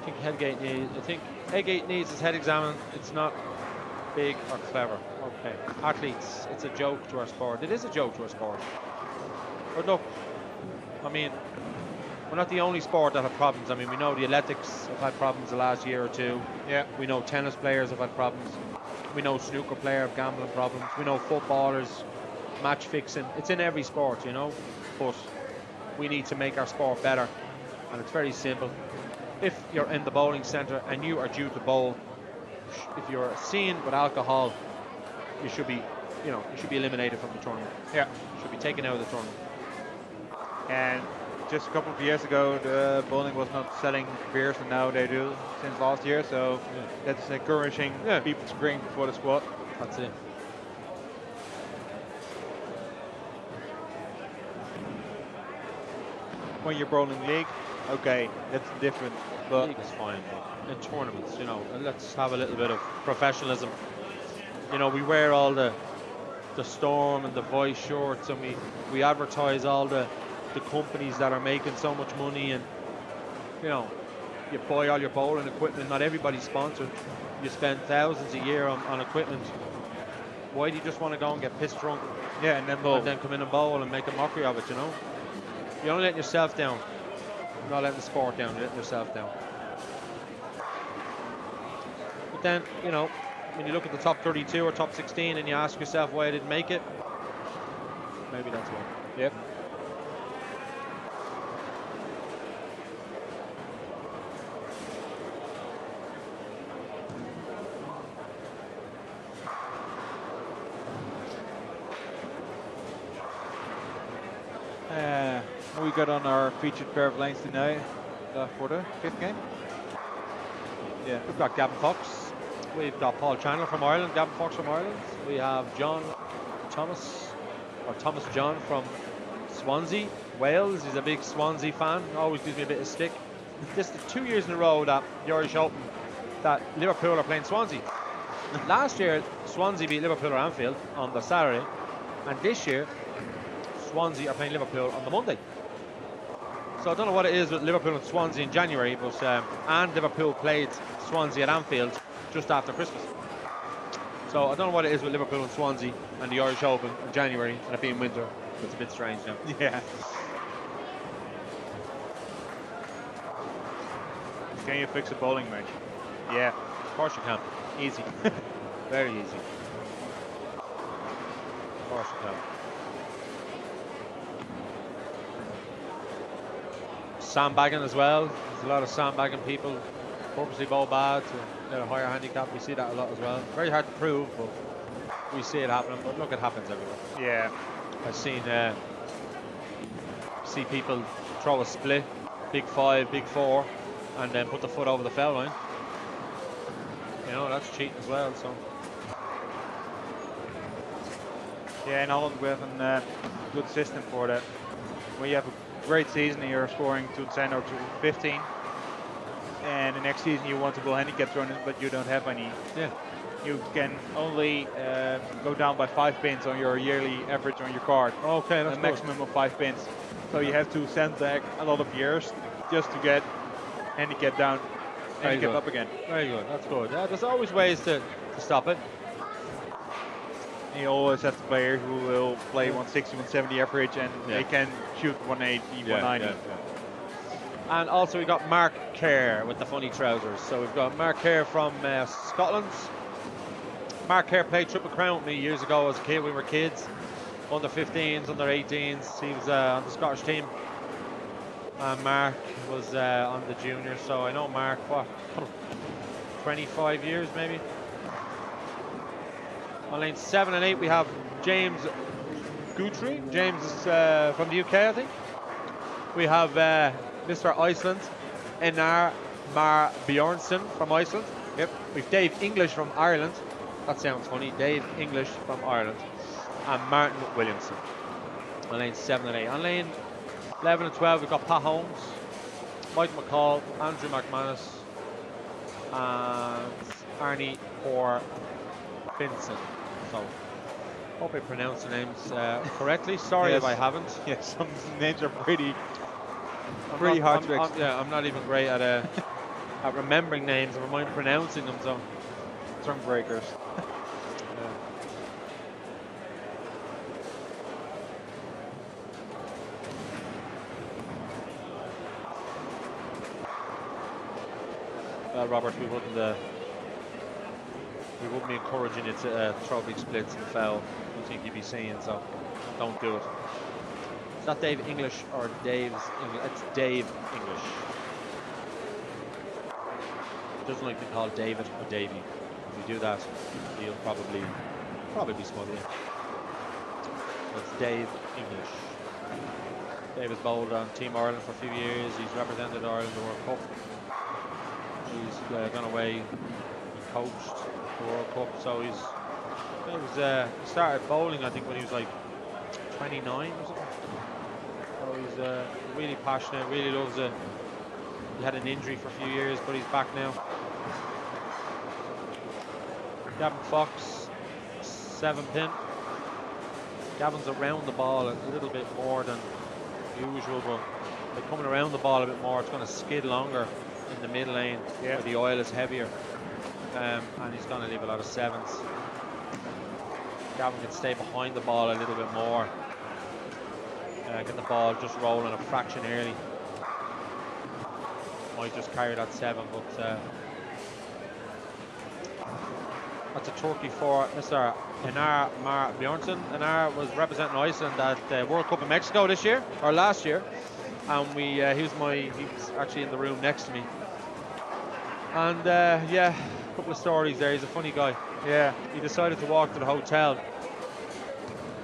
Speaker 3: I think Headgate needs his head examined. It's not big or clever. Okay. Athletes, it's a joke to our sport. It is a joke to our sport. But look, I mean, we're not the only sport that have problems. I mean, we know the athletics have had problems the last year or two.
Speaker 2: Yeah.
Speaker 3: We know tennis players have had problems. We know snooker players have gambling problems. We know footballers, match fixing. It's in every sport, you know. But we need to make our sport better. And it's very simple. If you're in the bowling centre and you are due to bowl, if you're seen with alcohol, you should be eliminated from the tournament.
Speaker 2: Yeah.
Speaker 3: You should be taken out of the tournament.
Speaker 2: And just a couple of years ago, the bowling was not selling beers, and now they do since last year. So that's encouraging people to drink before the squad.
Speaker 3: That's it.
Speaker 2: When you're bowling league, okay, that's different. But
Speaker 3: League is fine, but in tournaments, you know, and let's have a little bit of professionalism. You know, we wear all the Storm and the Voice shorts, and we advertise all the companies that are making so much money, and you know, you buy all your bowling equipment. Not everybody's sponsored. You spend thousands a year on equipment. Why do you just want to go and get pissed drunk?
Speaker 2: yeah, and then bowl.
Speaker 3: And then come in and bowl and make a mockery of it, you know? You're only letting yourself down. You're not letting the sport down, you're letting yourself down. But then, you know, when you look at the top 32 or top 16 and you ask yourself why I didn't make it, maybe that's why.
Speaker 2: Yep. We got on our featured pair of lanes tonight for the 5th game.
Speaker 3: Yeah, we've got Gavin Fox. We've got Paul Chandler from Ireland, Gavin Fox from Ireland. We have Thomas John from Swansea, Wales. He's a big Swansea fan, always gives me a bit of stick. This is 2 years in a row that the Irish Open, that Liverpool are playing Swansea. Last year, Swansea beat Liverpool at Anfield on the Saturday, and this year, Swansea are playing Liverpool on the Monday. So I don't know what it is with Liverpool and Swansea in January, but and Liverpool played Swansea at Anfield just after Christmas. So I don't know what it is with Liverpool and Swansea and the Irish Open in January and it being winter. It's a bit strange now.
Speaker 2: Yeah. Can you fix a bowling match?
Speaker 3: Yeah, of course you can. Easy. Very easy. Of course you can. Sandbagging as well. There's a lot of sandbagging people purposely bowl bad to get a higher handicap. We see that a lot as well. Very hard to prove, but we see it happening. But look, it happens everywhere.
Speaker 2: Yeah.
Speaker 3: I've seen see people throw a split, big 5, big 4, and then put the foot over the foul line. You know, that's cheating as well. So
Speaker 2: yeah, in Holland we have a good system for that. When you have a great season and you're scoring 210 or 215, and the next season you want to bowl handicaps running, but you don't have any.
Speaker 3: yeah,
Speaker 2: You can only go down by 5 pins on your yearly average on your card.
Speaker 3: okay, that's
Speaker 2: A
Speaker 3: good.
Speaker 2: maximum of 5 pins. So you have to send back a lot of years just to get handicap down,
Speaker 3: Very
Speaker 2: handicap
Speaker 3: good.
Speaker 2: up again.
Speaker 3: Very good. That's good. Yeah, there's always ways to stop it.
Speaker 2: And you always have the player who will play 160, 170 average, and
Speaker 3: Yeah.
Speaker 2: they can shoot 180, 190.
Speaker 3: And also we got Mark Kerr with the funny trousers. So we've got Mark Kerr from Scotland. Mark Kerr played Triple Crown with me years ago as a kid. We were kids, under 15s, under 18s. He was on the Scottish team. And Mark was on the juniors. So I know Mark, what, 25 years maybe. On lanes 7 and 8 we have James Guthrie. James is from the UK, I think. We have Mr. Iceland, Einar Mar Bjornsson from Iceland. Yep. We've Dave English from Ireland. That sounds funny. Dave English from Ireland. And Martin Williamson. On lane 7 and 8. On lane 11 and 12 we've got Pat Holmes, Mike McCall, Andrew McManus, and Arnie Hoare Vincent. So, hope I pronounced the names correctly. Sorry
Speaker 2: Yes.
Speaker 3: if I haven't.
Speaker 2: Yeah, some names are pretty
Speaker 3: I'm
Speaker 2: hard
Speaker 3: not-
Speaker 2: to
Speaker 3: I'm- yeah, I'm not even great at at remembering names. Never mind pronouncing them. So,
Speaker 2: tongue breakers.
Speaker 3: well, Robert, we wouldn't be encouraging you to throw big splits and foul. I don't think you'd be seeing, so don't do it. It's not Dave English or Dave's English. It's Dave English. Doesn't like to be called David or Davey. If you do that, he'll probably be smuggling. It's Dave English. Dave has bowled on Team Ireland for a few years. He's represented Ireland in the World Cup. He's gone away and coached the World Cup. So he started bowling, I think, when he was like 29 or something. So He's really passionate, really loves it. He had an injury for a few years, but he's back now. Gavin Fox, 7-pin. Gavin's around the ball a little bit more than usual, but by coming around the ball a bit more, it's going to skid longer in the mid lane where the oil is heavier. And he's going to leave a lot of 7s. Gavin can stay behind the ball a little bit more. Get the ball just rolling a fraction early. Might just carry that 7, but that's a turkey for Mr. Einar Mar Bjornsson. Einar was representing Iceland at the World Cup in Mexico this year, or last year. And he was actually in the room next to me. And yeah, a couple of stories there. He's a funny guy.
Speaker 2: Yeah.
Speaker 3: He decided to walk to the hotel.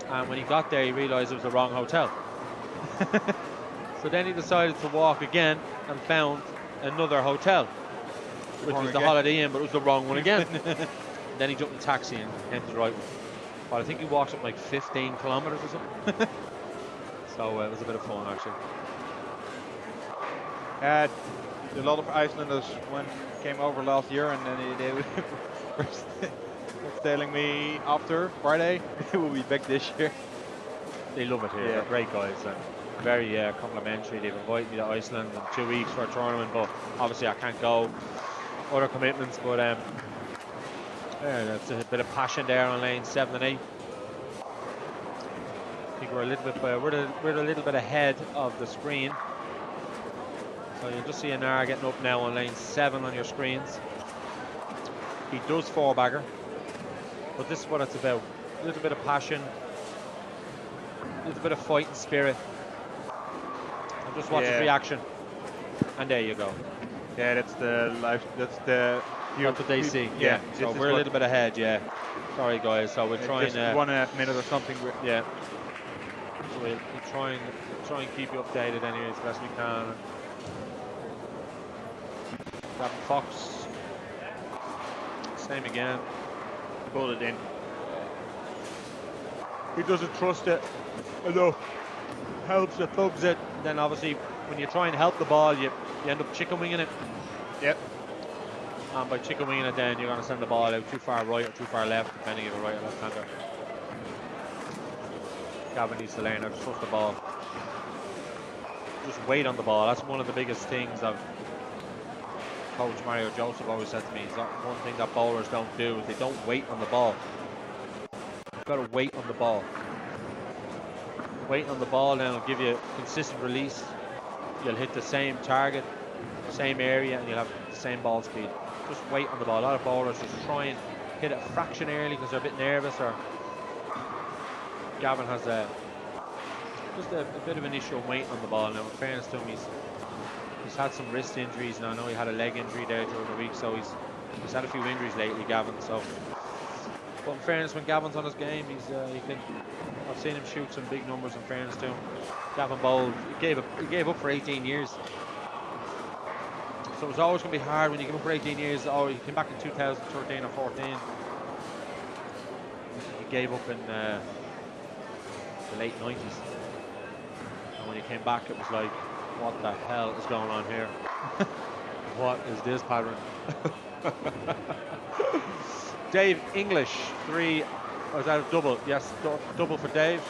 Speaker 3: And when he got there, he realized it was the wrong hotel. So then he decided to walk again and found another hotel, which was the Holiday Inn, but it was the wrong one again. Then he jumped in a taxi and came to the right one. But I think he walked up like 15 kilometers or something. So it was a bit of fun, actually.
Speaker 2: A lot of Icelanders came over last year, and then they were telling me after Friday they will be back this year.
Speaker 3: They love it here. They're great guys. And very complimentary. They've invited me to Iceland in 2 weeks for a tournament, but obviously I can't go. Other commitments, but yeah, that's a bit of passion there on lanes 7 and 8. I think we're a little bit we're a little bit ahead of the screen. So you'll just see Einar getting up now on lane 7 on your screens. He does 4-bagger, but this is what it's about. A little bit of passion, a little bit of fighting spirit. And just watch his reaction. And there you go.
Speaker 2: Yeah, that's the life. That's what
Speaker 3: they see.
Speaker 2: Yeah.
Speaker 3: So we're a little bit ahead. Yeah. Sorry guys. So we're trying.
Speaker 2: Just 1.5 minutes or something.
Speaker 3: Yeah. So we'll try and keep you updated anyway as best we can. Gavin Fox. Same again.
Speaker 2: Pull it in.
Speaker 3: He doesn't trust it enough. Helps it, thugs it. Then obviously when you try and help the ball, you end up chicken winging it.
Speaker 2: Yep.
Speaker 3: And by chicken winging it, then you're going to send the ball out too far right or too far left, depending if you're right or left hander. Gavin needs to learn how to trust the ball. Just wait on the ball. That's one of the biggest things that Coach Mario Joseph always said to me. Is that one thing that bowlers don't do is they don't wait on the ball. You've got to wait on the ball. Waiting on the ball now will give you consistent release. You'll hit the same target, same area, and you'll have the same ball speed. Just wait on the ball. A lot of bowlers just try and hit it a fraction early because they're a bit nervous, or Gavin has just a bit of an issue on waiting on the ball. Now, in fairness to him, he's had some wrist injuries, and I know he had a leg injury there during the week, so he's had a few injuries lately, Gavin. So, but in fairness, when Gavin's on his game, I've seen him shoot some big numbers. In fairness to him, Gavin bowled. He gave up for 18 years. So it was always going to be hard when you give up for 18 years. Oh, he came back in 2013 or 14. He gave up in the late 90s. And when he came back, it was like, what the hell is going on here? What is this pattern? Dave English, 3. Was that a double? Yes, double for Dave.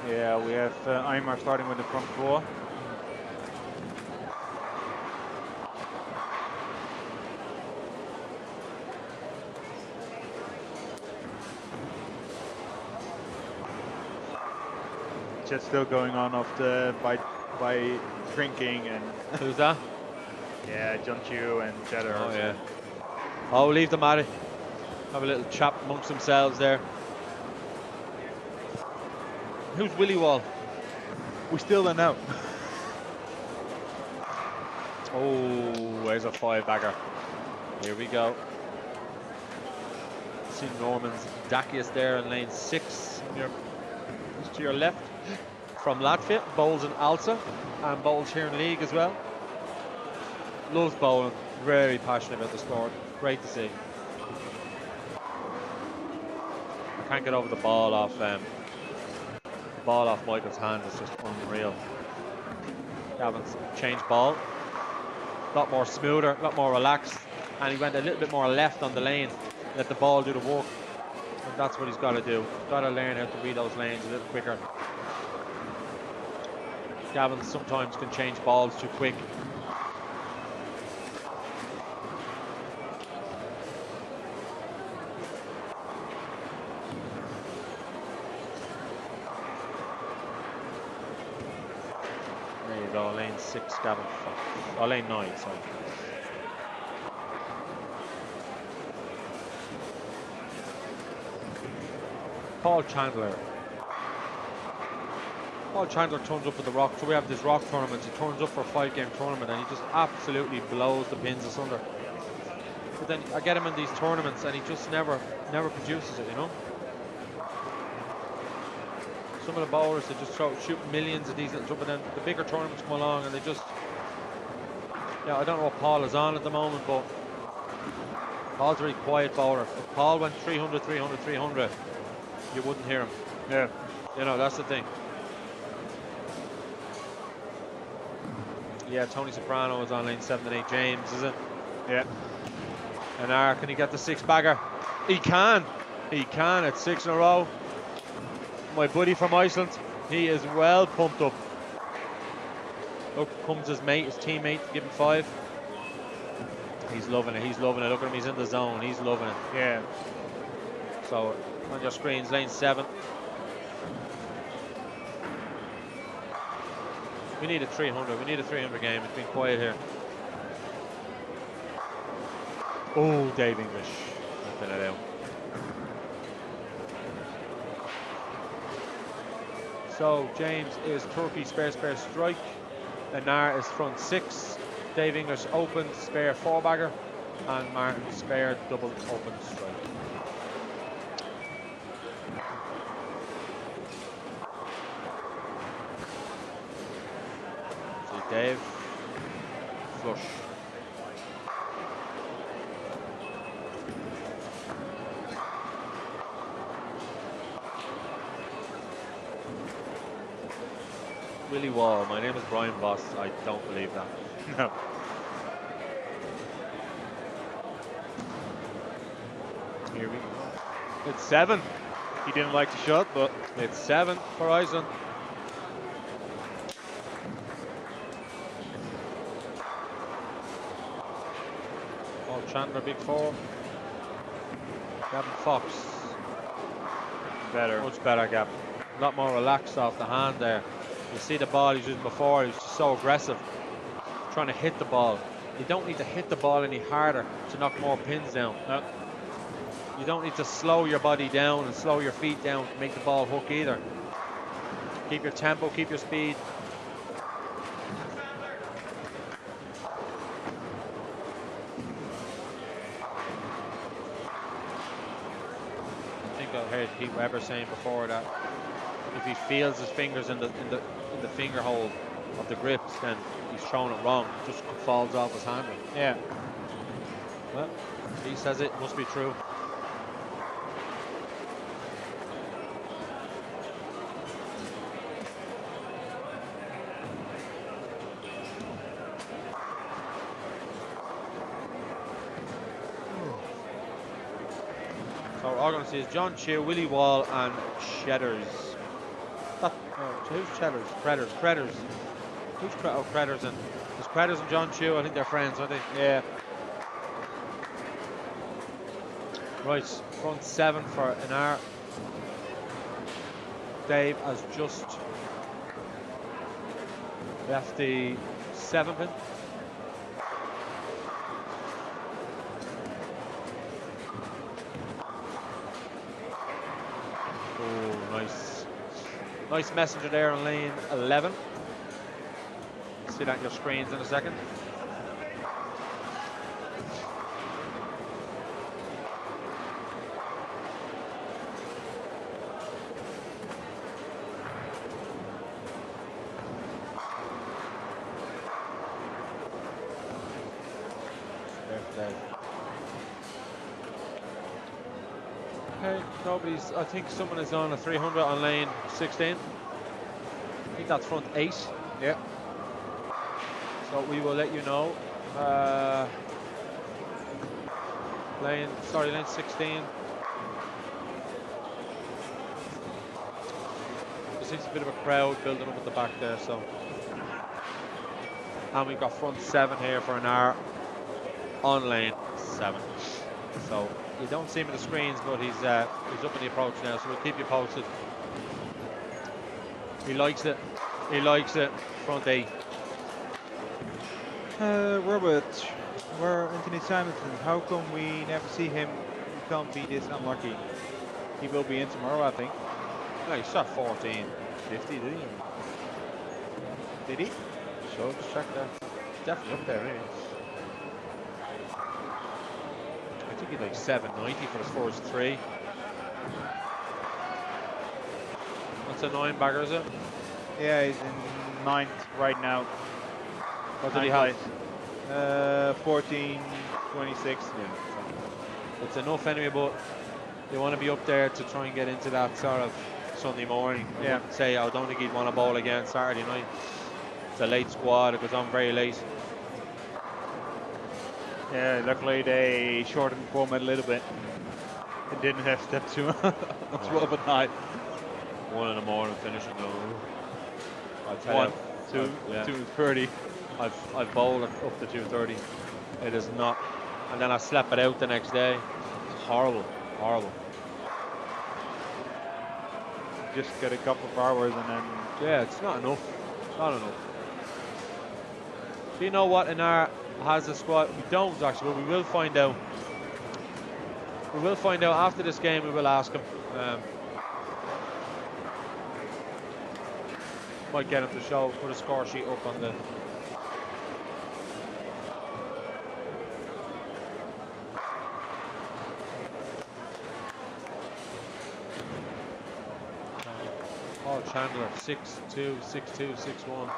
Speaker 2: Yeah, we have Einar starting with the front 4. Just still going on by drinking and.
Speaker 3: Who's that?
Speaker 2: Yeah, John Chu and Cheddar.
Speaker 3: Oh yeah. Oh, leave them at it. Have a little chat amongst themselves there. Who's Willie Wall?
Speaker 2: We still don't know.
Speaker 3: Oh, there's a 5-bagger. Here we go. See Norman's Dacius there in lane 6. Just to your left. From Latvia, bowls in Alsa and bowls here in league as well. Loves bowling, Very passionate about the sport. Great to see. I can't get over the ball off Michael's hand. It's just unreal. Gavin's changed ball. A lot more smoother, a lot more relaxed, and he went a little bit more left on the lane. Let the ball do the work, and that's what he's got to do. He's got to learn how to read those lanes a little quicker. Gavin sometimes can change balls too quick. There you go, lane 6, Gavin. Oh, lane 9, sorry. Paul Chandler. Paul Chandler turns up at the rock. So we have this rock tournament. He turns up for a 5-game tournament and he just absolutely blows the pins asunder. But then I get him in these tournaments and he just never produces it, you know. Some of the bowlers, they just shoot millions of these little jump, and then the bigger tournaments come along and they just, yeah, I don't know what Paul is on at the moment, but Paul's a really quiet bowler. If Paul went 300, 300, 300, you wouldn't hear him.
Speaker 2: Yeah.
Speaker 3: You know, that's the thing. Yeah, Tony Soprano is on lane 7 and 8. James, is it?
Speaker 2: Yeah.
Speaker 3: And can he get the 6-bagger? He can. He can at 6 in a row. My buddy from Iceland, he is well pumped up. Look, comes his mate, his teammate, to give him 5. He's loving it. He's loving it. Look at him. He's in the zone. He's loving it.
Speaker 2: Yeah.
Speaker 3: So on your screens, lane 7. We need a 300. We need a 300 game. It's been quiet here. Oh, Dave English. Nothing it out. So James is Turkey, spare, strike. Anar is front 6. Dave English open, spare 4-bagger. And Martin spare double open strike. See Dave, flush. Willie Wall, my name is Brian Boss. I don't believe that.
Speaker 2: No.
Speaker 3: Here we go.
Speaker 2: It's 7. He didn't like the shot, but
Speaker 3: It's 7 for Iceland. Paul Chandler, big 4. Gavin Fox.
Speaker 2: better.
Speaker 3: Much better, Gavin. A lot more relaxed off the hand there. You see the ball he's using before, he was just so aggressive, trying to hit the ball. You don't need to hit the ball any harder to knock more pins down.
Speaker 2: No.
Speaker 3: You don't need to slow your body down and slow your feet down to make the ball hook either. Keep your tempo, keep your speed. I think I heard Pete Weber saying before that if he feels his fingers in the finger hole of the grips, then he's throwing it wrong. It just falls off his hand.
Speaker 2: Yeah.
Speaker 3: Well, he says it must be true. So we're all going to see is John Chew, Willie Wall, and Cheddars. Who's Cheddars? Credders. Who's Credders and there's Credders and John Chew. I think they're friends, aren't they?
Speaker 2: Yeah.
Speaker 3: Right, front 7 for an hour. Dave has just left the 7 pin. Oh, nice. Nice messenger there on lane 11. See that on your screens in a second. save. Okay, nobody's. I think someone is on a 300 on lane 16. I think that's front 8.
Speaker 2: Yeah.
Speaker 3: So we will let you know. Lane 16. There seems a bit of a crowd building up at the back there, so. And we've got front 7 here for an hour on lane 7. So you don't see him in the screens, but he's up in the approach now, so we'll keep you posted. He likes it. He likes it. Front 8.
Speaker 2: Robert, where Anthony Simonson? How come we never see him? We can't be this unlucky. He will be in tomorrow, I think.
Speaker 3: No, he shot 14.50, did he?
Speaker 2: Did he?
Speaker 3: So just check that. Definitely up there, really. I think he'd like 790 for his first 3. That's a 9 bagger, is it?
Speaker 2: Yeah, he's in 9th right now.
Speaker 3: What did he have?
Speaker 2: 14.26.
Speaker 3: Yeah. It's enough anyway, but you want to be up there to try and get into that sort of Sunday morning. I
Speaker 2: Yeah.
Speaker 3: wouldn't say I don't think he'd want to bowl again Saturday night. It's a late squad, it goes on very late.
Speaker 2: Yeah, luckily they shortened the format a little bit. It didn't have step 2 on 12 at night.
Speaker 3: 1 in the morning finishing though. I'll tell
Speaker 2: 1,
Speaker 3: you,
Speaker 2: 2, 2:30.
Speaker 3: I've bowled up to 2:30. It is not, and then I slept it out the next day. It's horrible, horrible.
Speaker 2: Just get a couple of hours and then.
Speaker 3: Yeah, it's not enough. It's not enough. Do you know what Anar has a squad? We don't actually, but we will find out. We will find out after this game. We will ask him. Might get him to show, put a score sheet up on the. Paul Chandler, 6-2, 6-2, 6-1.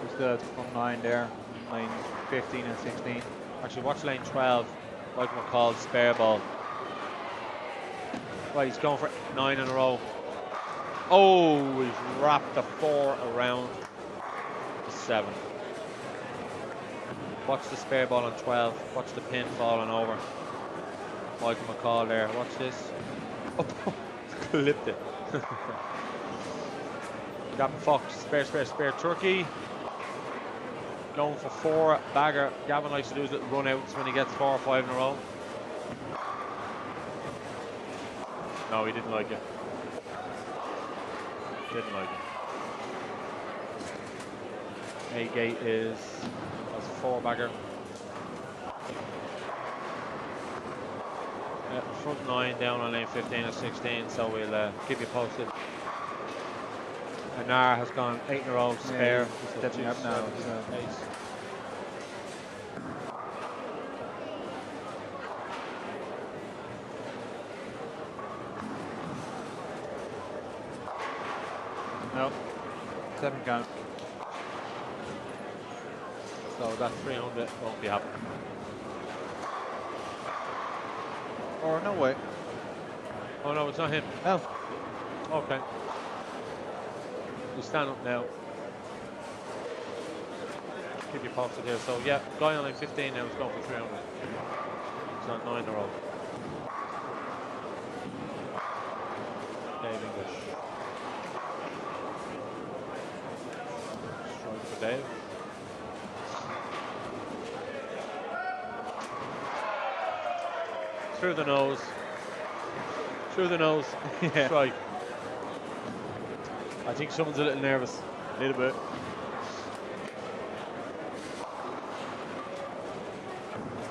Speaker 2: Who's that from 9 there? Lane 15 and 16.
Speaker 3: Actually, watch lane 12. Like McCall's spare ball. Right, he's going for 9 in a row. Oh, he's wrapped the 4 around the 7. Watch the spare ball on 12. Watch the pin falling over. Michael McCall there. Watch this. Oh, clipped it. Gavin Fox, spare turkey. Going for 4 bagger. Gavin likes to do his little run outs when he gets 4 or 5 in a row. No, he didn't like it. Didn't like it. A-gate is that's 4 bagger. Front 9 down on lane 15 and 16, so we'll keep you posted. Anar has gone 8 in a row, spare.
Speaker 2: Yeah, he's stepping up now. No, 7 count.
Speaker 3: So that 300 won't be happening.
Speaker 2: Or no way.
Speaker 3: Oh no, it's not him.
Speaker 2: No.
Speaker 3: Okay. We stand up now. Keep you posted here. So yeah, guy on lane 15 now is going for 300. He's on 9 in a row. Dave English. Strike for Dave. Through the nose. Through the nose.
Speaker 2: Yeah.
Speaker 3: Strike. I think someone's a little nervous.
Speaker 2: A little bit.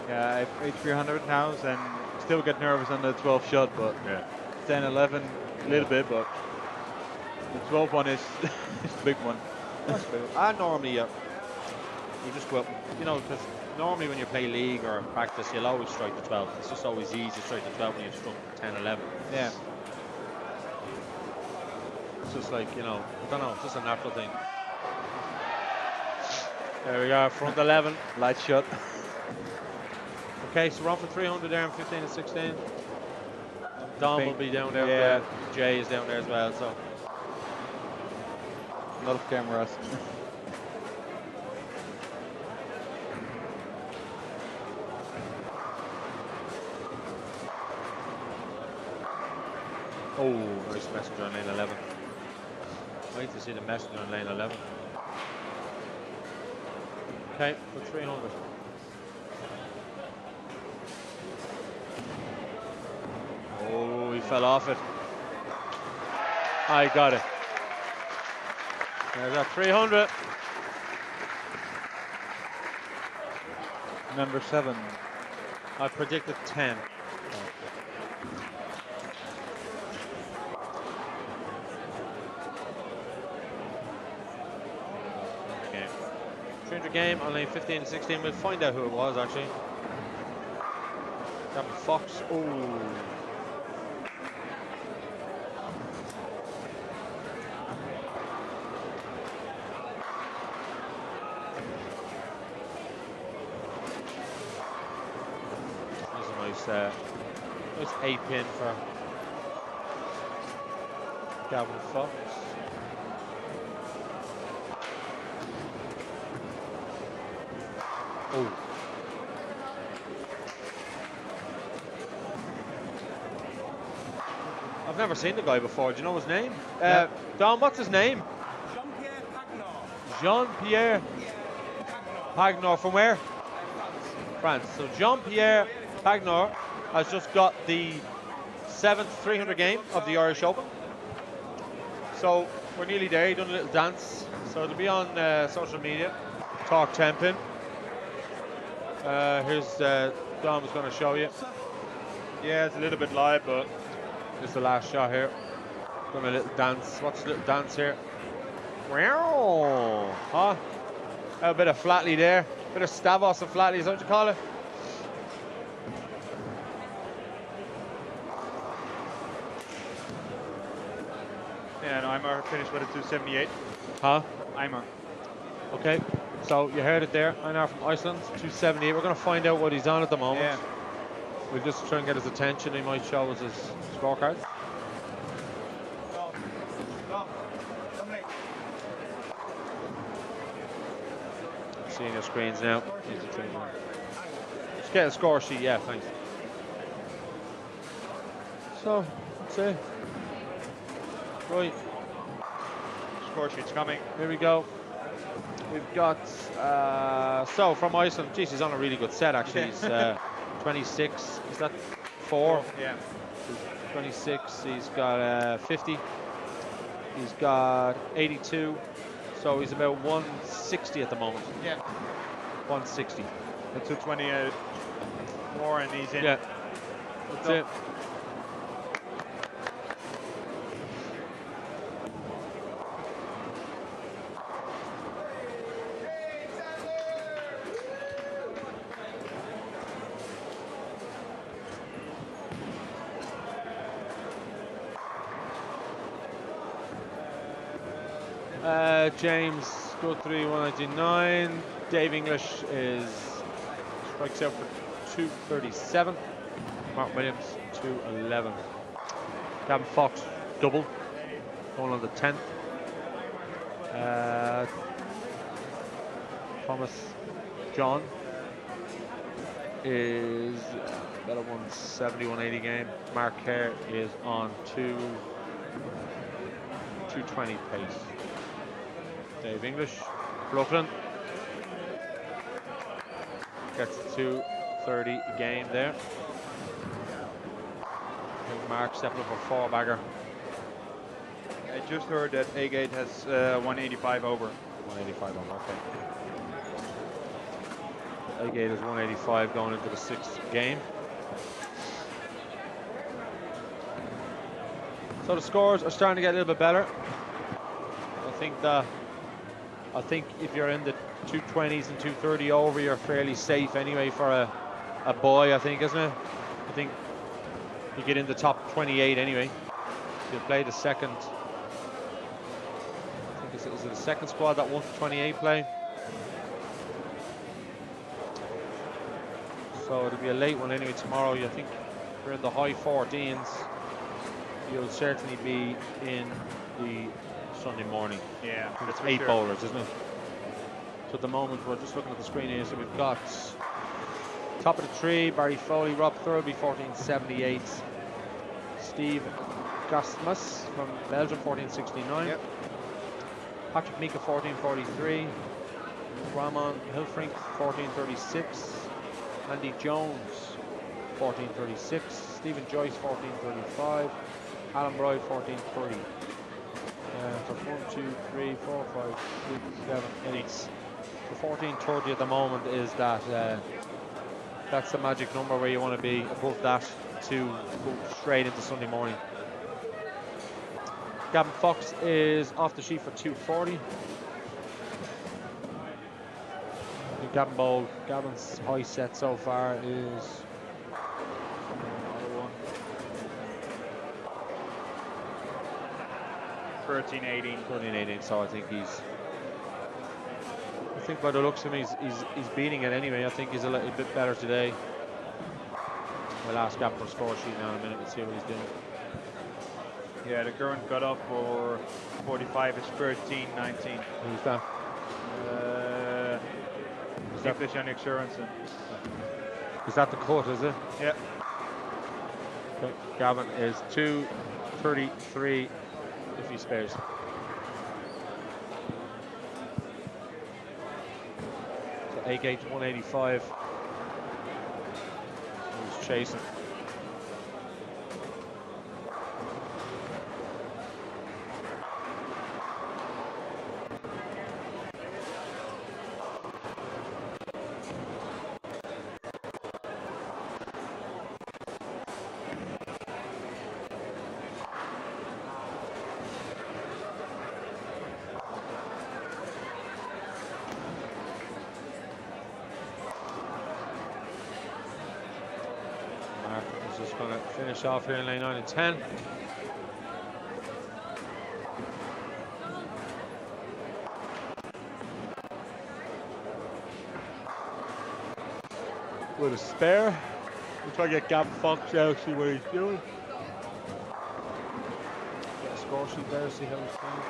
Speaker 2: Yeah, I have 300 now and still get nervous on the 12 shot, but
Speaker 3: Yeah.
Speaker 2: 10, 11, a little bit, but the 12 one is, is the big one.
Speaker 3: That's true. I normally, you just go up, you know, because normally when you play league or practice, you'll always strike the 12. It's just always easy to strike the 12 when you've struck 10, 11.
Speaker 2: Yeah.
Speaker 3: It's just like, you know, I don't know, it's just a natural thing. There we go, front 11.
Speaker 2: Light shot.
Speaker 3: Okay, so we're on for 300 there in 15 and 16. Dom will be down there.
Speaker 2: Yeah.
Speaker 3: Jay is down there as well, so.
Speaker 2: A lot of cameras.
Speaker 3: Oh, nice messenger on lane 11. Wait to see the messenger on lane 11. Okay, for 300. Oh, he fell off it. I got it. There's that 300.
Speaker 2: Number 7.
Speaker 3: I predicted 10. Okay. 300 game on lane 15 and 16. We'll find out who it was actually. Gavin Fox. Oh. Nice 8-pin for Gavin Fox. Oh. I've never seen the guy before. Do you know his name?
Speaker 2: Yeah.
Speaker 3: Don, what's his name? Jean-Pierre Pagnor. From where? France. So Jean-Pierre Pagnor has just got the 7th 300 game of the Irish Open. So we're nearly there. He done a little dance. So it'll be on social media. Talk 10 pin. Here's Dom was going to show you.
Speaker 2: Yeah, it's a little bit live, but
Speaker 3: This is the last shot here. Done a little dance. Watch the little dance here. Wow. Huh? A bit of Flatley there. Bit of Stavros and Flatley, is that what you call it?
Speaker 2: yeah, no, Eimer finished with a 278.
Speaker 3: Huh?
Speaker 2: Eimer.
Speaker 3: Okay. So you heard it there. Einar from Iceland, 278. We're going to find out what he's on at the moment.
Speaker 2: Yeah.
Speaker 3: We'll just try and get his attention. He might show us his scorecard. Seeing your screens now. Just get a score sheet. Yeah, thanks. So, that's it. Right.
Speaker 2: Score sheet's coming.
Speaker 3: Here we go. We've got, so from Iceland, geez, he's on a really good set actually. He's 26, is that 4?
Speaker 2: Yeah.
Speaker 3: 26, he's got 50, he's got 82, so he's about 160 at the moment.
Speaker 2: Yeah.
Speaker 3: 160.
Speaker 2: The 220 more and he's in.
Speaker 3: Yeah, that's it. James Guthrie 199. Dave English is strikes out for 237. Mark Williams 211. Gavin Fox double going on the 10th. Thomas John is about a 170, 180 game. Mark Kerr is on 220 pace. Dave English, Brooklyn, gets 230 game there. And Mark stepping up a 4-bagger.
Speaker 2: I just heard that A-Gate has 185 over.
Speaker 3: 185 on, okay. A-Gate is 185 going into the 6th game. So the scores are starting to get a little bit better. I think if you're in the 220s and 230 over, you're fairly safe anyway for a boy, I think, isn't it? I think you get in the top 28 anyway. You'll play the second is it the second squad that 1 to 28 play? So it'll be a late one anyway tomorrow. I think we're in the high 14s. You'll certainly be in the Sunday morning.
Speaker 2: Yeah,
Speaker 3: It's
Speaker 2: for
Speaker 3: 8
Speaker 2: sure.
Speaker 3: bowlers, isn't it? So at the moment, we're just looking at the screen here. So we've got top of the tree, Barry Foley, Rob Thurlby, 1478. Steve Gastmus from Belgium, 1469.
Speaker 2: Yep.
Speaker 3: Patrick Mika, 1443. Ramon Hilfrink, 1436. Andy Jones, 1436. Stephen Joyce, 1435. Alan Bride, 1430. So 1, 2, 3, 4, 5, 6, 7, 8. So 1430 at the moment is that. That's the magic number where you want to be above that to go straight into Sunday morning. Gavin Fox is off the sheet for 240. Gavin bowled. Gavin's high set so far is
Speaker 2: 13-18.
Speaker 3: 13-18. So I think by the looks of him, he's beating it anyway. I think he's a little bit better today. We'll ask Gavin for score sheet now in a minute and see what he's doing.
Speaker 2: Yeah, the current cutoff for 45 is 13-19.
Speaker 3: Who's that?
Speaker 2: Nicholas Yannick Sørensen.
Speaker 3: Is that the cut, is it?
Speaker 2: Yeah.
Speaker 3: Okay. Gavin is 233 if he spares. So A-gate 185. He's chasing. Finish off here in lane 9 and 10. With a spare. We'll try to get Gavin Fox out, see what he's doing. Get a score sheet there, see how he's playing.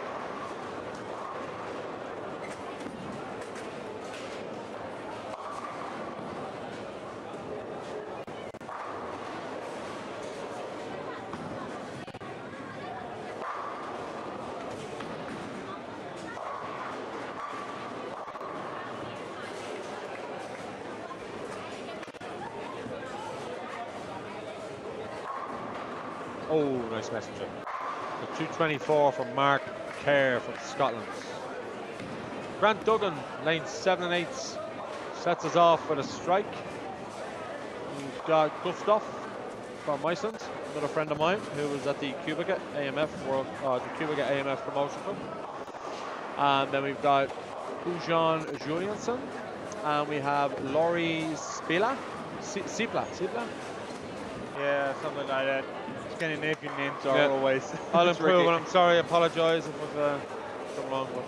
Speaker 3: Oh, nice messenger. The 224 from Mark Kerr from Scotland. Grant Duggan, lane 7 and 8, sets us off with a strike. We've got Gustav from Iceland, another friend of mine who was at the Cubica AMF Promotion Club. And then we've got Pujan Julianson, and we have Laurie Spila.
Speaker 2: Yeah, something like that. Scandinavian names are always.
Speaker 3: I'll improve, and I'm sorry, I apologise if I've done wrong. But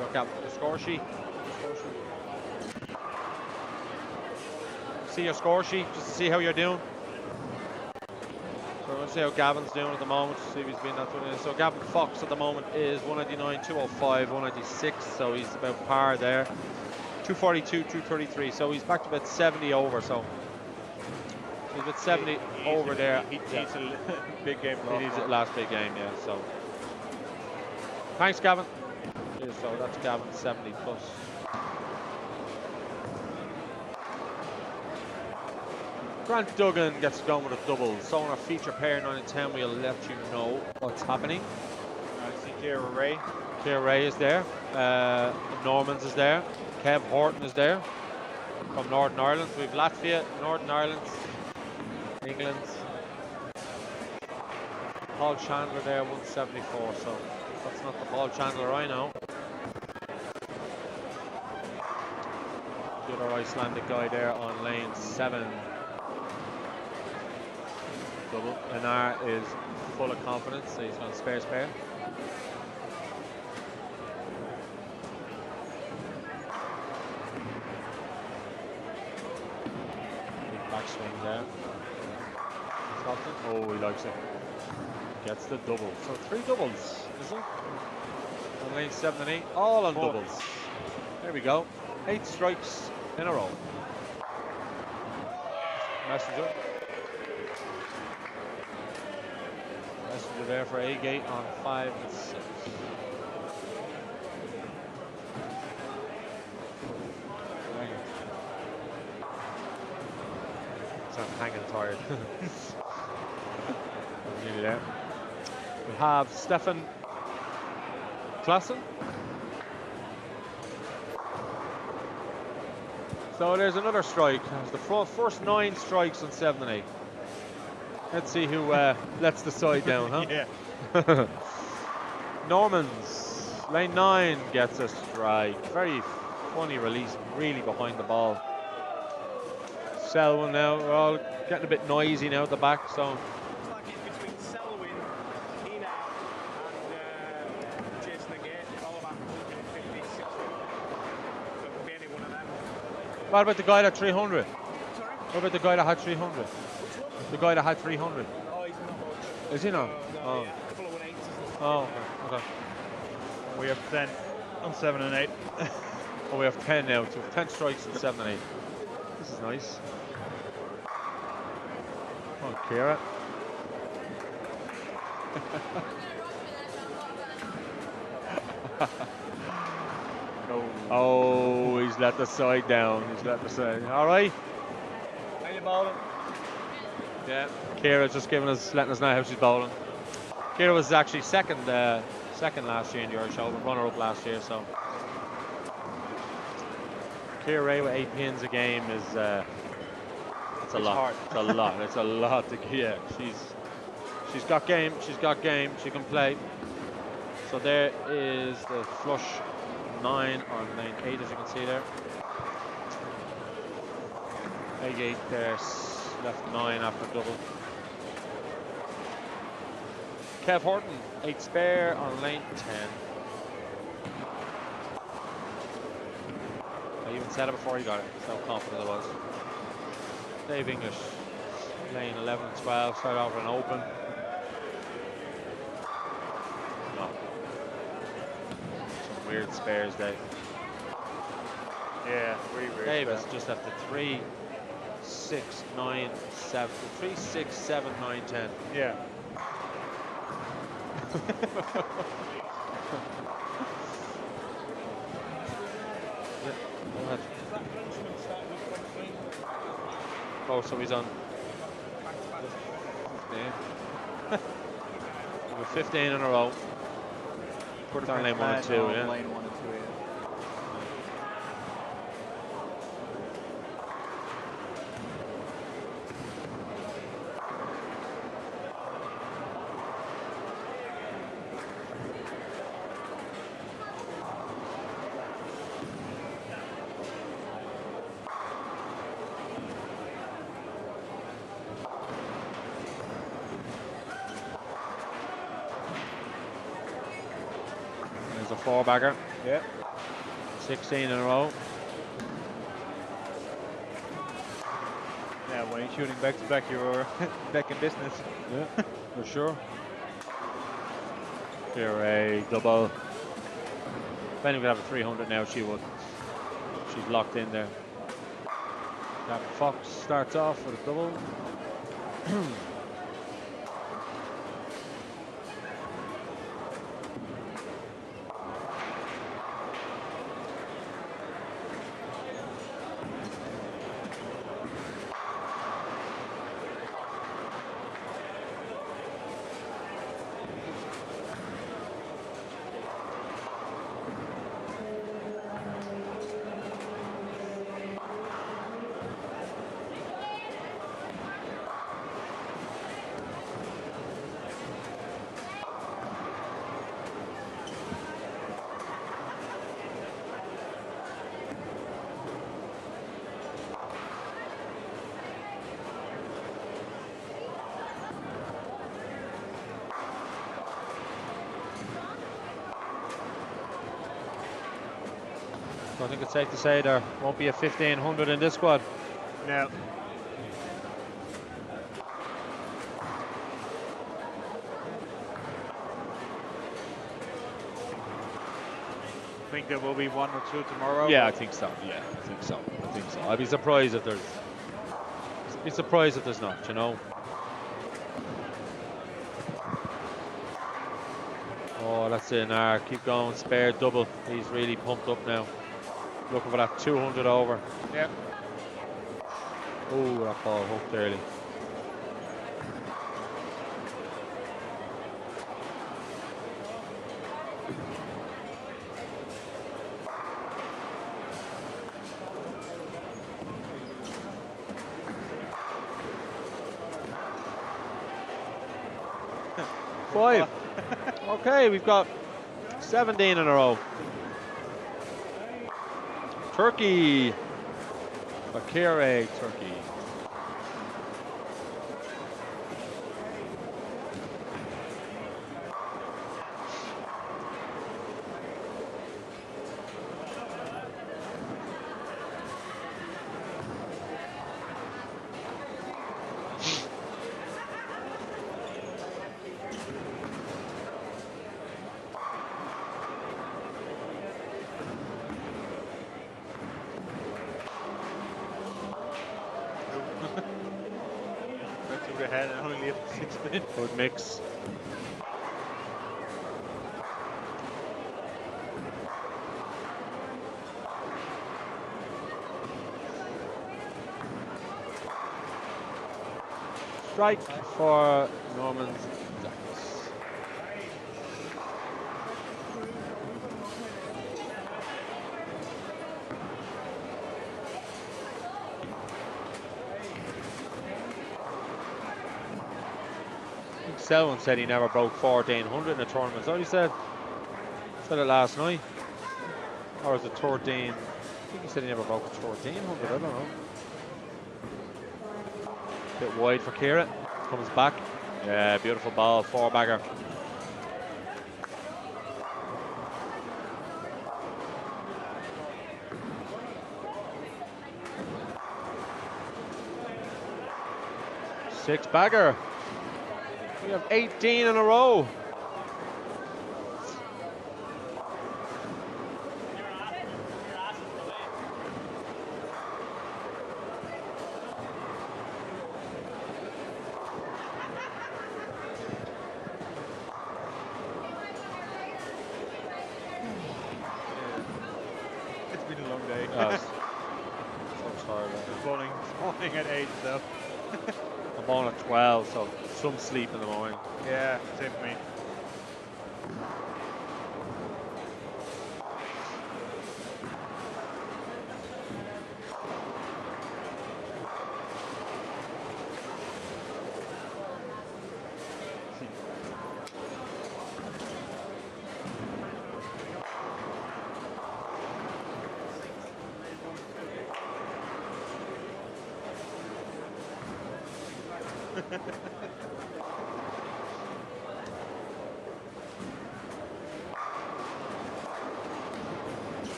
Speaker 3: look at the score sheet. See your score sheet just to see how you're doing. So we're going to see how Gavin's doing at the moment, see if he's been that good. So Gavin Fox at the moment is 199, 205, 196, so he's about par there. 242, 233, so he's back to about 70 over, so he's about 70 over there.
Speaker 2: He needs a big game.
Speaker 3: He needs a last big game, yeah, so. Thanks, Gavin. Yeah, so that's Gavin, 70 plus. Grant Duggan gets going with a double. So on our feature pair 9 and 10, we'll let you know what's happening.
Speaker 2: I see Kira Ray.
Speaker 3: Kira Ray is there. Normans is there. Kev Horton is there from Northern Ireland. We have Latvia, Northern Ireland, England. Paul Chandler there, 174. So that's not the Paul Chandler I know. The other Icelandic guy there on lane 7. double. Lenar is full of confidence, so he's going spare. Big backswing there. Stockton. Oh, he likes it. Gets the double. So 3 doubles, is it? On lane 7 and 8, all on doubles. There we go. 8 strikes in a row. Messenger there for A-gate on 5 and 6. So I'm hanging tired. Nearly there. We have Stefan Klassen. So there's another strike. There's the first 9 strikes on 7 and 8. Let's see who lets the side down, huh?
Speaker 2: Yeah.
Speaker 3: Normans, lane 9 gets a strike. Very funny release, really behind the ball. Selwyn now, we're all getting a bit noisy now at the back, so.
Speaker 4: It's like it's between Selwyn, Ina, and Jason again. All about 150, 60. So it could be any one of them.
Speaker 3: What about the guy at 300?
Speaker 4: Sorry?
Speaker 3: What about the guy that had 300?
Speaker 4: Which one?
Speaker 3: The guy that had 300.
Speaker 4: Oh, he's not much.
Speaker 3: Is he not?
Speaker 4: No,
Speaker 3: Oh.
Speaker 4: yeah, a couple of 180s and stuff.
Speaker 3: Oh, okay.
Speaker 2: We have 10 on 7 and 8.
Speaker 3: Oh, we have 10 now, so 10 strikes in 7 and 8. This is nice. Oh, Kira. Oh, he's let the side down. He's let the side. All right.
Speaker 4: How you bowling?
Speaker 3: Yeah. Kira's just letting us know how she's bowling. Kira was actually second last year in the Irish Open, runner-up last year. So Kira Ray with 8 pins a game is it's a lot.
Speaker 2: hard.
Speaker 3: It's a lot. It's a lot to yeah. She's got game. She's got game. She can play. So there is the flush 9 on lane 8, as you can see there. A-gate there, left 9 after double. Kev Horton, 8 spare on lane 10. I even said it before he got it, so confident I was. Dave English, lane 11 and 12, start off an open. No. Some weird spares, Dave.
Speaker 2: Yeah, really weird.
Speaker 3: Davis just after 3, 6, 9, 7. 3, 6, 7, 9, 10.
Speaker 2: Yeah.
Speaker 3: Oh, so he's on. Yeah. We're 15 in a row. Put it on lane 1 and 2, yeah.
Speaker 2: Lane 1 and 2, yeah.
Speaker 3: There's a 4-bagger.
Speaker 2: Yeah.
Speaker 3: 16 in a row.
Speaker 2: Yeah, when you're shooting back to back, you're back in business.
Speaker 3: Yeah, for sure. Here a double. If anyone could have a 300 now, she would. She's locked in there. Gavin Fox starts off with a double. So I think it's safe to say there won't be a 1500 in this squad.
Speaker 2: No. I think there will be 1 or 2 tomorrow.
Speaker 3: Yeah, I think so. Yeah, I think so. I'd be surprised if there's. Not. You know. Oh, that's it. Nah, keep going. Spare double. He's really pumped up now. Looking for that 200 over.
Speaker 2: Yep.
Speaker 3: Oh, that ball hooked early. Five. Okay, we've got 17 in a row. Turkey. Bakire, Turkey.
Speaker 2: Back to the head and only leave 6 spin.
Speaker 3: Good mix. Strike for Norman's. Selwyn said he never broke 1400 in a tournament. So he said it last night. Or was it 13? I think he said he never broke 1400. I don't know. Bit wide for Kira. Comes back. Yeah, beautiful ball. 4-bagger. Six-bagger. We have 18 in a row.
Speaker 2: It's been a long day.
Speaker 3: Yes. So tired.
Speaker 2: Falling at 8 though.
Speaker 3: I'm on at 12, so some sleep in the morning.
Speaker 2: Yeah, same for me.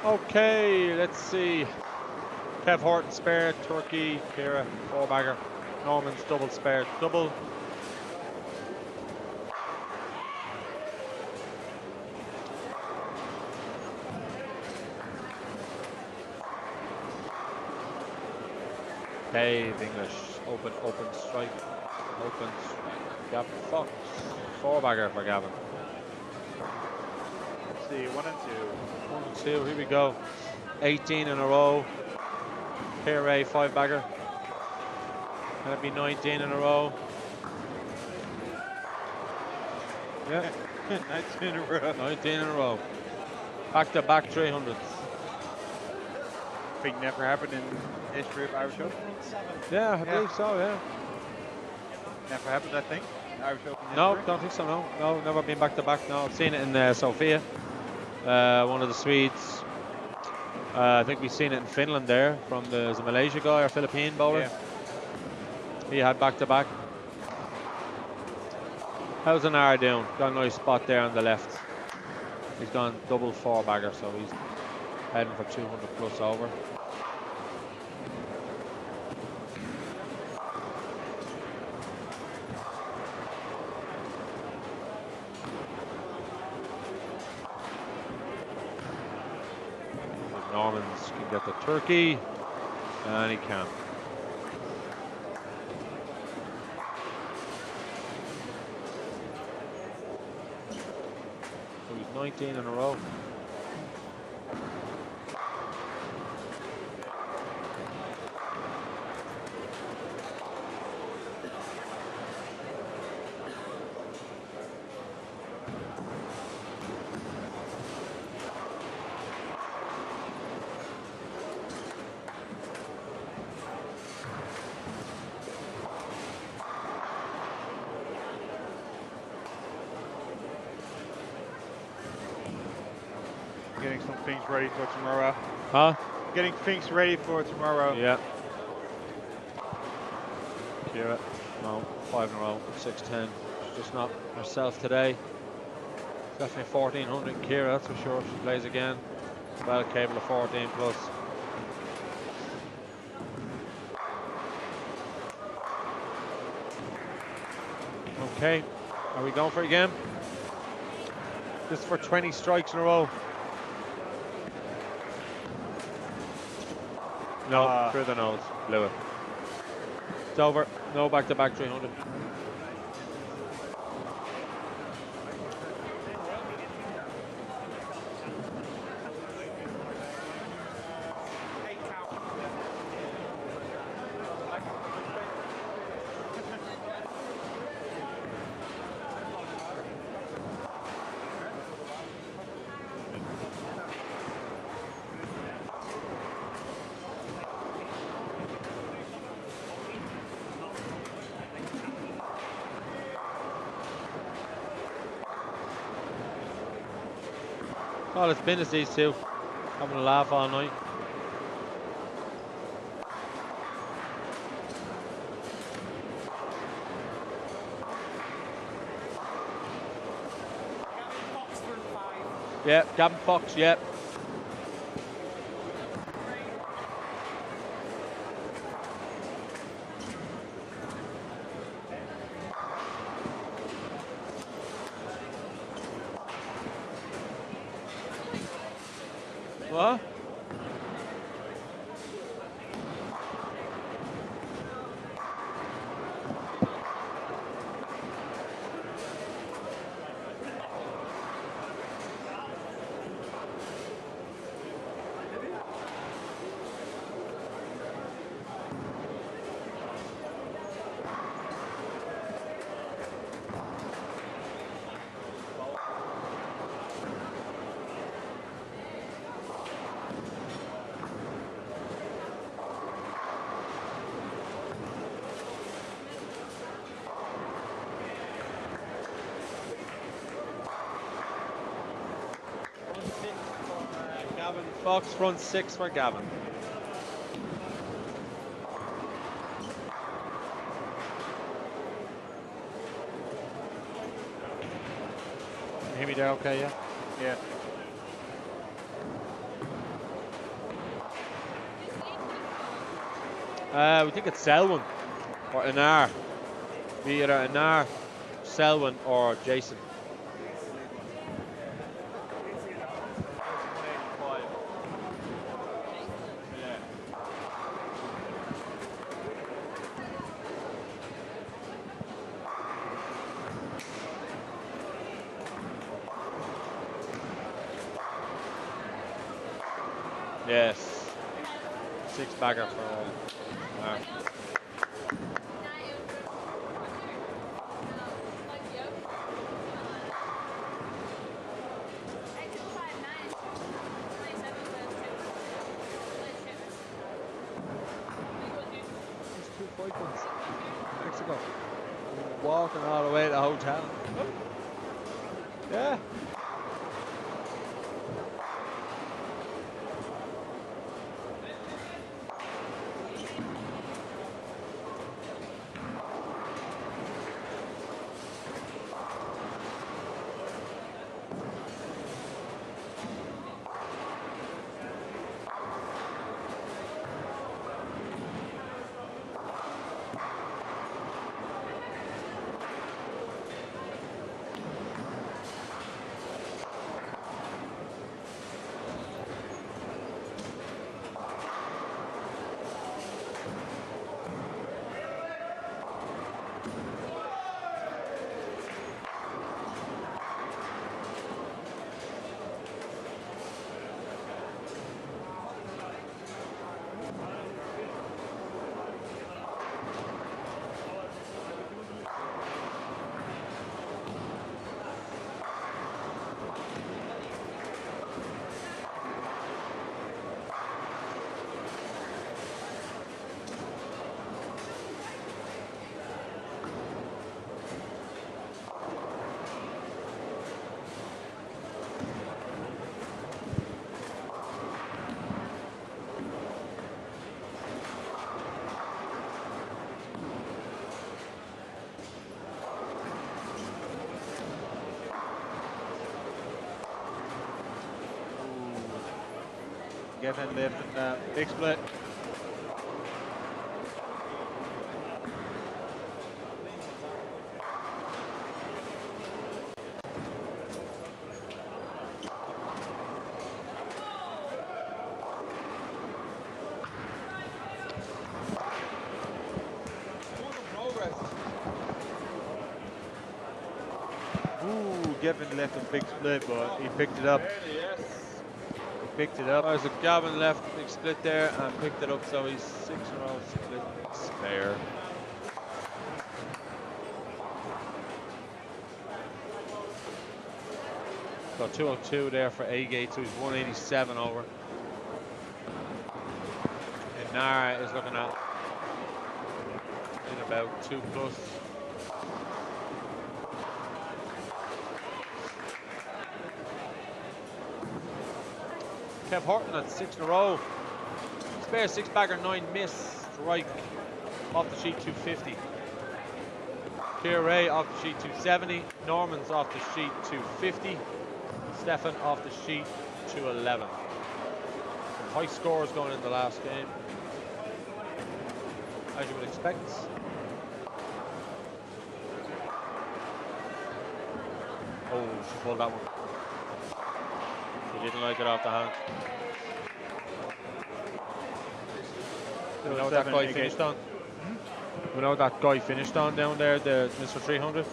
Speaker 3: Okay, let's see. Kev Horton spare, Turkey, Kira, 4-bagger. Norman's double spare, double. Dave English, open strike, open strike. Gavin Fox, 4-bagger for Gavin.
Speaker 2: Let's see, 1 and 2.
Speaker 3: 1 and 2, here we go. 18 in a row. Kira, 5-bagger. That'll be 19 in a row. Yeah.
Speaker 2: 19 in a row.
Speaker 3: 19 in a row. Back to back 300s.
Speaker 2: I think never happened in history of Irish Open.
Speaker 3: Yeah, I believe so, yeah.
Speaker 2: Never happened, I think. Irish Open history.
Speaker 3: No, don't think so, no. No, never been back to back, no. I've seen it in Sofia. One of the Swedes. I think we've seen it in Finland there from the Malaysia guy or Philippine bowler.
Speaker 2: Yeah.
Speaker 3: He had back to back. How's an hour down? Got a nice spot there on the left. He's gone double 4-bagger, so he's heading for 200 plus over. Normans can get the turkey, and he can. So he's 19 in a row.
Speaker 2: Getting some things ready for tomorrow.
Speaker 3: Huh?
Speaker 2: Getting things ready for tomorrow.
Speaker 3: Yeah. Kira, no, 5 in a row, 6-10. She's just not herself today. Definitely 1400 Kira, that's for sure. She plays again. Well capable of 14 plus. Okay, are we going for it again? This is for 20 strikes in a row. No, through the nose, blew it. It's over, no back-to-back 300. All it's been is these two having a laugh all night. Yeah, Gavin Fox, yeah. What? Gavin Fox, front 6 for Gavin.
Speaker 2: Can you hear me there okay, yeah?
Speaker 3: We think it's Selwyn or Anar. Be either Anar, Selwyn, or Jason. Yes. 6-bagger for Anar. Mexico. Walking all the way to the hotel. Yeah.
Speaker 2: Gavin left and big split. Ooh, Gavin left a big split, but he picked it up. He picked it up.
Speaker 3: So Gavin left big split there and picked it up, so he's 6 in a row split spare. So 202 there for A-Gate, so he's 187 over. And Nara is looking at in about 2 plus. Kev Horton at 6 in a row. Spare 6-bagger 9 miss. Strike off the sheet 250. Keir Ray off the sheet 270. Norman's off the sheet 250. Stefan off the sheet 211. Some high scores going in the last game, as you would expect. Oh, she pulled that one. She didn't like it off the hand. You know what that guy finished on? We know what that guy finished on down there, the Mr. 300.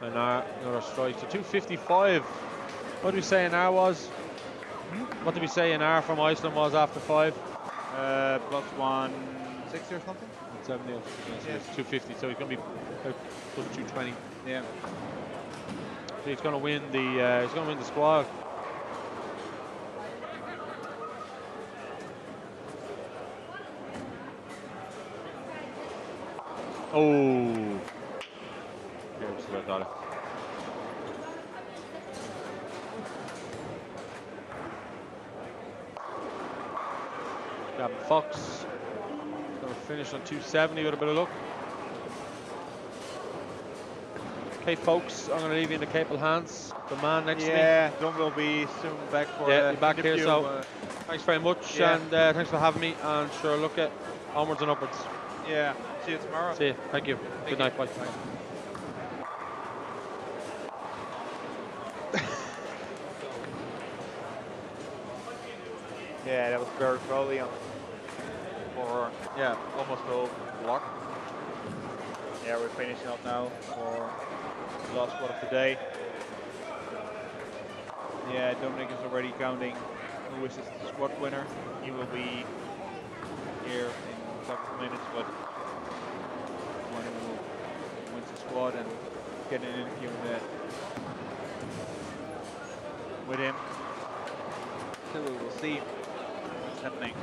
Speaker 3: And another strike. So 255. What did we say an hour was? What did we say an hour from Iceland was after 5?
Speaker 2: Plus 160 or something.
Speaker 3: 170. Yeah. 250. So he's going to be plus 220.
Speaker 2: Yeah.
Speaker 3: So he's going to win the. He's going to win the squad. Oh. Got it. Gavin Fox going to finish on 270 with a bit of luck. Okay, folks, I'm going to leave you in the capable hands. The man next to me.
Speaker 2: Yeah, Don will be soon back for
Speaker 3: be back here.
Speaker 2: interview.
Speaker 3: So thanks very much,
Speaker 2: yeah.
Speaker 3: and thanks for having me. And sure, look at onwards and upwards.
Speaker 2: Yeah, see you tomorrow.
Speaker 3: See you. Thank you. Good night. Bye.
Speaker 2: Yeah, that was very Foley on for almost full block. Yeah, we're finishing up now for the last squad of the day. Yeah, Dominic is already counting who is the squad winner. He will be here in a couple of minutes, but one who wins the squad and get an interview with him. So we will see what's happening.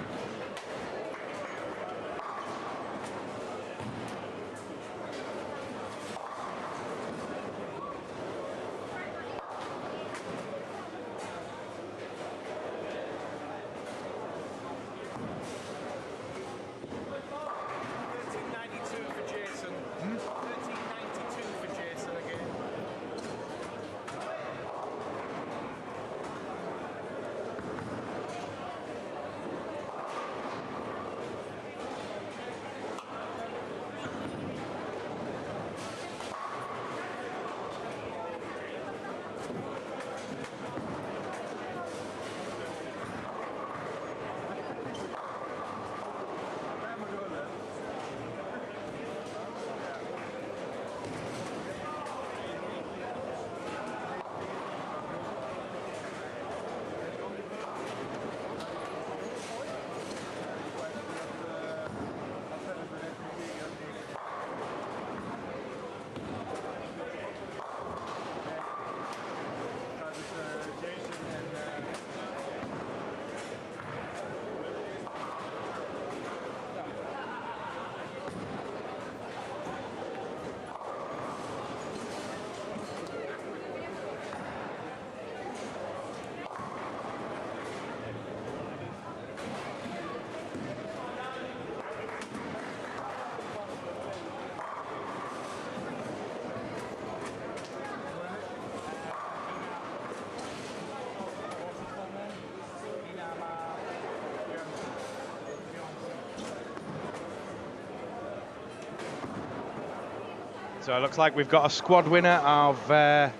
Speaker 1: So it looks like we've got a squad winner of Einar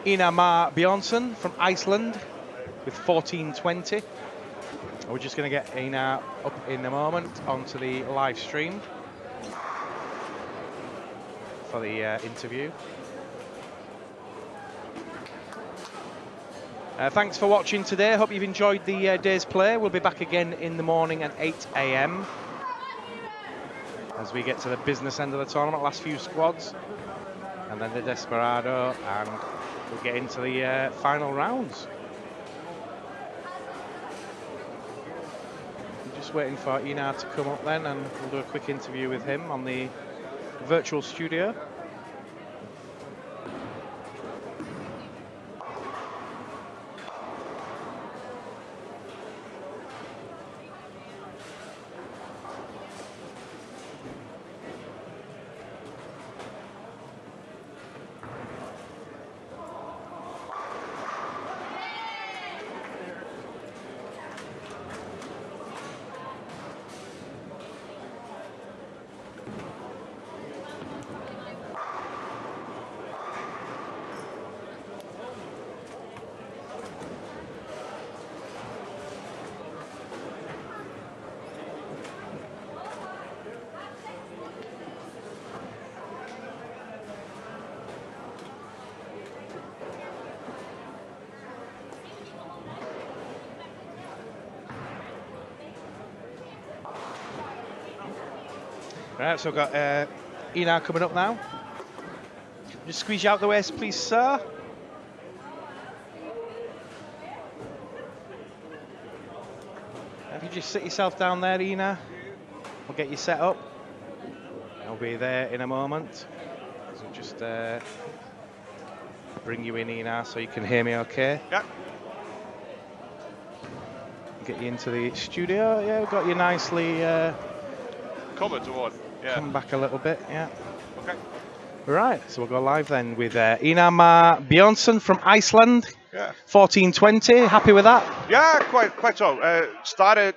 Speaker 1: Bjornsson from Iceland with 14:20. We're just going to get Einar up in a moment onto the live stream for the interview. Thanks for watching today. Hope you've enjoyed the day's play. We'll be back again in the morning at 8 AM as we get to the business end of the tournament, last few squads, and then the Desperado, and we'll get into the final rounds. I'm just waiting for Einar to come up then, and we'll do a quick interview with him on the virtual studio. Right, so we've got Einar coming up now. Just squeeze you out the way, please, sir. If you just sit yourself down there, Einar, we'll get you set up. I'll be there in a moment. So just bring you in, Einar, so you can hear me okay.
Speaker 4: Yeah.
Speaker 1: Get you into the studio. Yeah, we've got you nicely.
Speaker 4: Covered or what? Yeah.
Speaker 1: Come back a little bit, yeah.
Speaker 4: Okay.
Speaker 1: Right, so we'll go live then with Einar Bjornsson from Iceland.
Speaker 4: Yeah.
Speaker 1: 14:20. Happy with that?
Speaker 4: Yeah, quite so. Started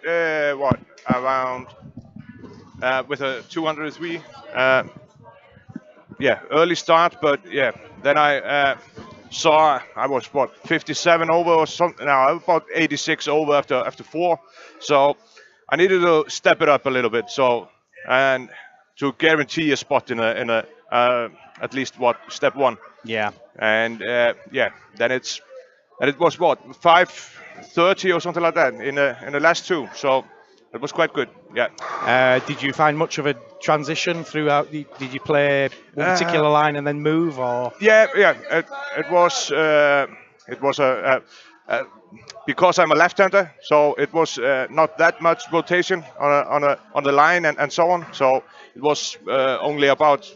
Speaker 4: what around with a 203. Yeah, early start, but yeah. Then I saw I was what 57 over or something. Now about 86 over after 4. So I needed to step it up a little bit. So and to guarantee a spot in a at least what step 1.
Speaker 1: Yeah.
Speaker 4: And yeah, then it was what 5:30 or something like that in the last 2. So it was quite good. Yeah.
Speaker 1: Did you find much of a transition throughout? Did you play one particular line and then move, or?
Speaker 4: Yeah. It was a because I'm a left-hander, so it was not that much rotation on the line and so on. So it was only about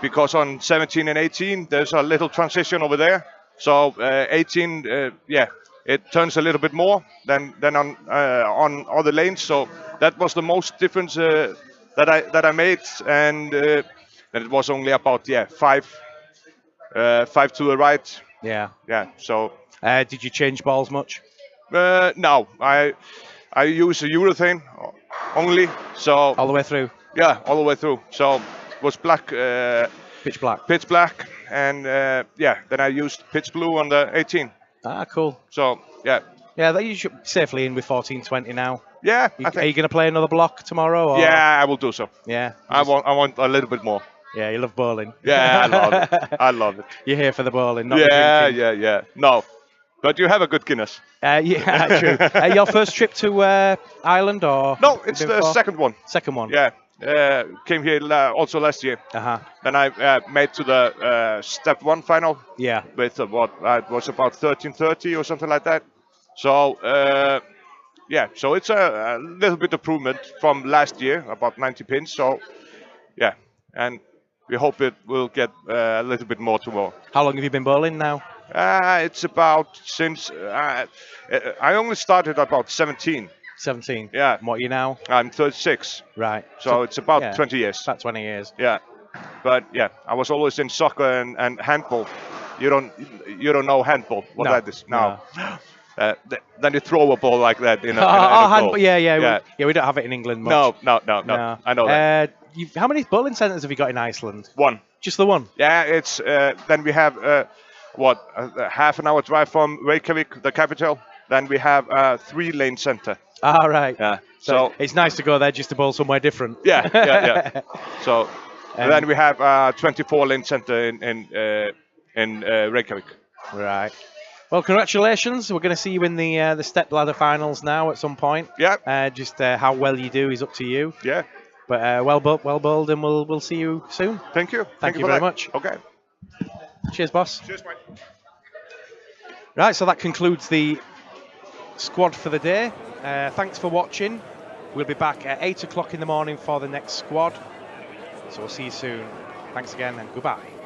Speaker 4: because on 17 and 18 there's a little transition over there. So 18 it turns a little bit more than on other lanes. So that was the most difference that I made, and it was only about 5 to the right.
Speaker 1: Yeah.
Speaker 4: So.
Speaker 1: Did you change balls much?
Speaker 4: No, I use a urethane only. So
Speaker 1: All the way through?
Speaker 4: Yeah, all the way through. So it was black.
Speaker 1: Pitch black.
Speaker 4: Pitch black, and then I used pitch blue on the 18.
Speaker 1: Ah, cool.
Speaker 4: So yeah.
Speaker 1: Yeah, that you should be safely in with 14:20 now.
Speaker 4: Yeah.
Speaker 1: Are you going to play another block tomorrow? Or?
Speaker 4: Yeah, I will do so.
Speaker 1: Yeah.
Speaker 4: I want a little bit more.
Speaker 1: Yeah, you love bowling.
Speaker 4: Yeah, I love it. I love it.
Speaker 1: You're here for the bowling, not the drinking.
Speaker 4: Yeah. No, but you have a good Guinness.
Speaker 1: Yeah, true. Your first trip to Ireland, or?
Speaker 4: No, it's the second one.
Speaker 1: Second one.
Speaker 4: Yeah. Came here also last year. Then I made to the step 1 final.
Speaker 1: Yeah.
Speaker 4: With it was about 13:30 or something like that. So so it's a little bit improvement from last year, about 90 pins. So yeah, and we hope it will get a little bit more tomorrow.
Speaker 1: How long have you been bowling now?
Speaker 4: It's about since I only started about 17.
Speaker 1: 17.
Speaker 4: Yeah.
Speaker 1: And what are you now?
Speaker 4: I'm 36.
Speaker 1: Right.
Speaker 4: So it's about 20 years.
Speaker 1: About 20 years.
Speaker 4: Yeah. But yeah, I was always in soccer and handball. You don't know handball. What
Speaker 1: No.
Speaker 4: that is? No. Then you throw a ball like that in a
Speaker 1: handball.
Speaker 4: goal.
Speaker 1: Yeah. We don't have it in England much.
Speaker 4: No. I know that.
Speaker 1: how many bowling centres have you got in Iceland?
Speaker 4: One.
Speaker 1: Just the one?
Speaker 4: Yeah, it's then we have a half an hour drive from Reykjavik, the capital. Then we have a 3-lane center.
Speaker 1: Ah, right.
Speaker 4: Yeah.
Speaker 1: So it's nice to go there just to bowl somewhere different.
Speaker 4: Yeah. So then we have a 24-lane center in Reykjavik.
Speaker 1: Right. Well, congratulations. We're going to see you in the step ladder finals now at some point.
Speaker 4: Yeah.
Speaker 1: Just how well you do is up to you.
Speaker 4: Yeah.
Speaker 1: But well bowled, and we'll see you soon.
Speaker 4: Thank you.
Speaker 1: Thank you very much.
Speaker 4: Okay.
Speaker 1: Cheers, boss.
Speaker 4: Cheers, mate.
Speaker 1: Right, so that concludes the squad for the day. Thanks for watching. We'll be back at 8 o'clock in the morning for the next squad. So we'll see you soon. Thanks again, and goodbye.